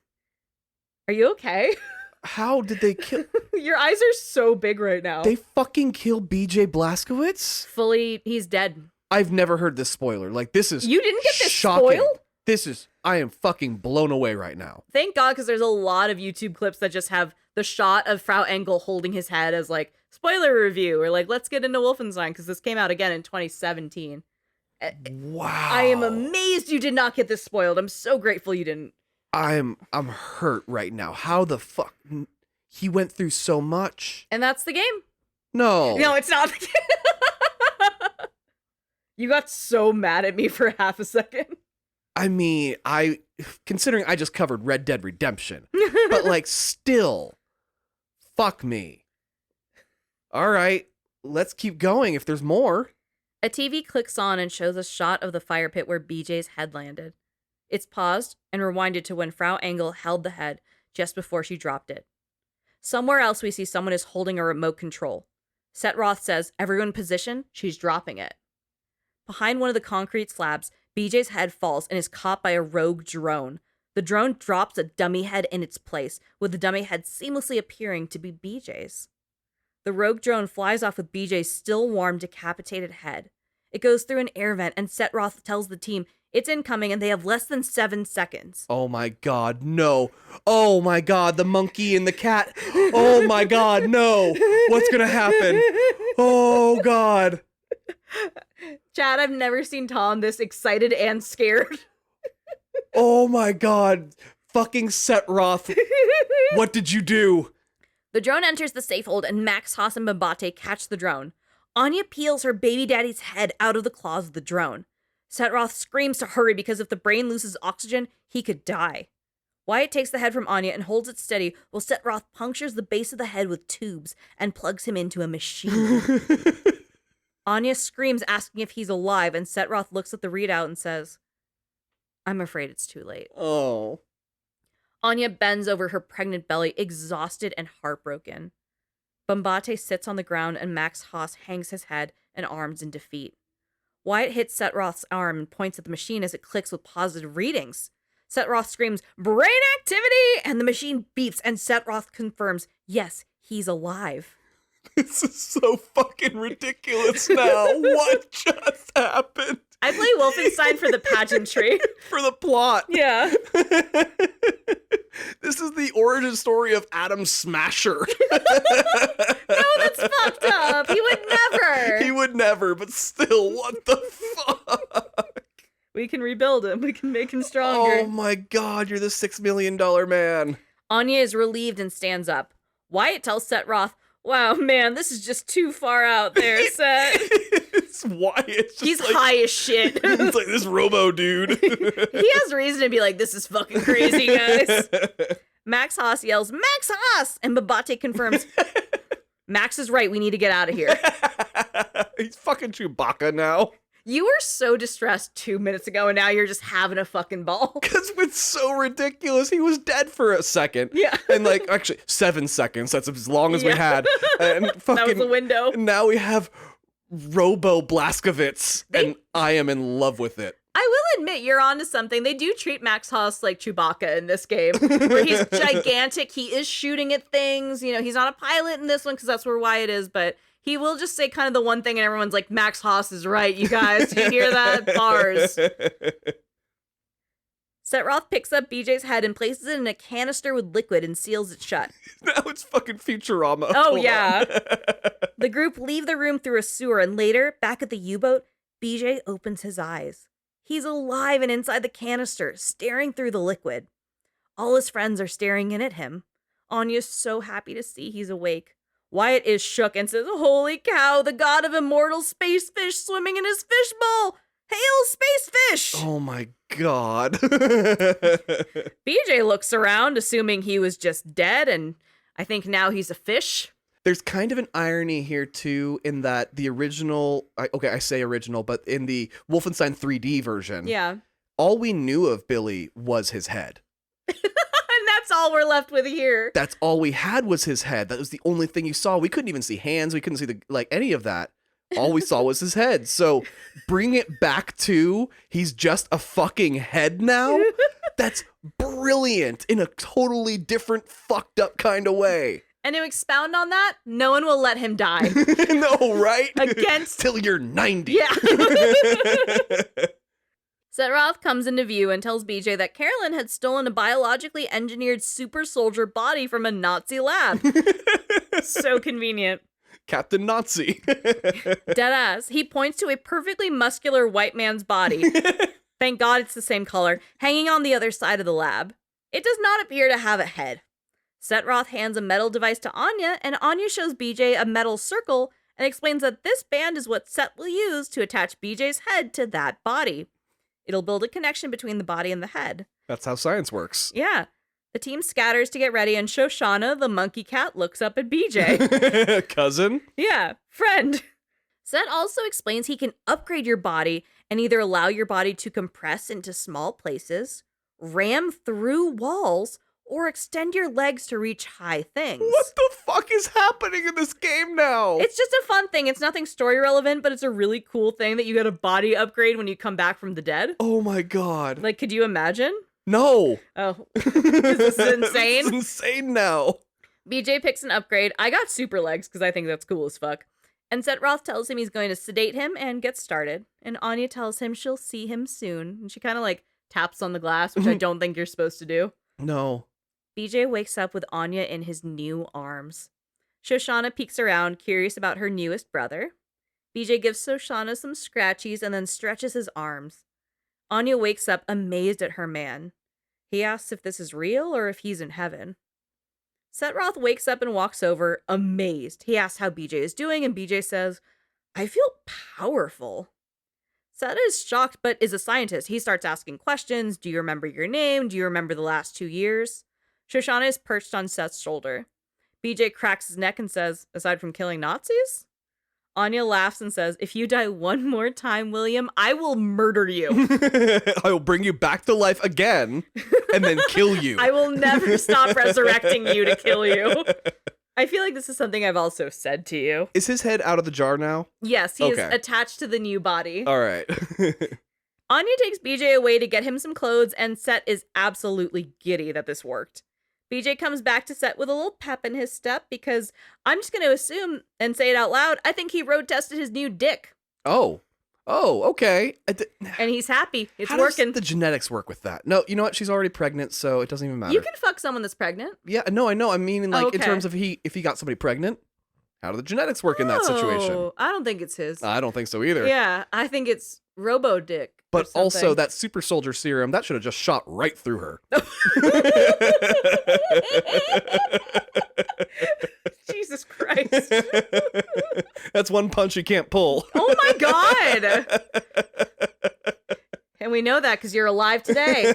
Are you okay? How did they kill? Your eyes are so big right now. They fucking killed BJ Blazkowicz? Fully, he's dead. I've never heard this spoiler. Like, this is You didn't get this shocking. spoiled? I am fucking blown away right now. Thank God, because there's a lot of YouTube clips that just have the shot of Frau Engel holding his head as like, spoiler review, or like, let's get into Wolfenstein, because this came out again in 2017. Wow. I am amazed you did not get this spoiled. I'm so grateful you didn't. I'm hurt right now. How the fuck? He went through so much. And that's the game. No. No, it's not the game. You got so mad at me for half a second. I mean, considering I just covered Red Dead Redemption, but like still, fuck me. All right, let's keep going if there's more. A TV clicks on and shows a shot of the fire pit where BJ's head landed. It's paused and rewinded to when Frau Engel held the head just before she dropped it. Somewhere else we see someone is holding a remote control. Setroth says, everyone position, she's dropping it. Behind one of the concrete slabs, BJ's head falls and is caught by a rogue drone. The drone drops a dummy head in its place, with the dummy head seamlessly appearing to be BJ's. The rogue drone flies off with BJ's still warm, decapitated head. It goes through an air vent, and Setroth tells the team it's incoming and they have less than 7 seconds. Oh my god, no. Oh my god, the monkey and the cat. Oh my god, no. What's gonna happen? Oh god. Chad, I've never seen Tom this excited and scared. Oh my god. Fucking Setroth. What did you do? The drone enters the safe hold and Max, Haas, and Mbate catch the drone. Anya peels her baby daddy's head out of the claws of the drone. Setroth screams to hurry because if the brain loses oxygen, he could die. Wyatt takes the head from Anya and holds it steady while Setroth punctures the base of the head with tubes and plugs him into a machine. Anya screams, asking if he's alive, and Setroth looks at the readout and says, I'm afraid it's too late. Oh. Anya bends over her pregnant belly, exhausted and heartbroken. Mbate sits on the ground and Max Haas hangs his head and arms in defeat. Wyatt hits Setroth's arm and points at the machine as it clicks with positive readings. Setroth screams, brain activity! And the machine beeps and Setroth confirms, yes, he's alive. This is so fucking ridiculous now. What just happened? I play Wolfenstein for the pageantry. For the plot. Yeah. This is the origin story of Adam Smasher. No, that's fucked up. He would never. He would never, but still, what the fuck? We can rebuild him. We can make him stronger. Oh my god, you're the $6 million man. Anya is relieved and stands up. Wyatt tells Setroth, wow, man, this is just too far out there, Set. It's Wyatt. He's like, high as shit. It's like this robo dude. He has reason to be like, this is fucking crazy, guys. Max Haas yells, Max Haas! And Mbate confirms, Max is right, we need to get out of here. He's fucking Chewbacca now. You were so distressed 2 minutes ago, and now you're just having a fucking ball. Because it's so ridiculous. He was dead for a second. Yeah. And like, actually, 7 seconds. That's as long as we had. And fucking, that was the window. Now we have Robo Blazkowicz, and I am in love with it. I will admit, you're onto something. They do treat Max Haas like Chewbacca in this game, where he's gigantic. He is shooting at things. You know, he's not a pilot in this one because that's where Wyatt is, but he will just say kind of the one thing and everyone's like, Max Haas is right, you guys. Did you hear that? Bars. Setroth picks up BJ's head and places it in a canister with liquid and seals it shut. Now it's fucking Futurama. Oh, Hold yeah. on. The group leave the room through a sewer, and later, back at the U-boat, BJ opens his eyes. He's alive and inside the canister, staring through the liquid. All his friends are staring in at him. Anya's so happy to see he's awake. Wyatt is shook and says, holy cow, the god of immortal space fish swimming in his fishbowl! Hail, space fish! Oh my god. BJ looks around, assuming he was just dead, and I think now he's a fish. There's kind of an irony here, too, in that the original, I say original, but in the Wolfenstein 3D version, Yeah. all we knew of Billy was his head. And that's all we're left with here. That's all we had was his head. That was the only thing you saw. We couldn't even see hands. We couldn't see any of that. All we saw was his head. So bring it back to he's just a fucking head now. That's brilliant in a totally different fucked up kind of way. And to expound on that, no one will let him die. No, right? Against... Till you're 90. Yeah. Setroth comes into view and tells BJ that Carolyn had stolen a biologically engineered super soldier body from a Nazi lab. So convenient. Captain Nazi. Deadass. He points to a perfectly muscular white man's body. Thank God it's the same color, hanging on the other side of the lab. It does not appear to have a head. Setroth hands a metal device to Anya, and Anya shows BJ a metal circle and explains that this band is what Set will use to attach BJ's head to that body. It'll build a connection between the body and the head. That's how science works. Yeah. The team scatters to get ready, and Shoshana, the monkey cat, looks up at BJ. Cousin? Yeah, friend. Set also explains he can upgrade your body and either allow your body to compress into small places, ram through walls, or extend your legs to reach high things. What the fuck is happening in this game now? It's just a fun thing. It's nothing story relevant, but it's a really cool thing that you get a body upgrade when you come back from the dead. Oh my god. Like, could you imagine? No. Oh, this is insane. This is insane now. BJ picks an upgrade. I got super legs because I think that's cool as fuck. And Setroth tells him he's going to sedate him and get started. And Anya tells him she'll see him soon. And she kind of like taps on the glass, which I don't think you're supposed to do. No. BJ wakes up with Anya in his new arms. Shoshana peeks around, curious about her newest brother. BJ gives Shoshana some scratchies and then stretches his arms. Anya wakes up amazed at her man. He asks if this is real or if he's in heaven. Setroth wakes up and walks over, amazed. He asks how BJ is doing, and BJ says, I feel powerful. Set is shocked, but is a scientist. He starts asking questions. Do you remember your name? Do you remember the last 2 years? Shoshana is perched on Seth's shoulder. BJ cracks his neck and says, aside from killing Nazis? Anya laughs and says, if you die one more time, William, I will murder you. I will bring you back to life again and then kill you. I will never stop resurrecting you to kill you. I feel like this is something I've also said to you. Is his head out of the jar now? Yes, he is attached to the new body. All right. Anya takes BJ away to get him some clothes, and Set is absolutely giddy that this worked. BJ comes back to Set with a little pep in his step because I'm just going to assume and say it out loud. I think he road tested his new dick. Oh, okay. And he's happy. It's How working. does the genetics work with that? No, you know what? She's already pregnant, so it doesn't even matter. You can fuck someone that's pregnant. Yeah, no, I know. I mean, like in Okay. terms of if he got somebody pregnant, how do the genetics work in that situation? Oh, I don't think it's his. I don't think so either. Yeah, I think it's Robo Dick. But also, that super soldier serum, that should have just shot right through her. Jesus Christ. That's one punch you can't pull. Oh my God. And we know that because you're alive today.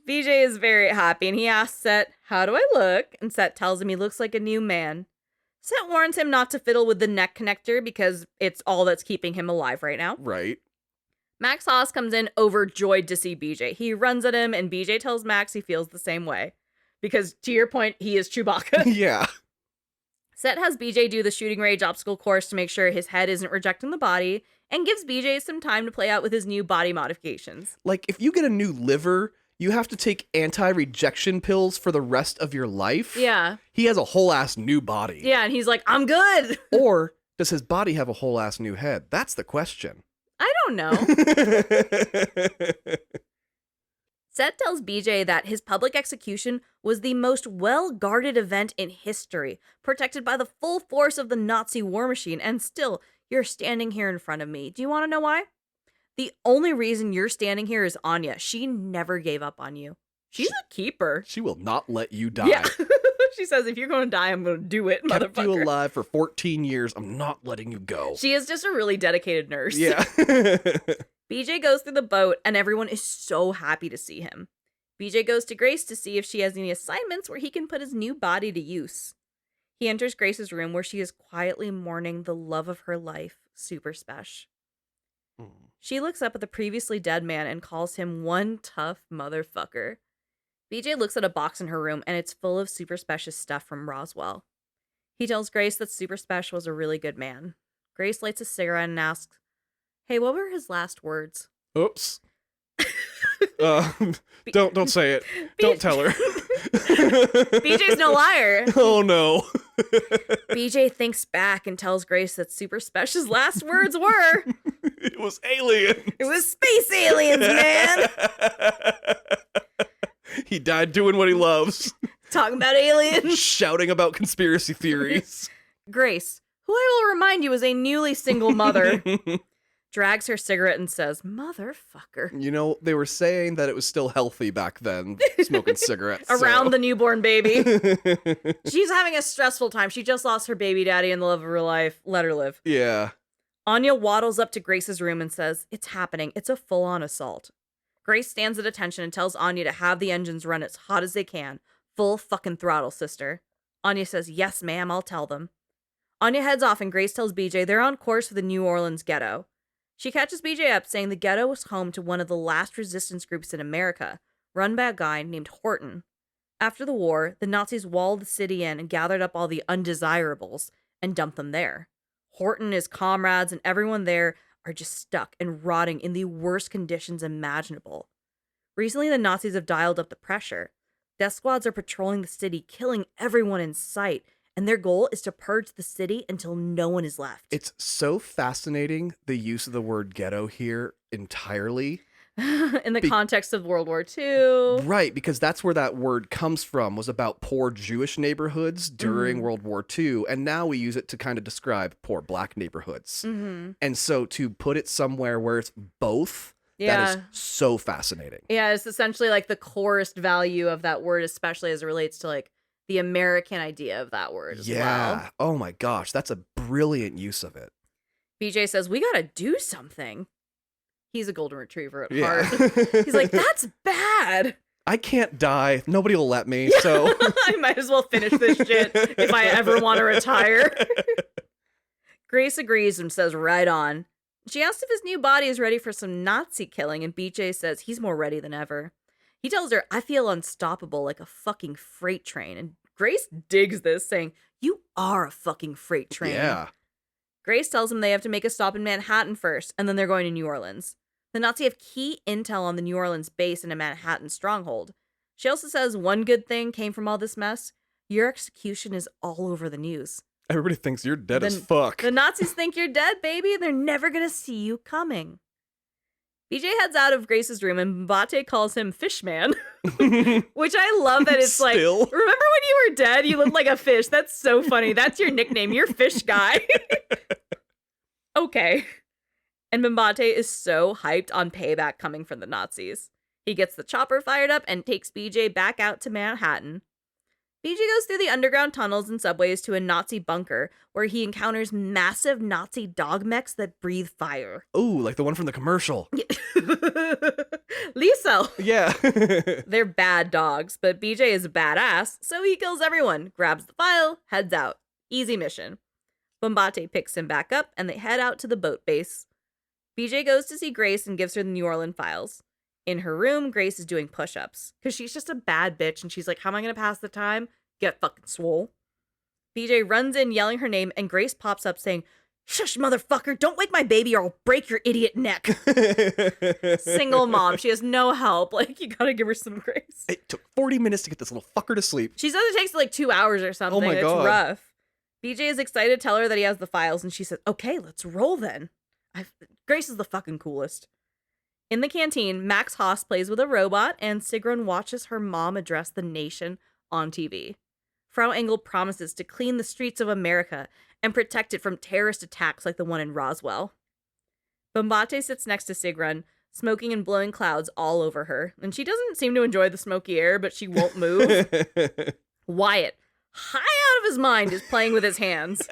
BJ is very happy and he asks Set, how do I look? And Set tells him he looks like a new man. Set warns him not to fiddle with the neck connector because it's all that's keeping him alive right now. Right. Max Haas comes in overjoyed to see BJ. He runs at him and BJ tells Max he feels the same way. Because to your point, he is Chewbacca. Yeah. Set has BJ do the shooting range obstacle course to make sure his head isn't rejecting the body and gives BJ some time to play out with his new body modifications. Like, if you get a new liver, you have to take anti-rejection pills for the rest of your life? Yeah. He has a whole-ass new body. Yeah, and he's like, I'm good. Or does his body have a whole-ass new head? That's the question. I don't know. Set tells BJ that his public execution was the most well-guarded event in history, protected by the full force of the Nazi war machine, and still, you're standing here in front of me. Do you want to know why? The only reason you're standing here is Anya. She never gave up on you. She's a keeper. She will not let you die. Yeah. She says, if you're going to die, I'm going to do it, Kept motherfucker. you alive for 14 years. I'm not letting you go. She is just a really dedicated nurse. Yeah. BJ goes through the boat, and everyone is so happy to see him. BJ goes to Grace to see if she has any assignments where he can put his new body to use. He enters Grace's room where she is quietly mourning the love of her life, Super Spesh. She looks up at the previously dead man and calls him one tough motherfucker. BJ looks at a box in her room, and it's full of Super Spesh's stuff from Roswell. He tells Grace that Super Spesh was a really good man. Grace lights a cigarette and asks, hey, what were his last words? Oops. Don't say it. Don't tell her. BJ's no liar. Oh no. BJ thinks back and tells Grace that Super Special's last words were, It was aliens. "It was space aliens, man." He died doing what he loves. Talking about aliens. Shouting about conspiracy theories. Grace, who I will remind you is a newly single mother, drags her cigarette and says, "Motherfucker." You know, they were saying that it was still healthy back then, smoking cigarettes. Around the newborn baby. She's having a stressful time. She just lost her baby daddy and the love of her life. Let her live. Yeah. Anya waddles up to Grace's room and says, "It's happening. It's a full-on assault." Grace stands at attention and tells Anya to have the engines run as hot as they can. Full fucking throttle, sister. Anya says, "Yes, ma'am, I'll tell them." Anya heads off and Grace tells BJ they're on course for the New Orleans ghetto. She catches BJ up saying the ghetto was home to one of the last resistance groups in America, run by a guy named Horton. After the war, the Nazis walled the city in and gathered up all the undesirables and dumped them there. Horton, his comrades, and everyone there are just stuck and rotting in the worst conditions imaginable. Recently, the Nazis have dialed up the pressure. Death squads are patrolling the city, killing everyone in sight, and their goal is to purge the city until no one is left. It's so fascinating, the use of the word ghetto here entirely. In the context of World War II. Right, because that's where that word comes from, was about poor Jewish neighborhoods during World War II, and now we use it to kind of describe poor black neighborhoods. And so to put it somewhere where it's both, that is so fascinating. Yeah, it's essentially like the corest value of that word, especially as it relates to like the American idea of that word as well. Oh my gosh, that's a brilliant use of it. BJ says, "We gotta do something." He's a golden retriever at Yeah. heart. He's like, "That's bad. I can't die. Nobody will let me, so I might as well finish this shit if I ever want to retire." Grace agrees and says, "Right on." She asks if his new body is ready for some Nazi killing, and BJ says he's more ready than ever. He tells her, "I feel unstoppable like a fucking freight train." And Grace digs this, saying, "You are a fucking freight train." Yeah. Grace tells him they have to make a stop in Manhattan first, and then they're going to New Orleans. The Nazis have key intel on the New Orleans base and a Manhattan stronghold. She also says one good thing came from all this mess. Your execution is all over the news. Everybody thinks you're dead as fuck. The Nazis think you're dead, baby. They're never going to see you coming. BJ heads out of Grace's room and Mbate calls him Fishman, which I love that it's like, remember when you were dead? You looked like a fish. That's so funny. That's your nickname. You're Fish Guy. Okay. And Mbate is so hyped on payback coming from the Nazis. He gets the chopper fired up and takes BJ back out to Manhattan. BJ goes through the underground tunnels and subways to a Nazi bunker where he encounters massive Nazi dog mechs that breathe fire. Ooh, like the one from the commercial. Lisa. Yeah. They're bad dogs, but BJ is badass, so he kills everyone, grabs the file, heads out. Easy mission. Bombate picks him back up, and they head out to the boat base. BJ goes to see Grace and gives her the New Orleans files. In her room, Grace is doing push-ups, because she's just a bad bitch, and she's like, "How am I going to pass the time? Get fucking swole." BJ runs in yelling her name, and Grace pops up saying, "Shush, motherfucker, don't wake my baby or I'll break your idiot neck." Single mom, she has no help. Like, you gotta give her some grace. It took 40 minutes to get this little fucker to sleep. She says it takes like 2 hours or something. Oh my God. It's rough. BJ is excited to tell her that he has the files, and she says, "Okay, let's roll then." Grace is the fucking coolest. In the canteen, Max Haas plays with a robot, and Sigrun watches her mom address the nation on TV. Frau Engel promises to clean the streets of America and protect it from terrorist attacks like the one in Roswell. Bombate sits next to Sigrun, smoking and blowing clouds all over her, and she doesn't seem to enjoy the smoky air, but she won't move. Wyatt, high out of his mind, is playing with his hands.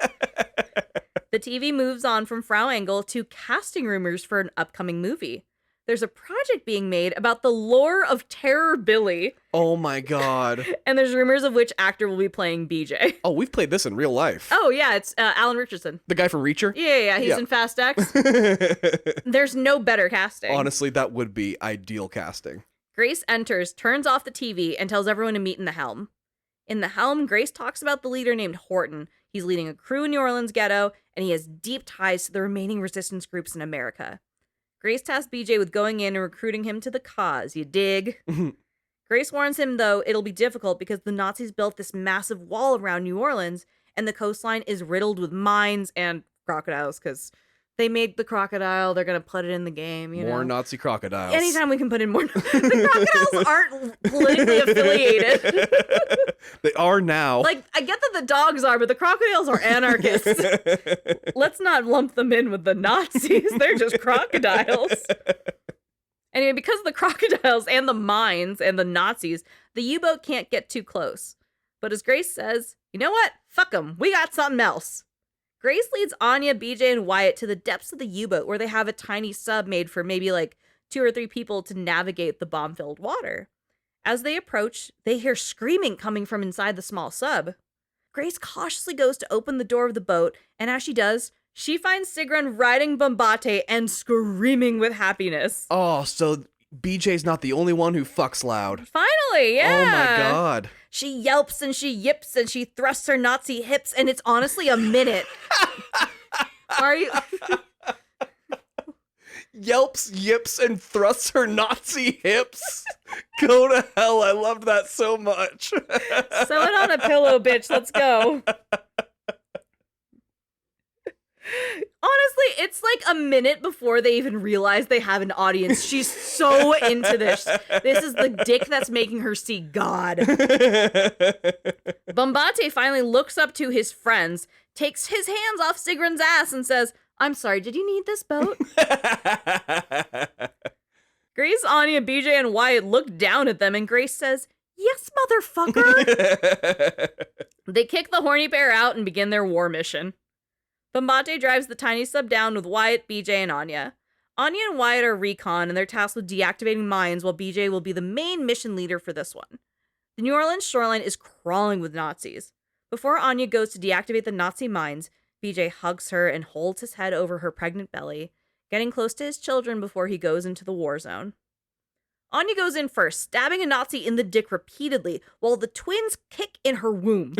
The TV moves on from Frau Engel to casting rumors for an upcoming movie. There's a project being made about the lore of Terror Billy. Oh my God. And there's rumors of which actor will be playing BJ. Oh, we've played this in real life. Oh, yeah, it's Alan Richardson. The guy from Reacher? Yeah, he's in Fast X. There's no better casting. Honestly, that would be ideal casting. Grace enters, turns off the TV, and tells everyone to meet in the helm. In the helm, Grace talks about the leader named Horton. He's leading a crew in New Orleans ghetto, and he has deep ties to the remaining resistance groups in America. Grace tasks BJ with going in and recruiting him to the cause, you dig? Grace warns him, though, it'll be difficult because the Nazis built this massive wall around New Orleans, and the coastline is riddled with mines and crocodiles, because they made the crocodile, they're going to put it in the game, you More know? Nazi crocodiles. Anytime we can put in more... The crocodiles aren't politically affiliated. They are now. Like, I get that the dogs are, but the crocodiles are anarchists. Let's not lump them in with the Nazis. They're just crocodiles. Anyway, because of the crocodiles and the mines and the Nazis, the U-boat can't get too close. But as Grace says, you know what? Fuck them. We got something else. Grace leads Anya, BJ, and Wyatt to the depths of the U-boat where they have a tiny sub made for maybe like 2 or 3 people to navigate the bomb-filled water. As they approach, they hear screaming coming from inside the small sub. Grace cautiously goes to open the door of the boat, and as she does, she finds Sigrun riding Bombate and screaming with happiness. Oh, so BJ's not the only one who fucks loud. Finally, yeah. Oh my god. She yelps and she yips and she thrusts her Nazi hips, and it's honestly a minute. Are you... Yelps, yips, and thrusts her Nazi hips. Go to hell. I loved that so much. Sew it on a pillow, bitch. Let's go. Honestly, it's like a minute before they even realize they have an audience. She's so into this. This is the dick that's making her see God. Bombate finally looks up to his friends, takes his hands off Sigrun's ass, and says, I'm sorry, did you need this boat? Grace, Anya, BJ, and Wyatt look down at them, and Grace says, yes, motherfucker. They kick the horny pair out and begin their war mission. Bombate drives the tiny sub down with Wyatt, BJ, and Anya. Anya and Wyatt are recon, and they're tasked with deactivating mines, while BJ will be the main mission leader for this one. The New Orleans shoreline is crawling with Nazis. Before Anya goes to deactivate the Nazi mines, BJ hugs her and holds his head over her pregnant belly, getting close to his children before he goes into the war zone. Anya goes in first, stabbing a Nazi in the dick repeatedly, while the twins kick in her womb.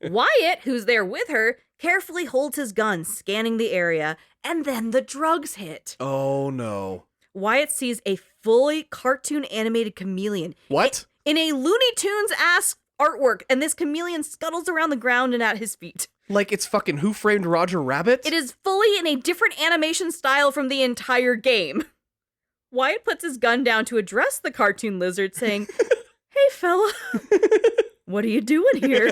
Wyatt, who's there with her, carefully holds his gun, scanning the area, and then the drugs hit. Oh no. Wyatt sees a fully cartoon animated chameleon. What? In a Looney Tunes-ass artwork, and this chameleon scuttles around the ground and at his feet. Like it's fucking Who Framed Roger Rabbit? It is fully in a different animation style from the entire game. Wyatt puts his gun down to address the cartoon lizard, saying, hey, fella, what are you doing here?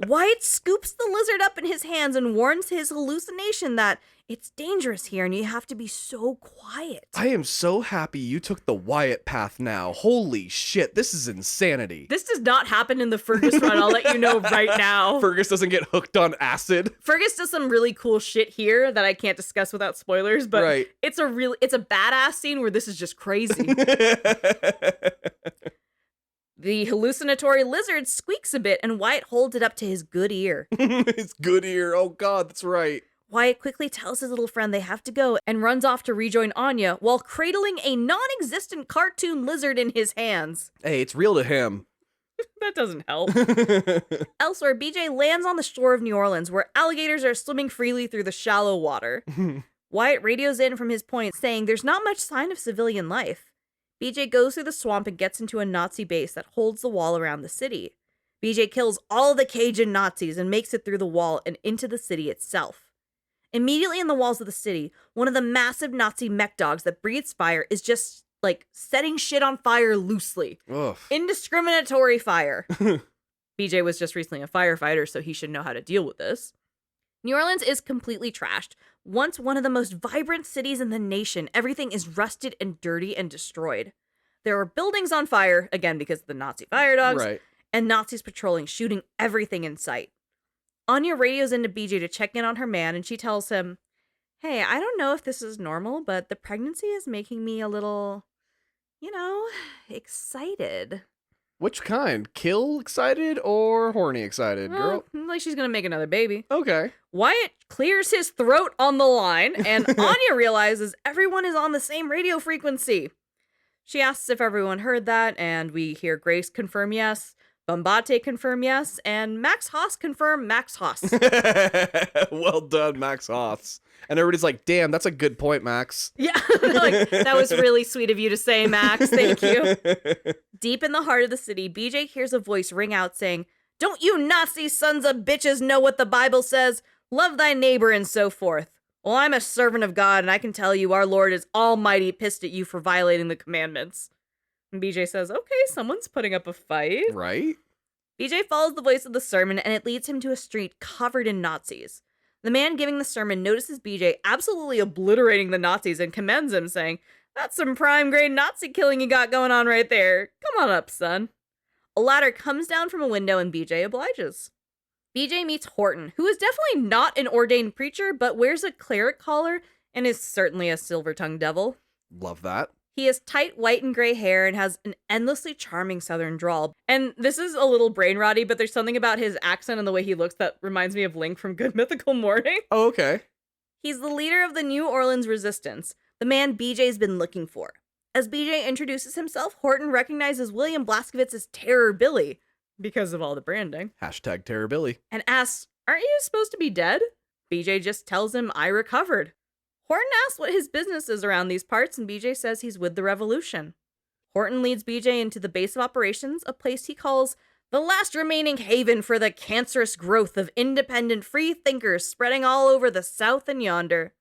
Wyatt scoops the lizard up in his hands and warns his hallucination that it's dangerous here and you have to be so quiet. I am so happy you took the Wyatt path now. Holy shit, this is insanity. This does not happen in the Fergus run, I'll let you know right now. Fergus doesn't get hooked on acid. Fergus does some really cool shit here that I can't discuss without spoilers, but Right. it's a badass scene where this is just crazy. The hallucinatory lizard squeaks a bit, and Wyatt holds it up to his good ear. His good ear. Oh god, that's right. Wyatt quickly tells his little friend they have to go and runs off to rejoin Anya while cradling a non-existent cartoon lizard in his hands. Hey, it's real to him. That doesn't help. Elsewhere, BJ lands on the shore of New Orleans where alligators are swimming freely through the shallow water. Wyatt radios in from his point saying there's not much sign of civilian life. BJ goes through the swamp and gets into a Nazi base that holds the wall around the city. BJ kills all the Cajun Nazis and makes it through the wall and into the city itself. Immediately in the walls of the city, one of the massive Nazi mech dogs that breathes fire is just, like, setting shit on fire loosely. Ugh. Indiscriminatory fire. BJ was just recently a firefighter, so he should know how to deal with this. New Orleans is completely trashed. Once one of the most vibrant cities in the nation, everything is rusted and dirty and destroyed. There are buildings on fire, again because of the Nazi fire dogs, Right. and Nazis patrolling, shooting everything in sight. Anya radios into BJ to check in on her man, and she tells him, hey, I don't know if this is normal, but the pregnancy is making me a little, excited. Which kind? Kill excited or horny excited, girl? Well, like she's gonna make another baby. Okay. Wyatt clears his throat on the line, and Anya realizes everyone is on the same radio frequency. She asks if everyone heard that, and we hear Grace confirm yes, Bombate confirm yes, and Max Haas confirm Max Haas. Well done, Max Hoss. And everybody's like, damn, that's a good point, Max. Yeah, like, that was really sweet of you to say, Max. Thank you. Deep in the heart of the city, BJ hears a voice ring out saying, "Don't you Nazi sons of bitches know what the Bible says? Love thy neighbor and so forth. Well, I'm a servant of God, and I can tell you our Lord is almighty pissed at you for violating the commandments." And BJ says, okay, someone's putting up a fight. Right? BJ follows the voice of the sermon, and it leads him to a street covered in Nazis. The man giving the sermon notices BJ absolutely obliterating the Nazis and commends him, saying, "That's some prime-grade Nazi killing you got going on right there. Come on up, son." A ladder comes down from a window, and BJ obliges. BJ meets Horton, who is definitely not an ordained preacher, but wears a cleric collar and is certainly a silver-tongued devil. Love that. He has tight white and gray hair and has an endlessly charming southern drawl. And this is a little brain rotty, but there's something about his accent and the way he looks that reminds me of Link from Good Mythical Morning. Oh, okay. He's the leader of the New Orleans Resistance, the man BJ's been looking for. As BJ introduces himself, Horton recognizes William Blazkowicz as Terror Billy, because of all the branding, Hashtag Terror Billy. and asks, "Aren't you supposed to be dead?" BJ just tells him, "I recovered." Horton asks what his business is around these parts, and BJ says he's with the revolution. Horton leads BJ into the base of operations, a place he calls the last remaining haven for the cancerous growth of independent free thinkers spreading all over the South and yonder.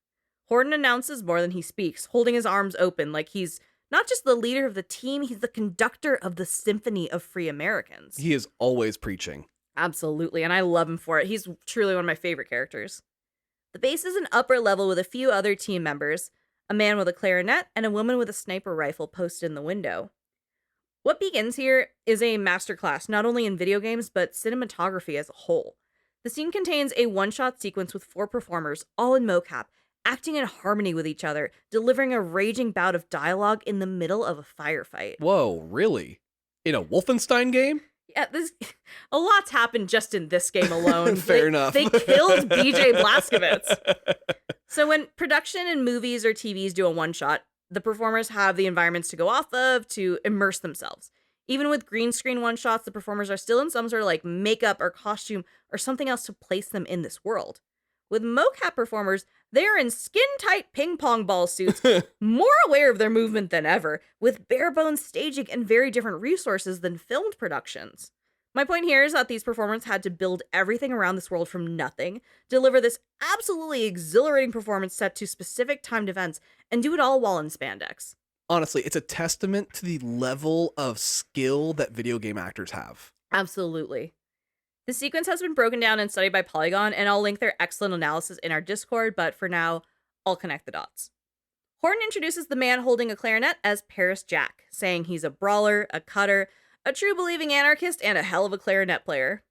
Horton announces more than he speaks, holding his arms open like he's not just the leader of the team, he's the conductor of the symphony of free Americans. He is always preaching. Absolutely, and I love him for it. He's truly one of my favorite characters. The base is an upper level with a few other team members, a man with a clarinet and a woman with a sniper rifle posted in the window. What begins here is a masterclass not only in video games, but cinematography as a whole. The scene contains a one-shot sequence with 4 performers, all in mocap, acting in harmony with each other, delivering a raging bout of dialogue in the middle of a firefight. Whoa, really? In a Wolfenstein game? Yeah, a lot's happened just in this game alone. Fair enough. They killed BJ Blazkowicz. So when production in movies or TVs do a one-shot, the performers have the environments to go off of to immerse themselves. Even with green screen one-shots, the performers are still in some sort of like makeup or costume or something else to place them in this world. With mocap performers, they are in skin-tight ping-pong ball suits, more aware of their movement than ever, with bare-bones staging and very different resources than filmed productions. My point here is that these performers had to build everything around this world from nothing, deliver this absolutely exhilarating performance set to specific timed events, and do it all while in spandex. Honestly, it's a testament to the level of skill that video game actors have. Absolutely. The sequence has been broken down and studied by Polygon, and I'll link their excellent analysis in our Discord, but for now, I'll connect the dots. Horton introduces the man holding a clarinet as Paris Jack, saying he's a brawler, a cutter, a true believing anarchist, and a hell of a clarinet player.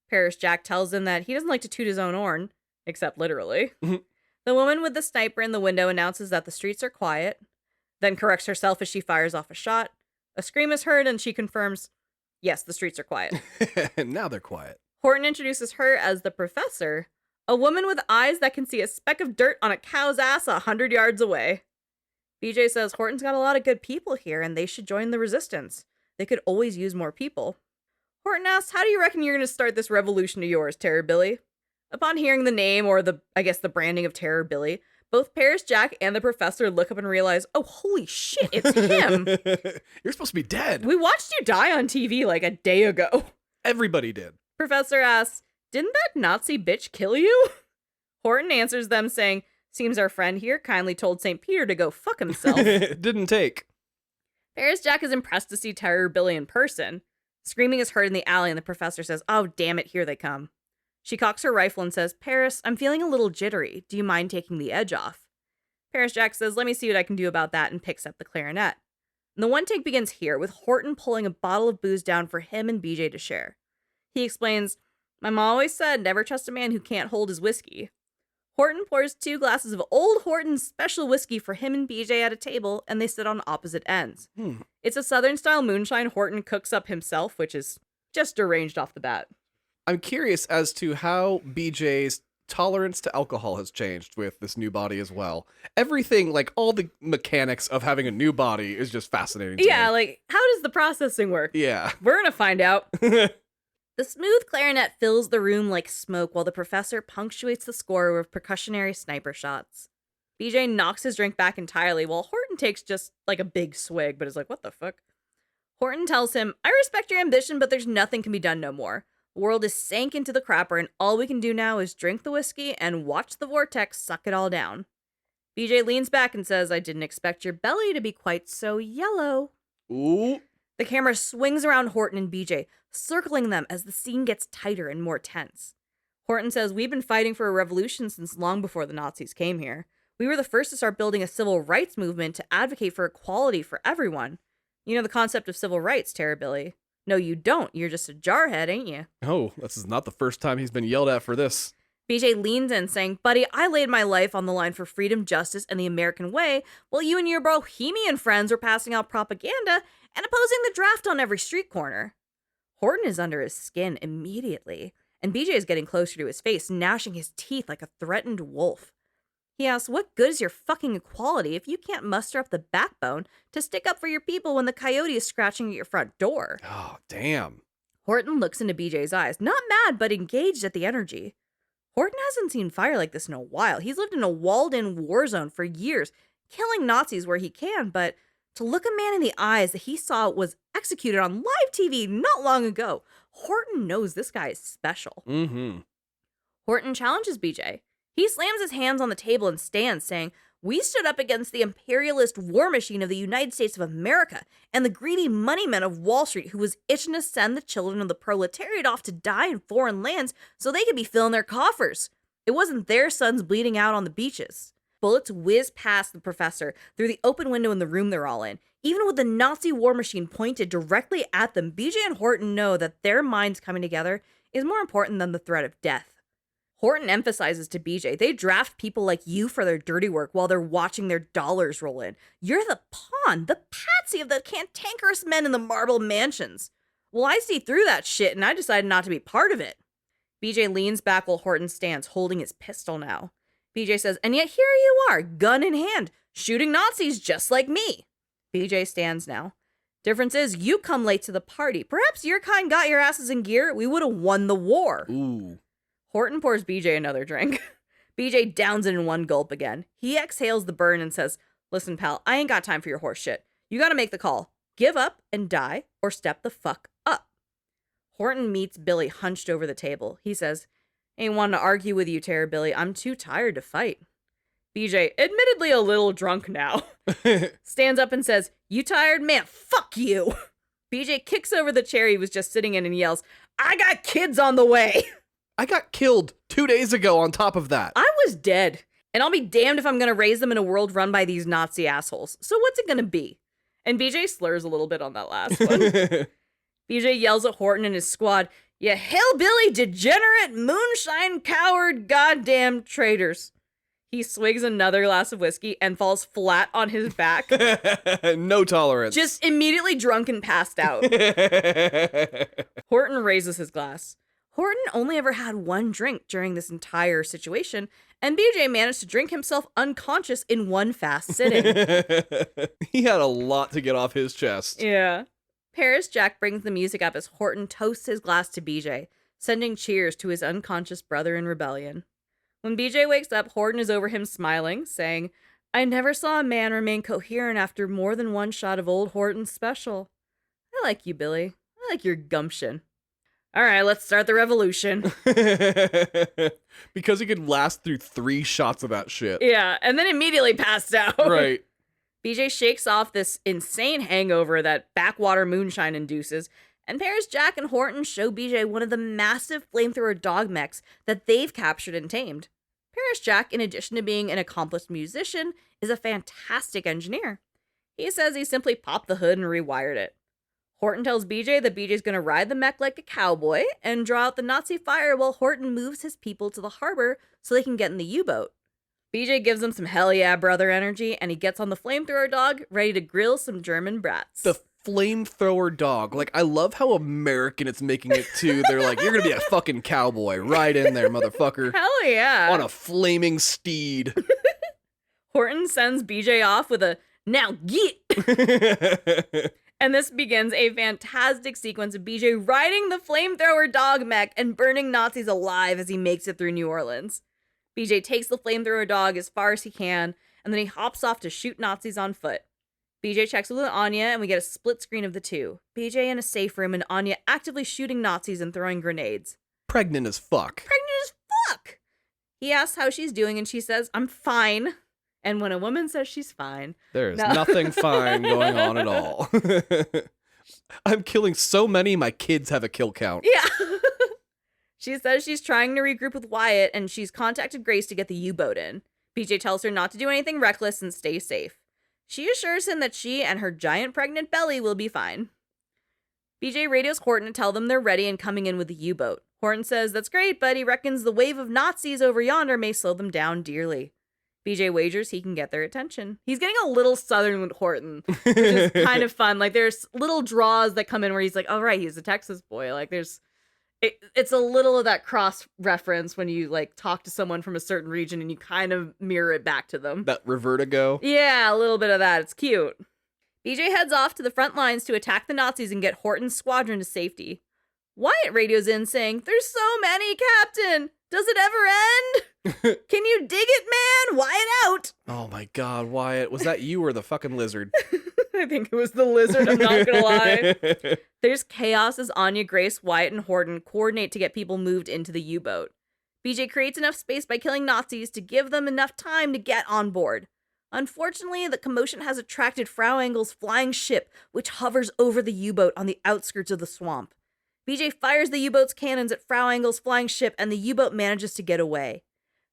Paris Jack tells him that he doesn't like to toot his own horn, except literally. The woman with the sniper in the window announces that the streets are quiet, then corrects herself as she fires off a shot. A scream is heard, and she confirms, yes, the streets are quiet. And now they're quiet. Horton introduces her as the professor, a woman with eyes that can see a speck of dirt on a cow's ass 100 yards away. BJ says Horton's got a lot of good people here, and they should join the resistance. They could always use more people. Horton asks, how do you reckon you're going to start this revolution of yours, Terror Billy? Upon hearing the name, or the branding of Terror Billy, both Paris Jack and the professor look up and realize, oh, holy shit, it's him. You're supposed to be dead. We watched you die on TV like a day ago. Everybody did. Professor asks, didn't that Nazi bitch kill you? Horton answers them saying, seems our friend here kindly told St. Peter to go fuck himself. Didn't take. Paris Jack is impressed to see Terror Billy in person. Screaming is heard in the alley, and the professor says, oh, damn it, here they come. She cocks her rifle and says, Paris, I'm feeling a little jittery. Do you mind taking the edge off? Paris Jack says, let me see what I can do about that, and picks up the clarinet. And the one take begins here, with Horton pulling a bottle of booze down for him and BJ to share. He explains, my mom always said, never trust a man who can't hold his whiskey. Horton pours 2 glasses of Old Horton's special whiskey for him and BJ at a table, and they sit on opposite ends. It's a Southern-style moonshine Horton cooks up himself, which is just deranged off the bat. I'm curious as to how BJ's tolerance to alcohol has changed with this new body as well. Everything, like all the mechanics of having a new body is just fascinating to Yeah, me. like, how does the processing work? Yeah. We're gonna find out. The smooth clarinet fills the room like smoke while the professor punctuates the score with percussionary sniper shots. BJ knocks his drink back entirely while Horton takes just like a big swig, but is like, what the fuck? Horton tells him, I respect your ambition, but there's nothing can be done no more. The world is sank into the crapper, and all we can do now is drink the whiskey and watch the vortex suck it all down. BJ leans back and says, I didn't expect your belly to be quite so yellow. Ooh. The camera swings around Horton and BJ, circling them as the scene gets tighter and more tense. Horton says, we've been fighting for a revolution since long before the Nazis came here. We were the first to start building a civil rights movement to advocate for equality for everyone. You know the concept of civil rights, Billy. No, you don't. You're just a jarhead, ain't you? Oh, this is not the first time he's been yelled at for this. BJ leans in, saying, buddy, I laid my life on the line for freedom, justice, and the American way, while you and your bohemian friends were passing out propaganda and opposing the draft on every street corner. Horton is under his skin immediately, and BJ is getting closer to his face, gnashing his teeth like a threatened wolf. He asks, what good is your fucking equality if you can't muster up the backbone to stick up for your people when the coyote is scratching at your front door? Oh, damn. Horton looks into BJ's eyes, not mad, but engaged at the energy. Horton hasn't seen fire like this in a while. He's lived in a walled-in war zone for years, killing Nazis where he can, but to look a man in the eyes that he saw was executed on live TV not long ago, Horton knows this guy is special. Mm-hmm. Horton challenges BJ. He slams his hands on the table and stands, saying, we stood up against the imperialist war machine of the United States of America and the greedy moneymen of Wall Street who was itching to send the children of the proletariat off to die in foreign lands so they could be filling their coffers. It wasn't their sons bleeding out on the beaches. Bullets whiz past the professor through the open window in the room they're all in. Even with the Nazi war machine pointed directly at them, BJ and Horton know that their minds coming together is more important than the threat of death. Horton emphasizes to BJ, they draft people like you for their dirty work while they're watching their dollars roll in. You're the pawn, the patsy of the cantankerous men in the marble mansions. Well, I see through that shit, and I decided not to be part of it. BJ leans back while Horton stands, holding his pistol now. BJ says, and yet here you are, gun in hand, shooting Nazis just like me. BJ stands now. Difference is, you come late to the party. Perhaps your kind got your asses in gear. We would have won the war. Ooh. Horton pours BJ another drink. BJ downs it in one gulp again. He exhales the burn and says, listen, pal, I ain't got time for your horse shit. You gotta make the call. Give up and die, or step the fuck up. Horton meets Billy hunched over the table. He says, ain't wanting to argue with you, Billy. I'm too tired to fight. BJ, admittedly a little drunk now, stands up and says, you tired? Man, fuck you. BJ kicks over the chair he was just sitting in and yells, I got kids on the way. I got killed 2 days ago on top of that. I was dead, and I'll be damned if I'm going to raise them in a world run by these Nazi assholes. So what's it going to be? And BJ slurs a little bit on that last one. BJ yells at Horton and his squad, you hillbilly, degenerate, moonshine, coward, goddamn traitors. He swigs another glass of whiskey and falls flat on his back. No tolerance. Just immediately drunk and passed out. Horton raises his glass. Horton only ever had one drink during this entire situation, and BJ managed to drink himself unconscious in one fast sitting. He had a lot to get off his chest. Yeah. Paris Jack brings the music up as Horton toasts his glass to BJ, sending cheers to his unconscious brother in rebellion. When BJ wakes up, Horton is over him smiling, saying, I never saw a man remain coherent after more than one shot of old Horton's special. I like you, Billy. I like your gumption. All right, let's start the revolution. Because he could last through 3 shots of that shit. Yeah, and then immediately passed out. Right. BJ shakes off this insane hangover that backwater moonshine induces, and Paris Jack and Horton show BJ one of the massive flamethrower dog mechs that they've captured and tamed. Paris Jack, in addition to being an accomplished musician, is a fantastic engineer. He says he simply popped the hood and rewired it. Horton tells BJ that BJ's going to ride the mech like a cowboy and draw out the Nazi fire while Horton moves his people to the harbor so they can get in the U-boat. BJ gives him some hell yeah brother energy, and he gets on the flamethrower dog, ready to grill some German brats. The flamethrower dog. Like, I love how American it's making it too. They're like, you're gonna be a fucking cowboy right in there, motherfucker. Hell yeah. On a flaming steed. Horton sends BJ off with a "now get." And this begins a fantastic sequence of BJ riding the flamethrower dog mech and burning Nazis alive as he makes it through New Orleans. BJ takes the flamethrower dog as far as he can, and then he hops off to shoot Nazis on foot. BJ checks with Anya, and we get a split screen of the two. BJ in a safe room, and Anya actively shooting Nazis and throwing grenades. Pregnant as fuck. Pregnant as fuck! He asks how she's doing, and she says, "I'm fine." And when a woman says she's fine... There's nothing fine going on at all. I'm killing so many, my kids have a kill count. Yeah. She says she's trying to regroup with Wyatt, and she's contacted Grace to get the U-boat in. BJ tells her not to do anything reckless and stay safe. She assures him that she and her giant pregnant belly will be fine. BJ radios Horton to tell them they're ready and coming in with the U-boat. Horton says that's great, but he reckons the wave of Nazis over yonder may slow them down dearly. BJ wagers he can get their attention. He's getting a little southern with Horton, which is kind of fun. Like, there's little draws that come in where he's like, oh, right, he's a Texas boy. Like, it's a little of that cross reference when you, like, talk to someone from a certain region and you kind of mirror it back to them. That revertigo? Yeah, a little bit of that. It's cute. BJ heads off to the front lines to attack the Nazis and get Horton's squadron to safety. Wyatt radios in saying, "There's so many, Captain! Does it ever end? Can you dig it, man? Wyatt out!" Oh my god, Wyatt. Was that you or the fucking lizard? I think it was the lizard, I'm not gonna lie. There's chaos as Anya, Grace, Wyatt, and Horton coordinate to get people moved into the U-boat. BJ creates enough space by killing Nazis to give them enough time to get on board. Unfortunately, the commotion has attracted Frau Engel's flying ship, which hovers over the U-boat on the outskirts of the swamp. BJ fires the U-boat's cannons at Frau Engel's flying ship, and the U-boat manages to get away.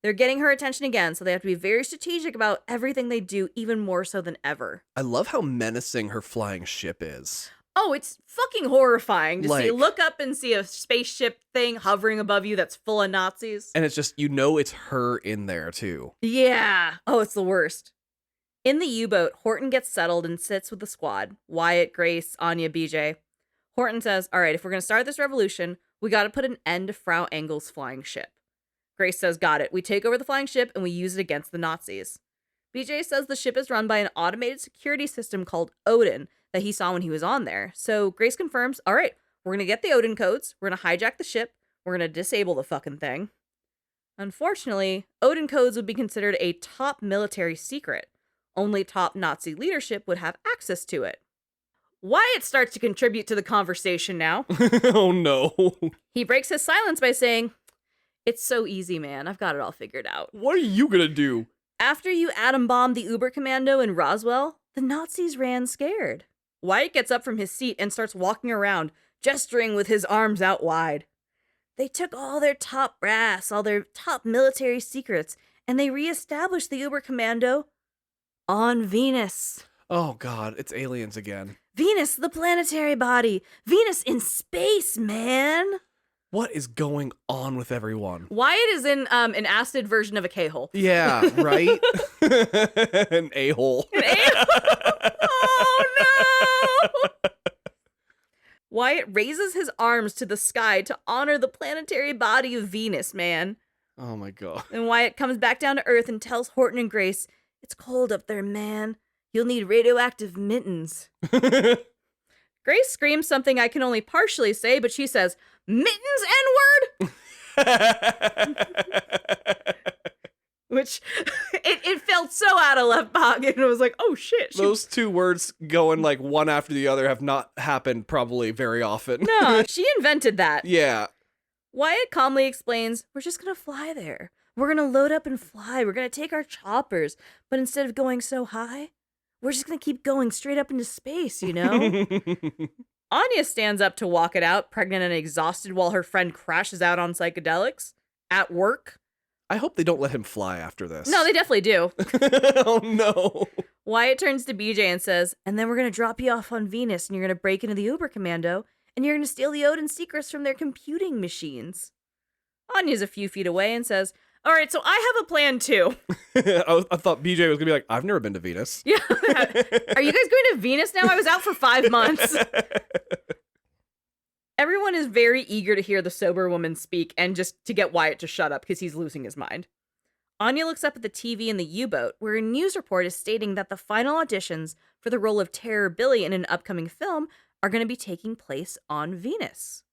They're getting her attention again, so they have to be very strategic about everything they do, even more so than ever. I love how menacing her flying ship is. Oh, it's fucking horrifying to see. Like- Look up and see a spaceship thing hovering above you that's full of Nazis. And it's just, you know it's her in there, too. Yeah. Oh, it's the worst. In the U-boat, Horton gets settled and sits with the squad. Wyatt, Grace, Anya, BJ. Horton says, all right, if we're going to start this revolution, we got to put an end to Frau Engel's flying ship. Grace says, got it. We take over the flying ship and we use it against the Nazis. BJ says the ship is run by an automated security system called Odin that he saw when he was on there. So Grace confirms, all right, we're going to get the Odin codes. We're going to hijack the ship. We're going to disable the fucking thing. Unfortunately, Odin codes would be considered a top military secret. Only top Nazi leadership would have access to it. Wyatt starts to contribute to the conversation now. Oh no. He breaks his silence by saying, "It's so easy, man. I've got it all figured out. What are you gonna do? After you atom bombed the Uber Commando in Roswell, the Nazis ran scared." Wyatt gets up from his seat and starts walking around, gesturing with his arms out wide. "They took all their top brass, all their top military secrets, and they reestablished the Uber Commando on Venus. Oh god, it's aliens again. Venus, the planetary body. Venus in space, man." What is going on with everyone? Wyatt is in an acid version of a K-hole. Yeah, right? An a-hole. An a-hole. Oh no! Wyatt raises his arms to the sky to honor the planetary body of Venus, man. Oh my god. And Wyatt comes back down to Earth and tells Horton and Grace, "It's cold up there, man. You'll need radioactive mittens." Grace screams something I can only partially say, but she says, "Mittens, N-word?" Which, it felt so out of left pocket, and it was like, oh shit. Those two words going like one after the other have not happened probably very often. No, she invented that. Yeah. Wyatt calmly explains, "We're just gonna fly there. We're gonna load up and fly. We're gonna take our choppers, but instead of going so high, we're just gonna keep going straight up into space, you know?" Anya stands up to walk it out, pregnant and exhausted, while her friend crashes out on psychedelics at work. I hope they don't let him fly after this. No, they definitely do. Oh no. Wyatt turns to BJ and says, "And then we're gonna drop you off on Venus, and you're gonna break into the Uber Commando, and you're gonna steal the Odin secrets from their computing machines." Anya's a few feet away and says, All right, so I have a plan too. I thought BJ was gonna be like, I've never been to Venus. Yeah. Are you guys going to Venus now? I was out for 5 months. Everyone is very eager to hear the sober woman speak and just to get Wyatt to shut up because he's losing his mind. Anya looks up at the TV in the U-boat where a news report is stating that the final auditions for the role of Terror Billy in an upcoming film are going to be taking place on Venus.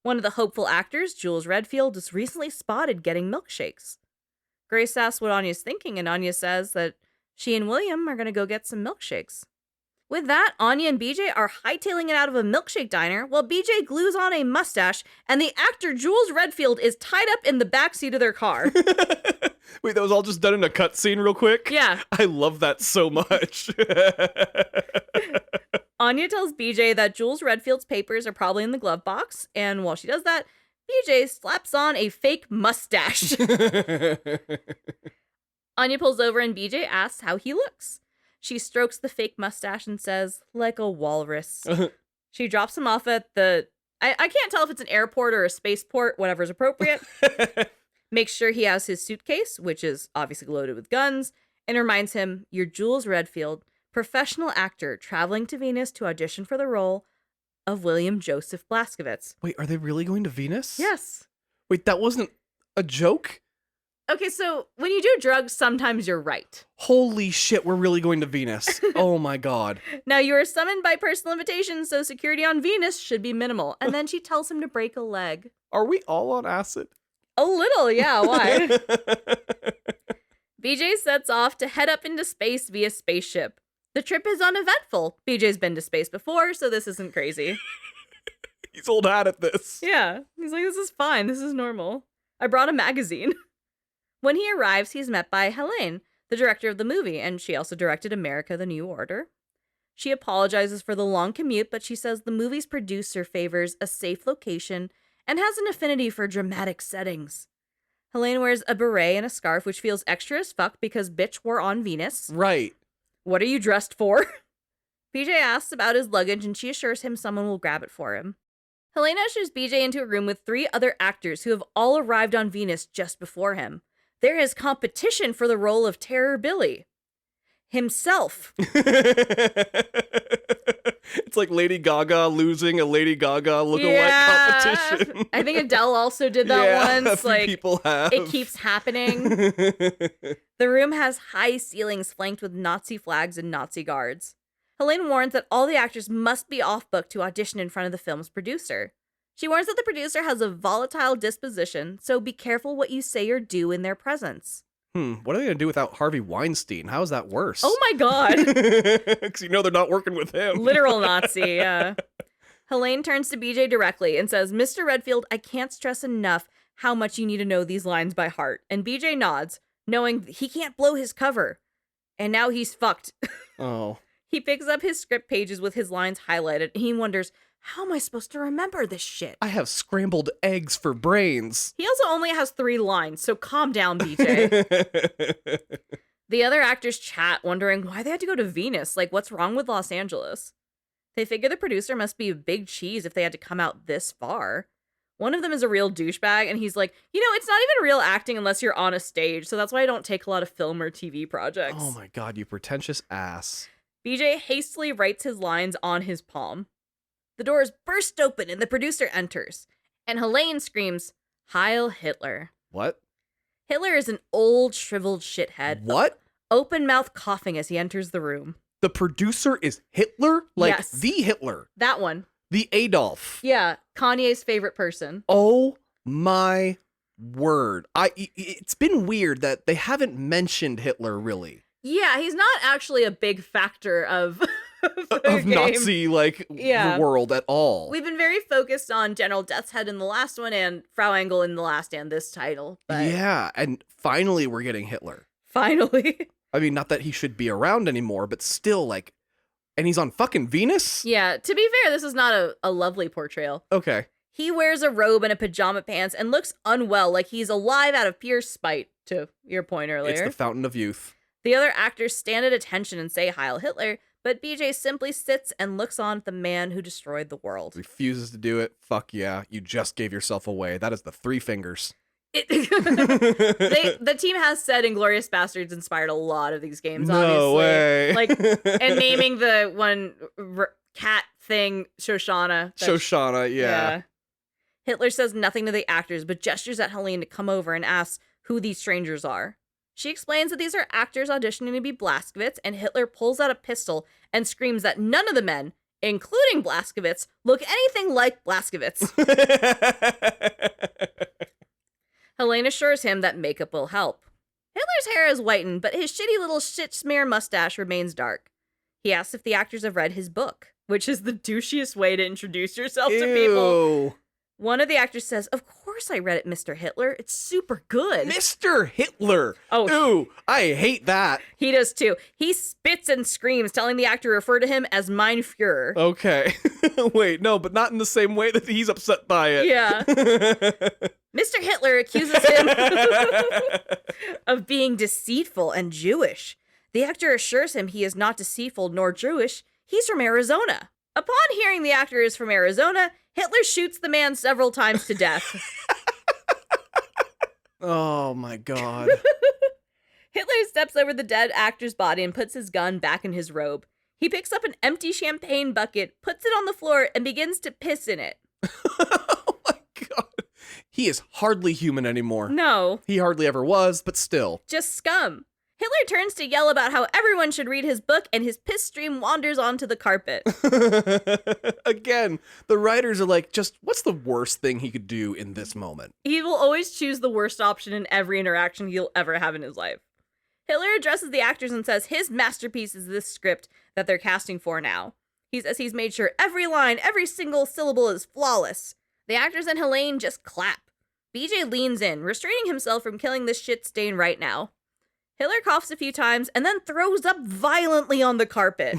One of the hopeful actors, Jules Redfield, was recently spotted getting milkshakes. Grace asks what Anya's thinking, and Anya says that she and William are going to go get some milkshakes. With that, Anya and BJ are hightailing it out of a milkshake diner while BJ glues on a mustache and the actor Jules Redfield is tied up in the backseat of their car. Wait, that was all just done in a cutscene real quick? Yeah. I love that so much. Anya tells BJ that Jules Redfield's papers are probably in the glove box, and while she does that, BJ slaps on a fake mustache. Anya pulls over and BJ asks how he looks. She strokes the fake mustache and says, like a walrus. She drops him off at the... I can't tell if it's an airport or a spaceport, whatever's appropriate. Makes sure he has his suitcase, which is obviously loaded with guns, and reminds him, you're Jules Redfield, professional actor traveling to Venus to audition for the role of William Joseph Blazkowicz. Wait, are they really going to Venus? Yes. Wait, that wasn't a joke? Okay, so when you do drugs, sometimes you're right. Holy shit, we're really going to Venus. Oh my god. Now, you are summoned by personal invitation, so security on Venus should be minimal. And then she tells him to break a leg. Are we all on acid? A little, yeah, why? BJ sets off to head up into space via spaceship. The trip is uneventful. BJ's been to space before, so this isn't crazy. He's old hat at this. Yeah, he's like, this is fine, this is normal. I brought a magazine. When he arrives, he's met by Helene, the director of the movie, and she also directed America: The New Order. She apologizes for the long commute, but she says the movie's producer favors a safe location and has an affinity for dramatic settings. Helene wears a beret and a scarf, which feels extra as fuck because bitch were on Venus. Right. What are you dressed for? BJ asks about his luggage, and she assures him someone will grab it for him. Helene ushers BJ into a room with 3 other actors who have all arrived on Venus just before him. There is competition for the role of Terror Billy. Himself. It's like Lady Gaga losing a Lady Gaga lookalike competition. I think Adele also did that once. A few people have. It keeps happening. The room has high ceilings flanked with Nazi flags and Nazi guards. Helene warns that all the actors must be off book to audition in front of the film's producer. She warns that the producer has a volatile disposition, so be careful what you say or do in their presence. What are they going to do without Harvey Weinstein? How is that worse? Oh my god. Because you know they're not working with him. Literal Nazi, yeah. Helene turns to BJ directly and says, Mr. Redfield, I can't stress enough how much you need to know these lines by heart. And BJ nods, knowing he can't blow his cover. And now he's fucked. Oh. He picks up his script pages with his lines highlighted, and he wonders, how am I supposed to remember this shit? I have scrambled eggs for brains. He also only has 3 lines, so calm down, BJ. The other actors chat, wondering why they had to go to Venus. Like, what's wrong with Los Angeles? They figure the producer must be a big cheese if they had to come out this far. One of them is a real douchebag, and he's like, it's not even real acting unless you're on a stage, so that's why I don't take a lot of film or TV projects. Oh my god, you pretentious ass. BJ hastily writes his lines on his palm. The doors burst open and the producer enters. And Helene screams, Heil Hitler. What? Hitler is an old, shriveled shithead. What? Open mouth coughing as he enters the room. The producer is Hitler? Like, yes. the Hitler. That one. The Adolf. Yeah, Kanye's favorite person. Oh my word. It's been weird that they haven't mentioned Hitler, really. Yeah, he's not actually a big factor of of Nazi world at all. We've been very focused on General Death's Head in the last one and Frau Engel in the last and this title. But yeah, and finally we're getting Hitler. Finally. I mean, not that he should be around anymore, but still, and he's on fucking Venus? Yeah, to be fair, this is not a lovely portrayal. Okay. He wears a robe and a pajama pants and looks unwell, like he's alive out of pure spite, to your point earlier. It's the fountain of youth. The other actors stand at attention and say Heil Hitler, but BJ simply sits and looks on at the man who destroyed the world. Refuses to do it. Fuck yeah. You just gave yourself away. That is the 3 fingers. The team has said Inglourious Bastards inspired a lot of these games, obviously. No way. Like, and naming the one cat thing Shoshana. Shoshana, yeah. Hitler says nothing to the actors, but gestures at Helene to come over and asks who these strangers are. She explains that these are actors auditioning to be Blazkowicz, and Hitler pulls out a pistol and screams that none of the men, including Blazkowicz, look anything like Blazkowicz. Helene assures him that makeup will help. Hitler's hair is whitened, but his shitty little shit smear mustache remains dark. He asks if the actors have read his book, which is the douchiest way to introduce yourself to people. One of the actors says, "Of course I read it, Mr. Hitler. It's super good." Mr. Hitler. Oh, ooh, I hate that. He does too. He spits and screams, telling the actor to refer to him as Mein Führer. Okay. Wait, no, but not in the same way that he's upset by it. Yeah. Mr. Hitler accuses him of being deceitful and Jewish. The actor assures him he is not deceitful nor Jewish. He's from Arizona. Upon hearing the actor is from Arizona, Hitler shoots the man several times to death. Oh my god. Hitler steps over the dead actor's body and puts his gun back in his robe. He picks up an empty champagne bucket, puts it on the floor, and begins to piss in it. Oh my god. He is hardly human anymore. No. He hardly ever was, but still. Just scum. Hitler turns to yell about how everyone should read his book, and his piss stream wanders onto the carpet. Again, the writers are like, just what's the worst thing he could do in this moment? He will always choose the worst option in every interaction he'll ever have in his life. Hitler addresses the actors and says his masterpiece is this script that they're casting for now. He says he's made sure every line, every single syllable is flawless. The actors and Helene just clap. BJ leans in, restraining himself from killing this shit stain right now. Hitler coughs a few times and then throws up violently on the carpet.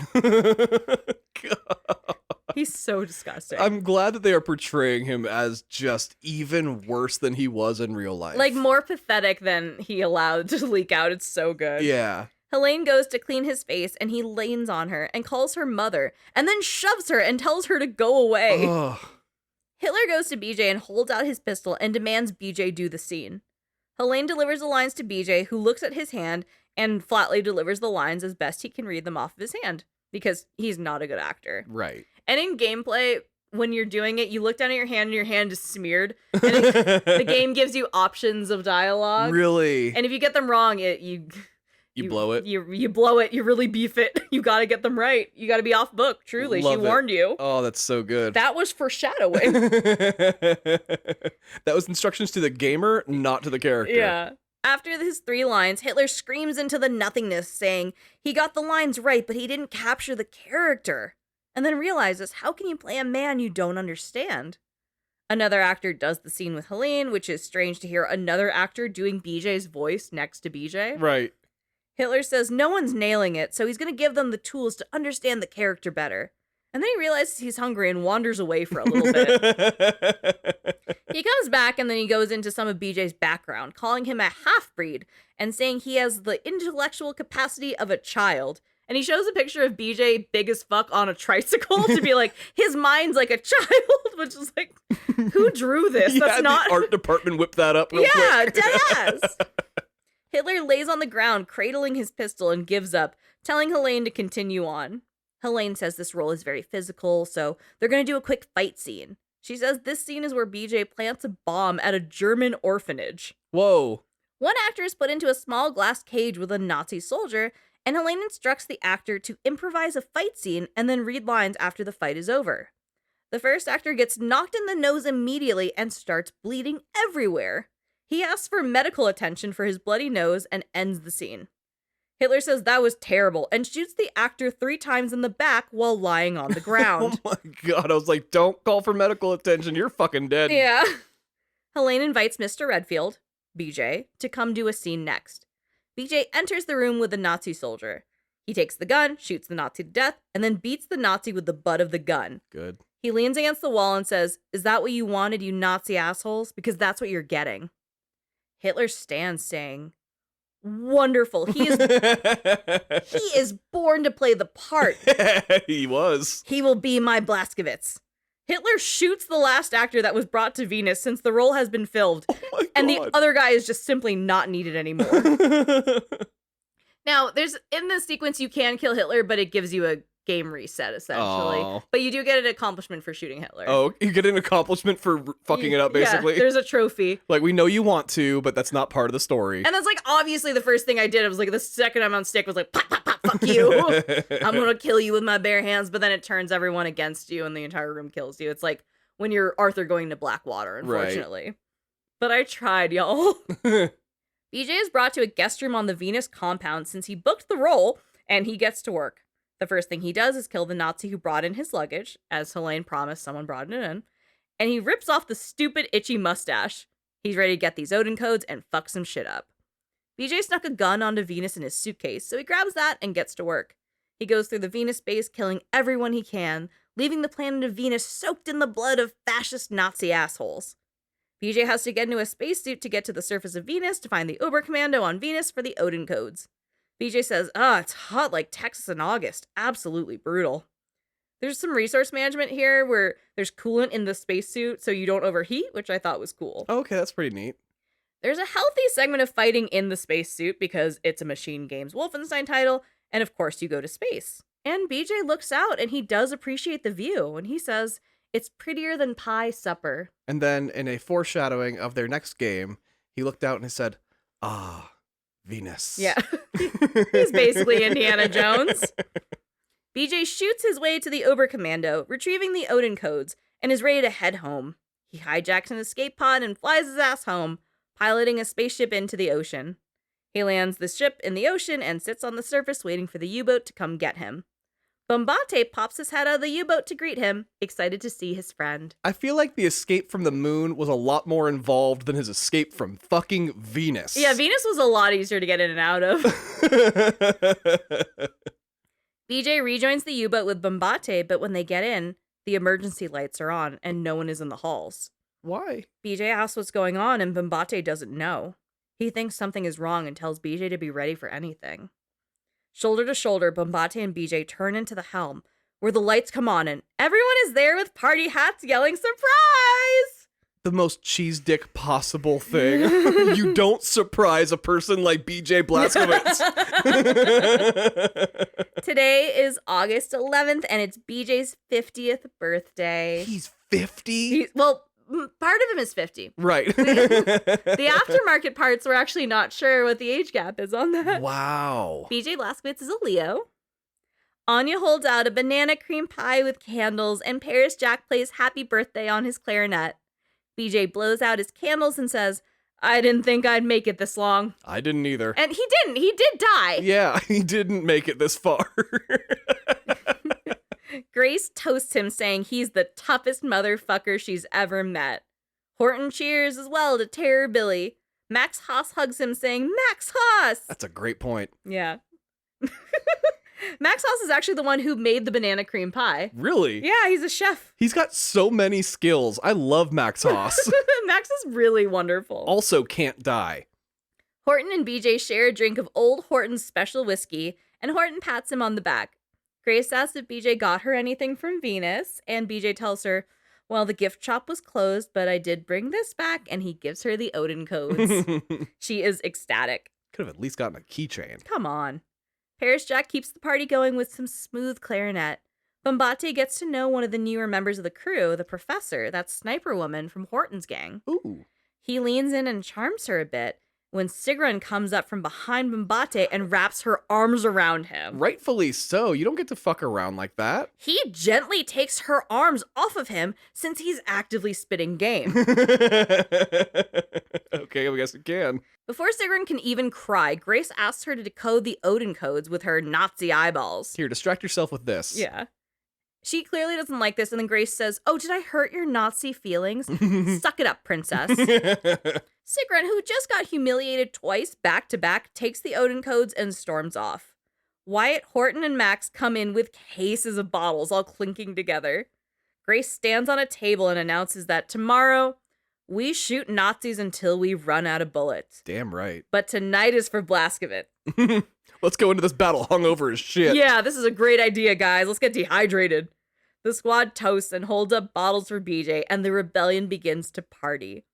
He's so disgusting. I'm glad that they are portraying him as just even worse than he was in real life. Like, more pathetic than he allowed to leak out. It's so good. Yeah. Helene goes to clean his face and he leans on her and calls her mother and then shoves her and tells her to go away. Ugh. Hitler goes to BJ and holds out his pistol and demands BJ do the scene. Helene delivers the lines to BJ, who looks at his hand and flatly delivers the lines as best he can read them off of his hand, because he's not a good actor. Right. And in gameplay, when you're doing it, you look down at your hand and your hand is smeared. And the game gives you options of dialogue. Really? And if you get them wrong, you blow it? You blow it. You really beef it. You got to get them right. You got to be off book. Truly. Love she it. warned you. Oh, that's so good. That was foreshadowing. That was instructions to the gamer, not to the character. Yeah. After his 3 lines, Hitler screams into the nothingness, saying he got the lines right, but he didn't capture the character. And then realizes, how can you play a man you don't understand? Another actor does the scene with Helene, which is strange to hear another actor doing BJ's voice next to BJ. Right. Hitler says no one's nailing it, so he's going to give them the tools to understand the character better. And then he realizes he's hungry and wanders away for a little bit. He comes back and then he goes into some of BJ's background, calling him a half-breed and saying he has the intellectual capacity of a child. And he shows a picture of BJ big as fuck on a tricycle to be like, his mind's like a child, which is like, who drew this? That's not... the art department whip that up real quick. Yeah, deadass. Hitler lays on the ground, cradling his pistol, and gives up, telling Helene to continue on. Helene says this role is very physical, so they're going to do a quick fight scene. She says this scene is where BJ plants a bomb at a German orphanage. Whoa. One actor is put into a small glass cage with a Nazi soldier, and Helene instructs the actor to improvise a fight scene and then read lines after the fight is over. The first actor gets knocked in the nose immediately and starts bleeding everywhere. He asks for medical attention for his bloody nose and ends the scene. Hitler says that was terrible and shoots the actor 3 times in the back while lying on the ground. Oh my god, I was like, don't call for medical attention, you're fucking dead. Yeah. Helene invites Mr. Redfield, BJ, to come do a scene next. BJ enters the room with the Nazi soldier. He takes the gun, shoots the Nazi to death, and then beats the Nazi with the butt of the gun. Good. He leans against the wall and says, "Is that what you wanted, you Nazi assholes? Because that's what you're getting." Hitler stands saying, "Wonderful. He is born to play the part. He was. He will be my Blazkowicz." Hitler shoots the last actor that was brought to Venus since the role has been filled. Oh my God. And the other guy is just simply not needed anymore. Now, in this sequence, you can kill Hitler, but it gives you a game reset, essentially. Oh. But you do get an accomplishment for shooting Hitler. Oh, you get an accomplishment for fucking it up, basically. Yeah, there's a trophy. Like, we know you want to, but that's not part of the story. And that's, like, obviously the first thing I did. I was like, the second I'm on stick was like, pop, pop, pop, fuck you. I'm gonna kill you with my bare hands. But then it turns everyone against you and the entire room kills you. It's like when you're Arthur going to Blackwater, unfortunately. Right. But I tried, y'all. BJ is brought to a guest room on the Venus compound since he booked the role, and he gets to work. The first thing he does is kill the Nazi who brought in his luggage, as Helene promised someone brought it in, and he rips off the stupid itchy mustache. He's ready to get these Odin codes and fuck some shit up. BJ snuck a gun onto Venus in his suitcase, so he grabs that and gets to work. He goes through the Venus base, killing everyone he can, leaving the planet of Venus soaked in the blood of fascist Nazi assholes. BJ has to get into a spacesuit to get to the surface of Venus to find the Oberkommando on Venus for the Odin codes. BJ says, it's hot like Texas in August. Absolutely brutal. There's some resource management here where there's coolant in the spacesuit so you don't overheat, which I thought was cool. Okay, that's pretty neat. There's a healthy segment of fighting in the spacesuit because it's a Machine Games Wolfenstein title, and of course you go to space. And BJ looks out and he does appreciate the view, and he says, it's prettier than pie supper. And then in a foreshadowing of their next game, he looked out and he said, Venus. Yeah. He's basically Indiana Jones. BJ shoots his way to the Oberkommando, retrieving the Odin codes, and is ready to head home. He hijacks an escape pod and flies his ass home, piloting a spaceship into the ocean. He lands the ship in the ocean and sits on the surface waiting for the U-boat to come get him. Bombate pops his head out of the U-boat to greet him, excited to see his friend. I feel like the escape from the moon was a lot more involved than his escape from fucking Venus. Yeah, Venus was a lot easier to get in and out of. BJ rejoins the U-boat with Bombate, but when they get in, the emergency lights are on and no one is in the halls. Why? BJ asks what's going on and Bombate doesn't know. He thinks something is wrong and tells BJ to be ready for anything. Shoulder to shoulder, Bombate and BJ turn into the helm, where the lights come on and everyone is there with party hats yelling, surprise! The most cheese dick possible thing. You don't surprise a person like BJ Blazkowicz. Today is August 11th, and it's BJ's 50th birthday. He's 50? Part of him is 50. Right. The aftermarket parts, we're actually not sure what the age gap is on that. Wow. BJ Blazkowicz is a Leo. Anya holds out a banana cream pie with candles, and Paris Jack plays Happy Birthday on his clarinet. BJ blows out his candles and says, I didn't think I'd make it this long. I didn't either. And he didn't. He did die. Yeah, he didn't make it this far. Grace toasts him, saying he's the toughest motherfucker she's ever met. Horton cheers as well to Terror Billy. Max Haas hugs him, saying, Max Haas! That's a great point. Yeah. Max Haas is actually the one who made the banana cream pie. Really? Yeah, he's a chef. He's got so many skills. I love Max Haas. Max is really wonderful. Also can't die. Horton and BJ share a drink of Old Horton's special whiskey, and Horton pats him on the back. Grace asks if BJ got her anything from Venus, and BJ tells her, well, the gift shop was closed, but I did bring this back, and he gives her the Odin codes. She is ecstatic. Could have at least gotten a keychain. Come on. Paris Jack keeps the party going with some smooth clarinet. Bombate gets to know one of the newer members of the crew, the professor, that sniper woman from Horton's gang. Ooh. He leans in and charms her a bit when Sigrun comes up from behind Bombate and wraps her arms around him. Rightfully so. You don't get to fuck around like that. He gently takes her arms off of him since he's actively spitting game. Okay, I guess it can. Before Sigrun can even cry, Grace asks her to decode the Odin codes with her Nazi eyeballs. Here, distract yourself with this. Yeah. She clearly doesn't like this, and then Grace says, oh, did I hurt your Nazi feelings? Suck it up, princess. Sigrun, who just got humiliated twice back-to-back, takes the Odin codes and storms off. Wyatt, Horton, and Max come in with cases of bottles all clinking together. Grace stands on a table and announces that tomorrow, we shoot Nazis until we run out of bullets. Damn right. But tonight is for Blazkowicz. Let's go into this battle hungover as shit. Yeah, this is a great idea, guys. Let's get dehydrated. The squad toasts and holds up bottles for BJ, and the rebellion begins to party.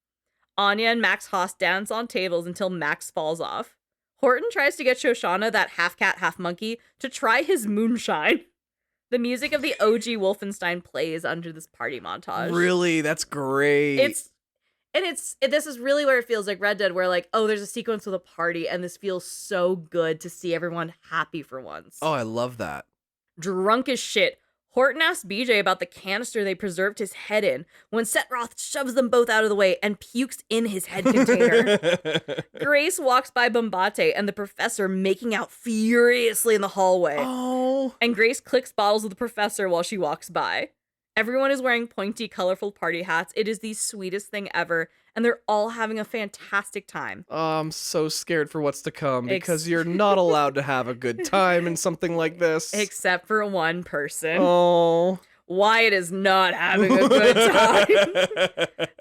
Anya and Max Haas dance on tables until Max falls off. Horton tries to get Shoshana, that half cat, half monkey, to try his moonshine. The music of the OG Wolfenstein plays under this party montage. Really? That's great. This is really where it feels like Red Dead, where like, oh, there's a sequence with a party, and this feels so good to see everyone happy for once. Oh, I love that. Drunk as shit, Horton asks BJ about the canister they preserved his head in when Setroth shoves them both out of the way and pukes in his head container. Grace walks by Bombate and the professor making out furiously in the hallway. Oh. And Grace clicks bottles with the professor while she walks by. Everyone is wearing pointy, colorful party hats. It is the sweetest thing ever, and they're all having a fantastic time. Oh, I'm so scared for what's to come because you're not allowed to have a good time in something like this. Except for one person. Oh. Wyatt is not having a good time.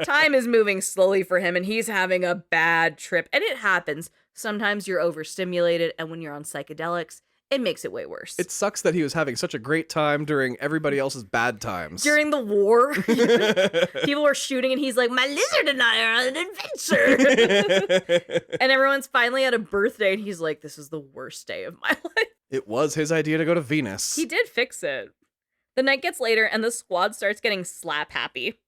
Time is moving slowly for him, and he's having a bad trip. And it happens. Sometimes you're overstimulated, and when you're on psychedelics, it makes it way worse. It sucks that he was having such a great time during everybody else's bad times. During the war, people were shooting, and he's like, my lizard and I are on an adventure. And everyone's finally at a birthday, and he's like, this is the worst day of my life. It was his idea to go to Venus. He did fix it. The night gets later, and the squad starts getting slap happy.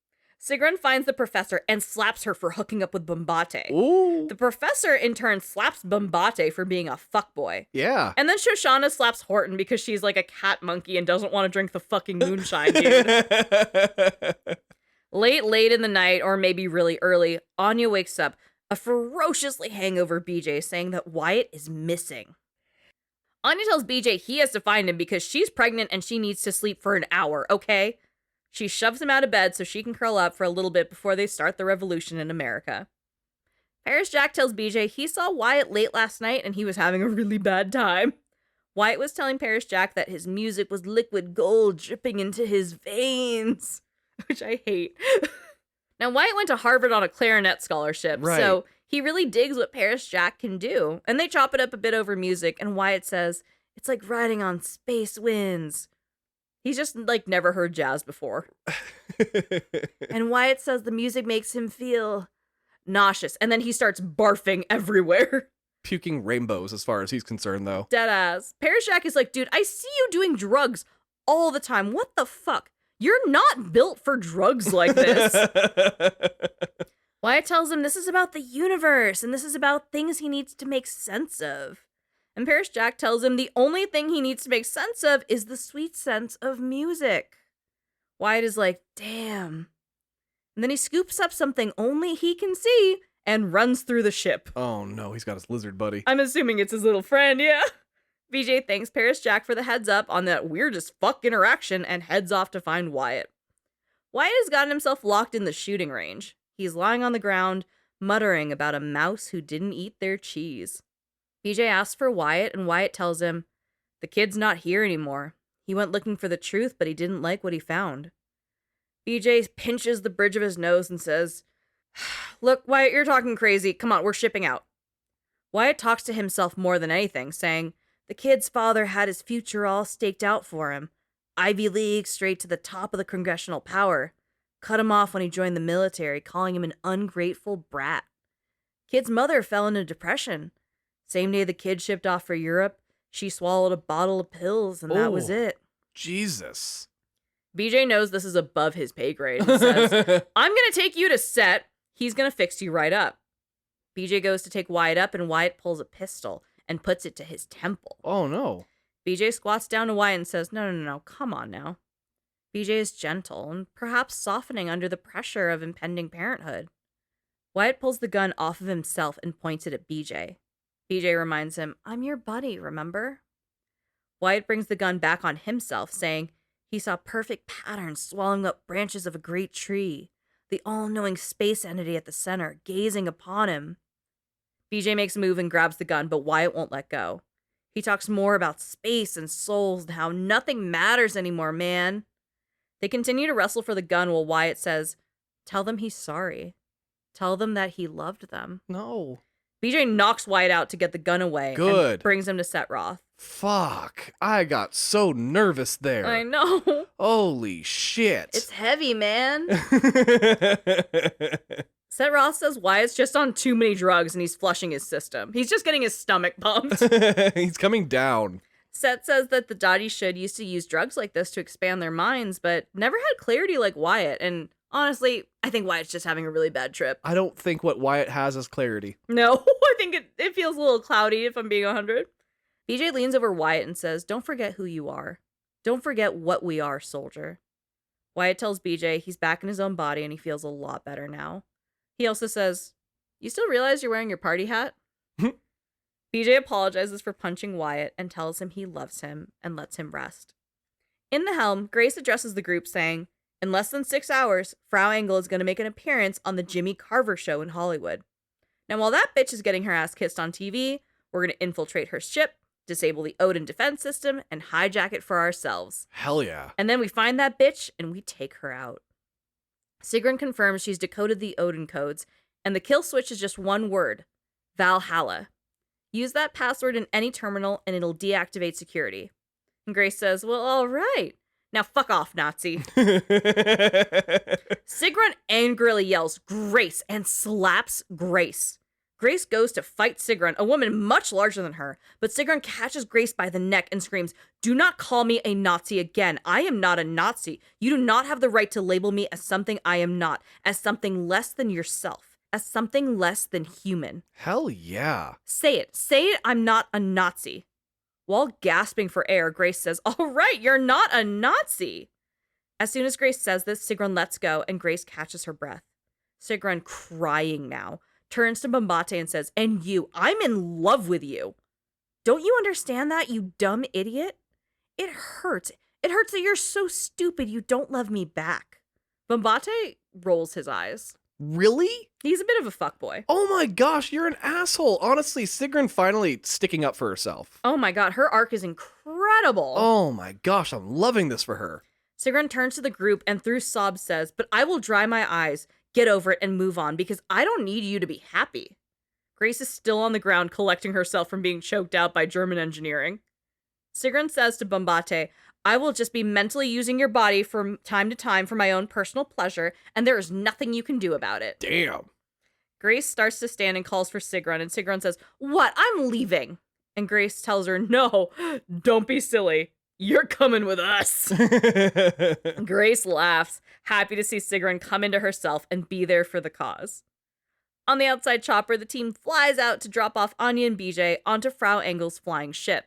Sigrun finds the professor and slaps her for hooking up with Bombate. Ooh. The professor, in turn, slaps Bombate for being a fuckboy. Yeah. And then Shoshana slaps Horton because she's like a cat monkey and doesn't want to drink the fucking moonshine, dude. Late in the night, or maybe really early, Anya wakes up, a ferociously hangover BJ, saying that Wyatt is missing. Anya tells BJ he has to find him because she's pregnant and she needs to sleep for an hour, okay? She shoves him out of bed so she can curl up for a little bit before they start the revolution in America. Paris Jack tells BJ he saw Wyatt late last night and he was having a really bad time. Wyatt was telling Paris Jack that his music was liquid gold dripping into his veins, which I hate. Now, Wyatt went to Harvard on a clarinet scholarship, right. So he really digs what Paris Jack can do. And they chop it up a bit over music, and Wyatt says, it's like riding on space winds. He's just, like, never heard jazz before. And Wyatt says the music makes him feel nauseous. And then he starts barfing everywhere. Puking rainbows as far as he's concerned, though. Deadass. Paris Jack is like, dude, I see you doing drugs all the time. What the fuck? You're not built for drugs like this. Wyatt tells him this is about the universe, and this is about things he needs to make sense of. And Paris Jack tells him the only thing he needs to make sense of is the sweet sense of music. Wyatt is like, damn. And then he scoops up something only he can see and runs through the ship. Oh no, he's got his lizard buddy. I'm assuming it's his little friend, yeah. BJ thanks Paris Jack for the heads up on that weird as fuck interaction and heads off to find Wyatt. Wyatt has gotten himself locked in the shooting range. He's lying on the ground, muttering about a mouse who didn't eat their cheese. BJ asks for Wyatt, and Wyatt tells him, the kid's not here anymore. He went looking for the truth, but he didn't like what he found. BJ pinches the bridge of his nose and says, look, Wyatt, you're talking crazy. Come on, we're shipping out. Wyatt talks to himself more than anything, saying, the kid's father had his future all staked out for him. Ivy League straight to the top of the congressional power. Cut him off when he joined the military, calling him an ungrateful brat. Kid's mother fell into depression. Same day the kid shipped off for Europe, she swallowed a bottle of pills, and that was it. Jesus. BJ knows this is above his pay grade and says, I'm going to take you to set. He's going to fix you right up. BJ goes to take Wyatt up, and Wyatt pulls a pistol and puts it to his temple. Oh, no. BJ squats down to Wyatt and says, no, come on now. BJ is gentle and perhaps softening under the pressure of impending parenthood. Wyatt pulls the gun off of himself and points it at BJ. BJ reminds him, I'm your buddy, remember? Wyatt brings the gun back on himself, saying he saw perfect patterns swallowing up branches of a great tree, the all-knowing space entity at the center, gazing upon him. BJ makes a move and grabs the gun, but Wyatt won't let go. He talks more about space and souls and how nothing matters anymore, man. They continue to wrestle for the gun while Wyatt says, tell them he's sorry. Tell them that he loved them. No. BJ knocks Wyatt out to get the gun away. Good. And brings him to Setroth. Fuck. I got so nervous there. I know. Holy shit. It's heavy, man. Seth Roth says Wyatt's just on too many drugs and he's flushing his system. He's just getting his stomach pumped. He's coming down. Seth says that the Dottie should used to use drugs like this to expand their minds, but never had clarity like Wyatt. And honestly, I think Wyatt's just having a really bad trip. I don't think what Wyatt has is clarity. No, I think it feels a little cloudy if I'm being 100. BJ leans over Wyatt and says, "Don't forget who you are. Don't forget what we are, soldier." Wyatt tells BJ he's back in his own body and he feels a lot better now. He also says, "You still realize you're wearing your party hat?" BJ apologizes for punching Wyatt and tells him he loves him and lets him rest. In the helm, Grace addresses the group saying, "In less than 6 hours, Frau Engel is going to make an appearance on the Jimmy Carver show in Hollywood. Now, while that bitch is getting her ass kissed on TV, we're going to infiltrate her ship, disable the Odin defense system, and hijack it for ourselves. Hell yeah. And then we find that bitch and we take her out." Sigrun confirms she's decoded the Odin codes, and the kill switch is just one word: Valhalla. Use that password in any terminal and it'll deactivate security. And Grace says, "Well, all right. Now fuck off, Nazi." Sigrun angrily yells, "Grace," and slaps Grace. Grace goes to fight Sigrun, a woman much larger than her, but Sigrun catches Grace by the neck and screams, "Do not call me a Nazi again. I am not a Nazi. You do not have the right to label me as something I am not, as something less than yourself, as something less than human. Hell yeah. Say it. Say it, I'm not a Nazi." While gasping for air, Grace says, "All right, you're not a Nazi." As soon as Grace says this, Sigrun lets go and Grace catches her breath. Sigrun, crying now, turns to Bombate and says, "And you, I'm in love with you. Don't you understand that, you dumb idiot? It hurts. It hurts that you're so stupid you don't love me back." Bombate rolls his eyes. Really? He's a bit of a fuckboy. Oh my gosh, you're an asshole. Honestly, Sigrun finally sticking up for herself. Oh my god, her arc is incredible. Oh my gosh, I'm loving this for her. Sigrun turns to the group and through sobs says, "But I will dry my eyes, get over it, and move on because I don't need you to be happy." Grace is still on the ground collecting herself from being choked out by German engineering. Sigrun says to Bombate, "I will just be mentally using your body from time to time for my own personal pleasure, and there is nothing you can do about it." Damn. Grace starts to stand and calls for Sigrun, and Sigrun says, "What? I'm leaving." And Grace tells her, "No, don't be silly. You're coming with us." Grace laughs, happy to see Sigrun come into herself and be there for the cause. On the outside chopper, the team flies out to drop off Anya and BJ onto Frau Engel's flying ship.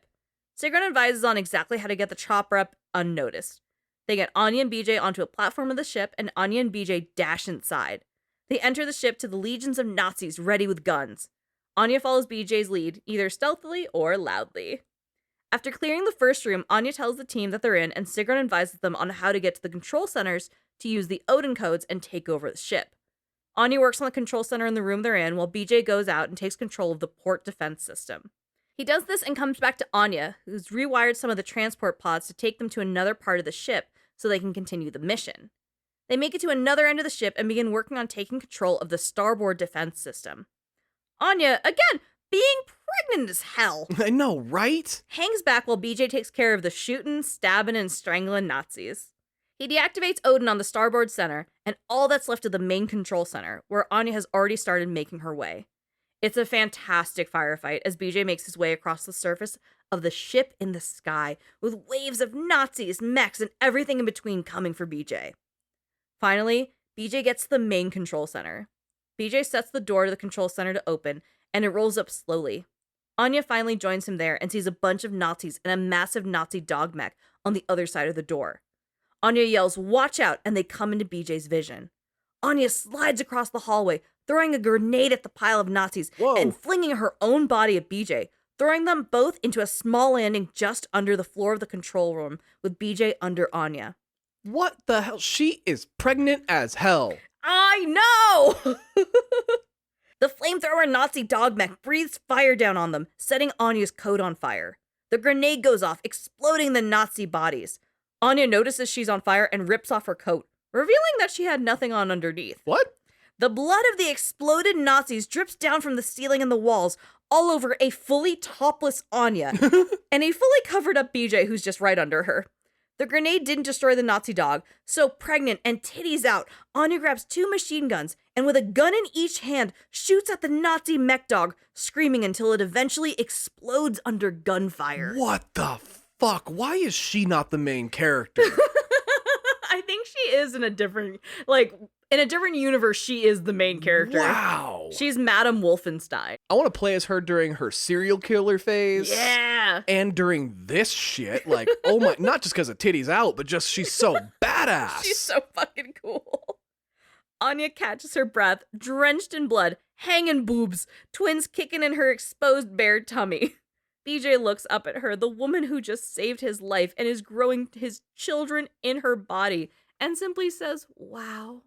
Sigrun advises on exactly how to get the chopper up unnoticed. They get Anya and BJ onto a platform of the ship, and Anya and BJ dash inside. They enter the ship to the legions of Nazis ready with guns. Anya follows BJ's lead, either stealthily or loudly. After clearing the first room, Anya tells the team that they're in, and Sigrun advises them on how to get to the control centers to use the Odin codes and take over the ship. Anya works on the control center in the room they're in, while BJ goes out and takes control of the port defense system. He does this and comes back to Anya, who's rewired some of the transport pods to take them to another part of the ship so they can continue the mission. They make it to another end of the ship and begin working on taking control of the starboard defense system. Anya, again, being pregnant as hell, I know, right? hangs back while BJ takes care of the shooting, stabbing, and strangling Nazis. He deactivates Odin on the starboard center, and all that's left of the main control center, where Anya has already started making her way. It's a fantastic firefight as BJ makes his way across the surface of the ship in the sky, with waves of Nazis, mechs, and everything in between coming for BJ. Finally, BJ gets to the main control center. BJ sets the door to the control center to open, and it rolls up slowly. Anya finally joins him there and sees a bunch of Nazis and a massive Nazi dog mech on the other side of the door. Anya yells, "Watch out," and they come into BJ's vision. Anya slides across the hallway, throwing a grenade at the pile of Nazis and flinging her own body at BJ, throwing them both into a small landing just under the floor of the control room with BJ under Anya. What the hell? She is pregnant as hell. I know! The flamethrower Nazi dog mech breathes fire down on them, setting Anya's coat on fire. The grenade goes off, exploding the Nazi bodies. Anya notices she's on fire and rips off her coat, revealing that she had nothing on underneath. What? The blood of the exploded Nazis drips down from the ceiling and the walls, all over a fully topless Anya, and a fully covered up BJ who's just right under her. The grenade didn't destroy the Nazi dog, so pregnant and titties out, Anya grabs 2 machine guns and with a gun in each hand, shoots at the Nazi mech dog, screaming until it eventually explodes under gunfire. What the fuck? Why is she not the main character? I think she is in a different universe, she is the main character. Wow. She's Madame Wolfenstein. I want to play as her during her serial killer phase. Yeah. And during this shit. Like, oh my, not just because of titties out, but just she's so badass. She's so fucking cool. Anya catches her breath, drenched in blood, hanging boobs, twins kicking in her exposed bare tummy. BJ looks up at her, the woman who just saved his life and is growing his children in her body, and simply says, wow.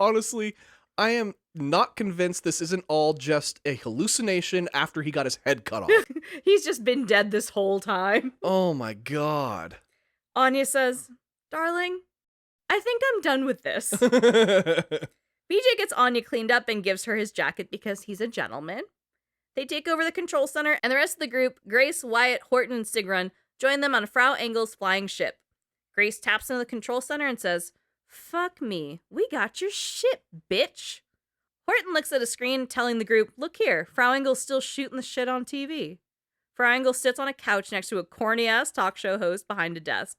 Honestly, I am not convinced this isn't all just a hallucination after he got his head cut off. He's just been dead this whole time. Oh my god. Anya says, darling, I think I'm done with this. BJ gets Anya cleaned up and gives her his jacket because he's a gentleman. They take over the control center, and the rest of the group, Grace, Wyatt, Horton, and Sigrun, join them on Frau Engel's flying ship. Grace taps into the control center and says, fuck me, we got your shit, bitch. Horton looks at a screen telling the group, look here, Frau Engel's still shooting the shit on TV. Frau Engel sits on a couch next to a corny-ass talk show host behind a desk.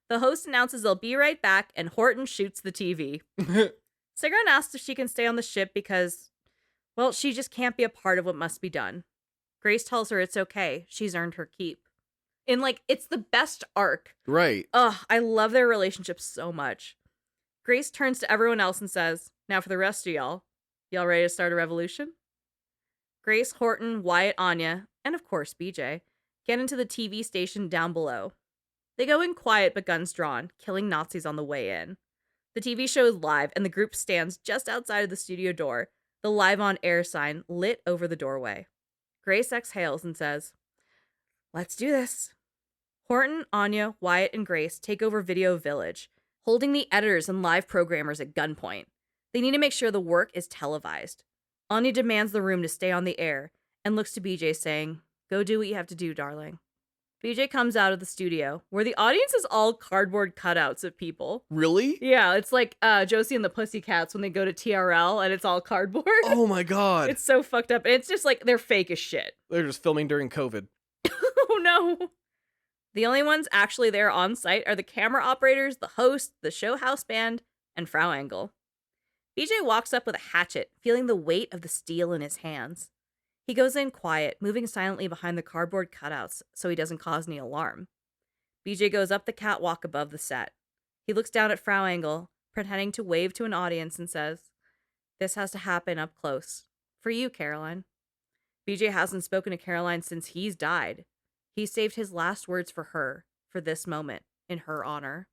The host announces they'll be right back, and Horton shoots the TV. Sigrun asks if she can stay on the ship because, well, she just can't be a part of what must be done. Grace tells her it's okay. She's earned her keep. And, it's the best arc. Right. Ugh, I love their relationship so much. Grace turns to everyone else and says, now for the rest of y'all. Y'all ready to start a revolution? Grace, Horton, Wyatt, Anya, and of course BJ, get into the TV station down below. They go in quiet but guns drawn, killing Nazis on the way in. The TV show is live, and the group stands just outside of the studio door, the live on air sign lit over the doorway. Grace exhales and says, let's do this. Horton, Anya, Wyatt, and Grace take over Video Village, holding the editors and live programmers at gunpoint. They need to make sure the work is televised. Anya demands the room to stay on the air and looks to BJ saying, go do what you have to do, darling. BJ comes out of the studio, where the audience is all cardboard cutouts of people. Really? Yeah, it's like Josie and the Pussycats when they go to TRL and it's all cardboard. Oh my god. It's so fucked up. And it's just they're fake as shit. They're just filming during COVID. Oh no. The only ones actually there on site are the camera operators, the host, the show house band, and Frau Engel. BJ walks up with a hatchet, feeling the weight of the steel in his hands. He goes in quiet, moving silently behind the cardboard cutouts so he doesn't cause any alarm. BJ goes up the catwalk above the set. He looks down at Frau Engel, pretending to wave to an audience and says, this has to happen up close. For you, Caroline. BJ hasn't spoken to Caroline since he's died. He saved his last words for her, for this moment, in her honor.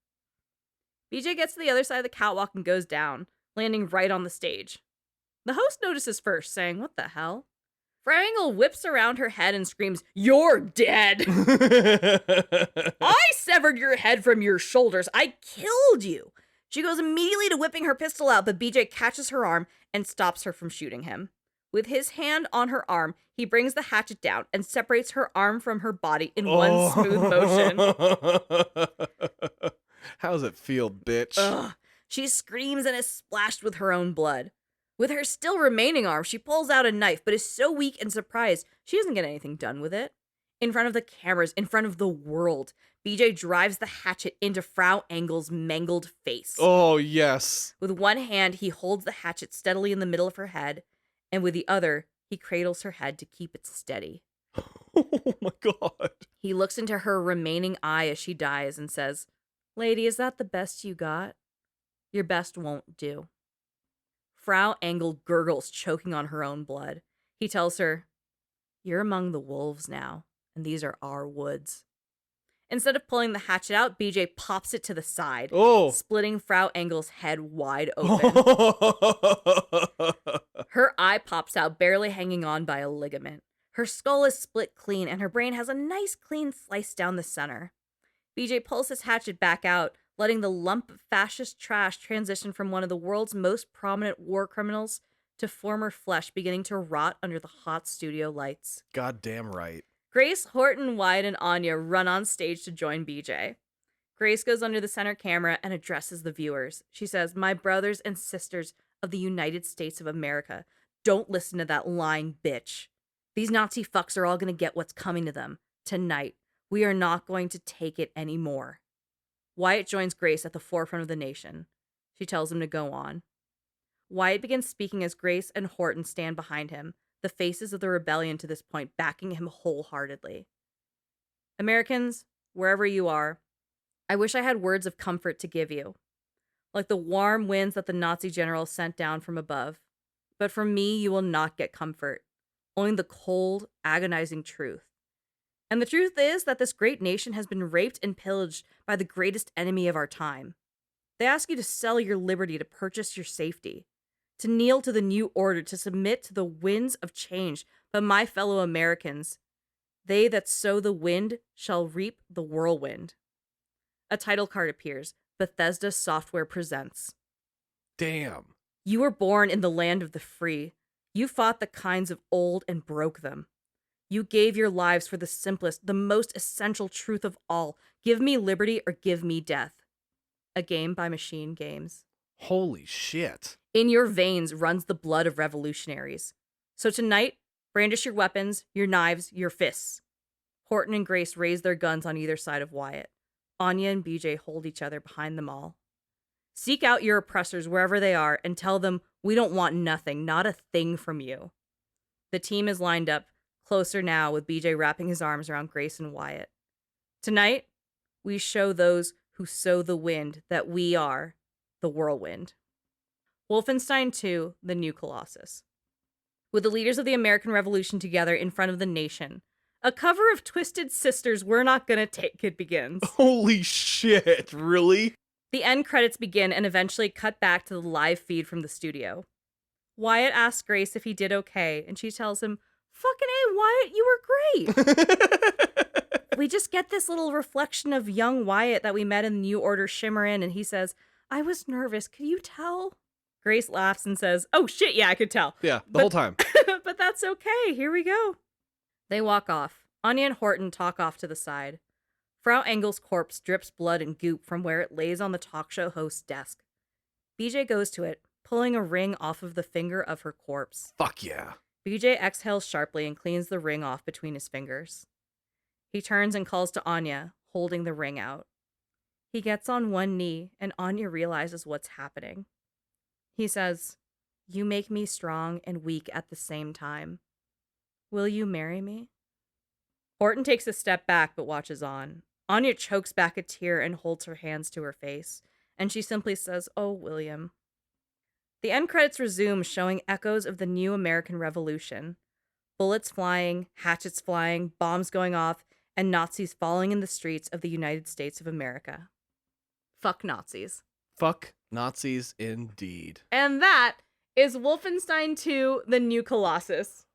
BJ gets to the other side of the catwalk and goes down, landing right on the stage. The host notices first, saying, what the hell? Frau Engel whips around her head and screams, you're dead! I severed your head from your shoulders. I killed you! She goes immediately to whipping her pistol out, but BJ catches her arm and stops her from shooting him. With his hand on her arm, he brings the hatchet down and separates her arm from her body in one smooth motion. How does it feel, bitch? Ugh. She screams and is splashed with her own blood. With her still remaining arm, she pulls out a knife, but is so weak and surprised, she doesn't get anything done with it. In front of the cameras, in front of the world, BJ drives the hatchet into Frau Engel's mangled face. Oh, yes. With one hand, he holds the hatchet steadily in the middle of her head, and with the other, he cradles her head to keep it steady. Oh my god. He looks into her remaining eye as she dies and says, lady, is that the best you got? Your best won't do. Frau Engel gurgles, choking on her own blood. He tells her, you're among the wolves now, and these are our woods. Instead of pulling the hatchet out, BJ pops it to the side, splitting Frau Engel's head wide open. Her eye pops out, barely hanging on by a ligament. Her skull is split clean, and her brain has a nice clean slice down the center. BJ pulls his hatchet back out, letting the lump of fascist trash transition from one of the world's most prominent war criminals to former flesh beginning to rot under the hot studio lights. Goddamn right. Grace, Horton, Wyatt, and Anya run on stage to join BJ. Grace goes under the center camera and addresses the viewers. She says, "My brothers and sisters of the United States of America, don't listen to that lying bitch. These Nazi fucks are all going to get what's coming to them. Tonight, we are not going to take it anymore." Wyatt joins Grace at the forefront of the nation. She tells him to go on. Wyatt begins speaking as Grace and Horton stand behind him, the faces of the rebellion to this point backing him wholeheartedly. "Americans, wherever you are, I wish I had words of comfort to give you, like the warm winds that the Nazi generals sent down from above. But from me, you will not get comfort, only the cold, agonizing truth. And the truth is that this great nation has been raped and pillaged by the greatest enemy of our time. They ask you to sell your liberty to purchase your safety, to kneel to the new order, to submit to the winds of change. But my fellow Americans, they that sow the wind shall reap the whirlwind." A title card appears. Bethesda Software presents. Damn. "You were born in the land of the free. You fought the kinds of old and broke them. You gave your lives for the simplest, the most essential truth of all. Give me liberty or give me death." A game by Machine Games. Holy shit. In your veins runs the blood of revolutionaries. So tonight, brandish your weapons, your knives, your fists. Horton and Grace raise their guns on either side of Wyatt. Anya and BJ hold each other behind them all. "Seek out your oppressors wherever they are and tell them we don't want nothing, not a thing from you." The team is lined up, closer now with BJ wrapping his arms around Grace and Wyatt. "Tonight, we show those who sow the wind that we are the whirlwind." Wolfenstein 2, The New Colossus. With the leaders of the American Revolution together in front of the nation, a cover of Twisted Sister's "We're Not Gonna Take It" begins. Holy shit, really? The end credits begin and eventually cut back to the live feed from the studio. Wyatt asks Grace if he did okay, and she tells him, "Fucking A, Wyatt, you were great." We just get this little reflection of young Wyatt that we met in the New Order shimmer in, and he says, "I was nervous, could you tell?" Grace laughs and says, "Oh shit, yeah, I could tell." Yeah, the whole time. But that's okay, here we go. They walk off. Anya and Horton talk off to the side. Frau Engel's corpse drips blood and goop from where it lays on the talk show host's desk. BJ goes to it, pulling a ring off of the finger of her corpse. Fuck yeah. BJ exhales sharply and cleans the ring off between his fingers. He turns and calls to Anya, holding the ring out. He gets on one knee, and Anya realizes what's happening. He says, "You make me strong and weak at the same time. Will you marry me?" Horton takes a step back but watches on. Anya chokes back a tear and holds her hands to her face, and she simply says, "Oh, William." The end credits resume, showing echoes of the new American Revolution. Bullets flying, hatchets flying, bombs going off, and Nazis falling in the streets of the United States of America. Fuck Nazis. Fuck Nazis indeed. And that is Wolfenstein 2, The New Colossus.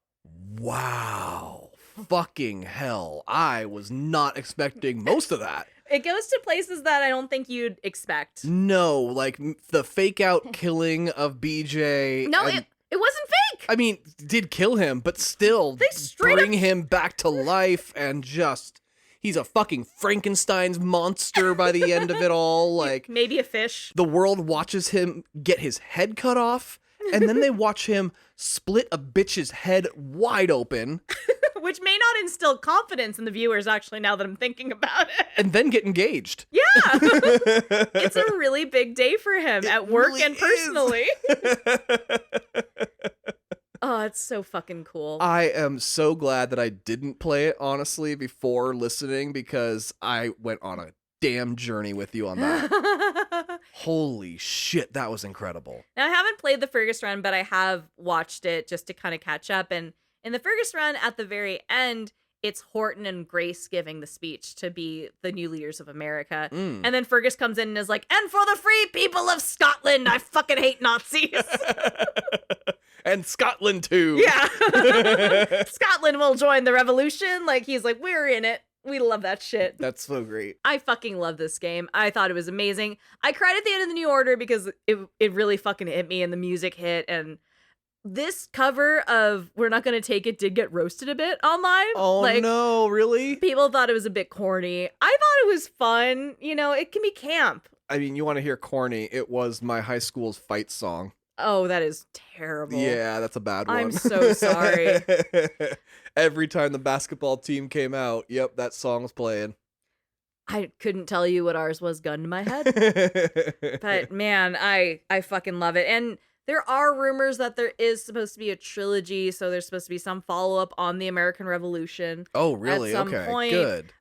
Wow. Fucking hell. I was not expecting most of that. It goes to places that I don't think you'd expect. No, like the fake out killing of BJ. No, it wasn't fake. I mean, did kill him, but still They straight bring him back to life and just he's a fucking Frankenstein's monster by the end of it all. Like Maybe a fish. the world watches him get his head cut off, and then they watch him split a bitch's head wide open. Which may not instill confidence in the viewers, actually, now that I'm thinking about it. And then get engaged. Yeah. It's a really big day for him at work really and personally. is. Oh, it's so fucking cool. I am so glad that I didn't play it, honestly, before listening, because I went on a damn journey with you on that. Holy shit, that was incredible. Now, I haven't played the Fergus run, but I have watched it just to kind of catch up. And in the Fergus run, at the very end, it's Horton and Grace giving the speech to be the new leaders of America. Mm. And then Fergus comes in and is like, "And for the free people of Scotland, I fucking hate Nazis." And Scotland, too. Yeah. Scotland will join the revolution. Like, he's like, "We're in it." We love that shit. That's so great. I fucking love this game. I thought it was amazing. I cried at the end of the New Order because it really fucking hit me and the music hit, and this cover of We're Not Gonna Take It did get roasted a bit online. Oh, like, no, really? People thought it was a bit corny. I thought it was fun. You know, it can be camp. I mean, you want to hear corny? It was my high school's fight song. Oh, that is terrible. Yeah, that's a bad one. I'm so sorry. Every time the basketball team came out, yep, that song was playing. I couldn't tell you what ours was, gun to my head. But man, I fucking love it. And there are rumors that there is supposed to be a trilogy, so there's supposed to be some follow-up on the American Revolution. Oh, really? At some Okay, point. good.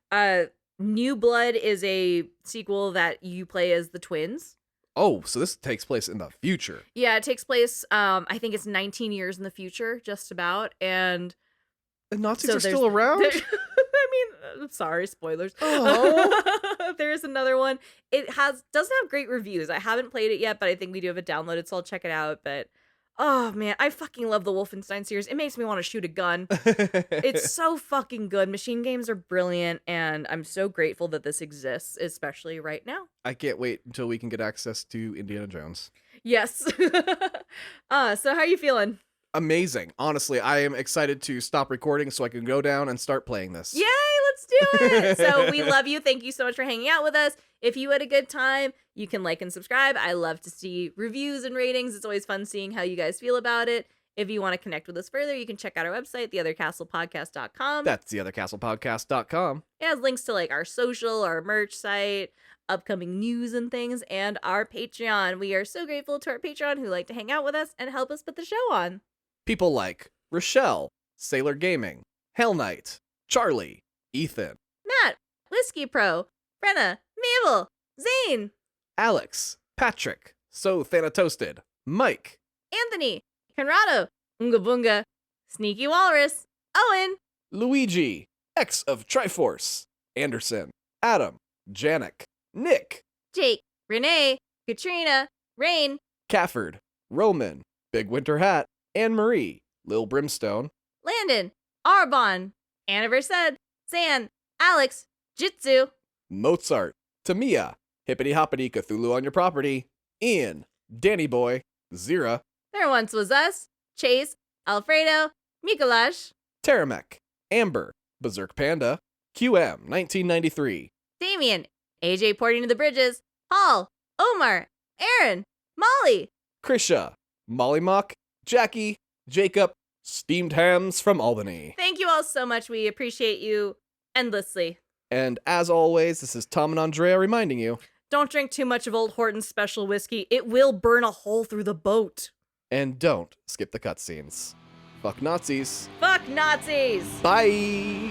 New Blood is a sequel that you play as the twins. Oh, so this takes place in the future. Yeah, it takes place, I think it's 19 years in the future, just about, and The Nazis so are still around? I mean, I'm sorry, spoilers. Oh. There's another one. It doesn't have great reviews. I haven't played it yet, but I think we do have it downloaded, so I'll check it out. But oh man, I fucking love the Wolfenstein series. It makes me want to shoot a gun. It's so fucking good. Machine games are brilliant, and I'm so grateful that this exists, especially right now. I can't wait until we can get access to Indiana Jones. Yes. So how are you feeling? Amazing. Honestly, I am excited to stop recording so I can go down and start playing this. Yay, let's do it. So we love you. Thank you so much for hanging out with us. If you had a good time, you can like and subscribe. I love to see reviews and ratings. It's always fun seeing how you guys feel about it. If you want to connect with us further, you can check out our website, theothercastlepodcast.com. That's theothercastlepodcast.com. It has links to like our social, our merch site, upcoming news and things, and our Patreon. We are so grateful to our Patreon who like to hang out with us and help us put the show on. People like Rochelle, Sailor Gaming, Hell Knight, Charlie, Ethan, Matt, Whiskey Pro, Brenna, Mabel, Zane, Alex, Patrick, So Thanatoasted, Mike, Anthony, Conrado, Unga Bunga, Sneaky Walrus, Owen, Luigi, X of Triforce, Anderson, Adam, Janik, Nick, Jake, Renee, Katrina, Rain, Cafford, Roman, Big Winter Hat, Anne Marie, Lil Brimstone, Landon, Arbon, Anna Versed, Zan, Alex, Jitsu, Mozart, Tamia, Hippity Hoppity Cthulhu on Your Property, Ian, Danny Boy, Zira, There Once Was Us, Chase, Alfredo, Mikolash, Taramek, Amber, Berserk Panda, QM 1993, Damien, AJ Porting to the Bridges, Paul, Omar, Aaron, Molly. Krisha, Molly Mock, Jackie, Jacob, Steamed Hams from Albany. Thank you all so much. We appreciate you endlessly. And as always, this is Tom and Andrea reminding you, Don't drink too much of Old Horton's special whiskey. It will burn a hole through the boat. and don't skip the cutscenes. Fuck Nazis. Fuck Nazis! Bye!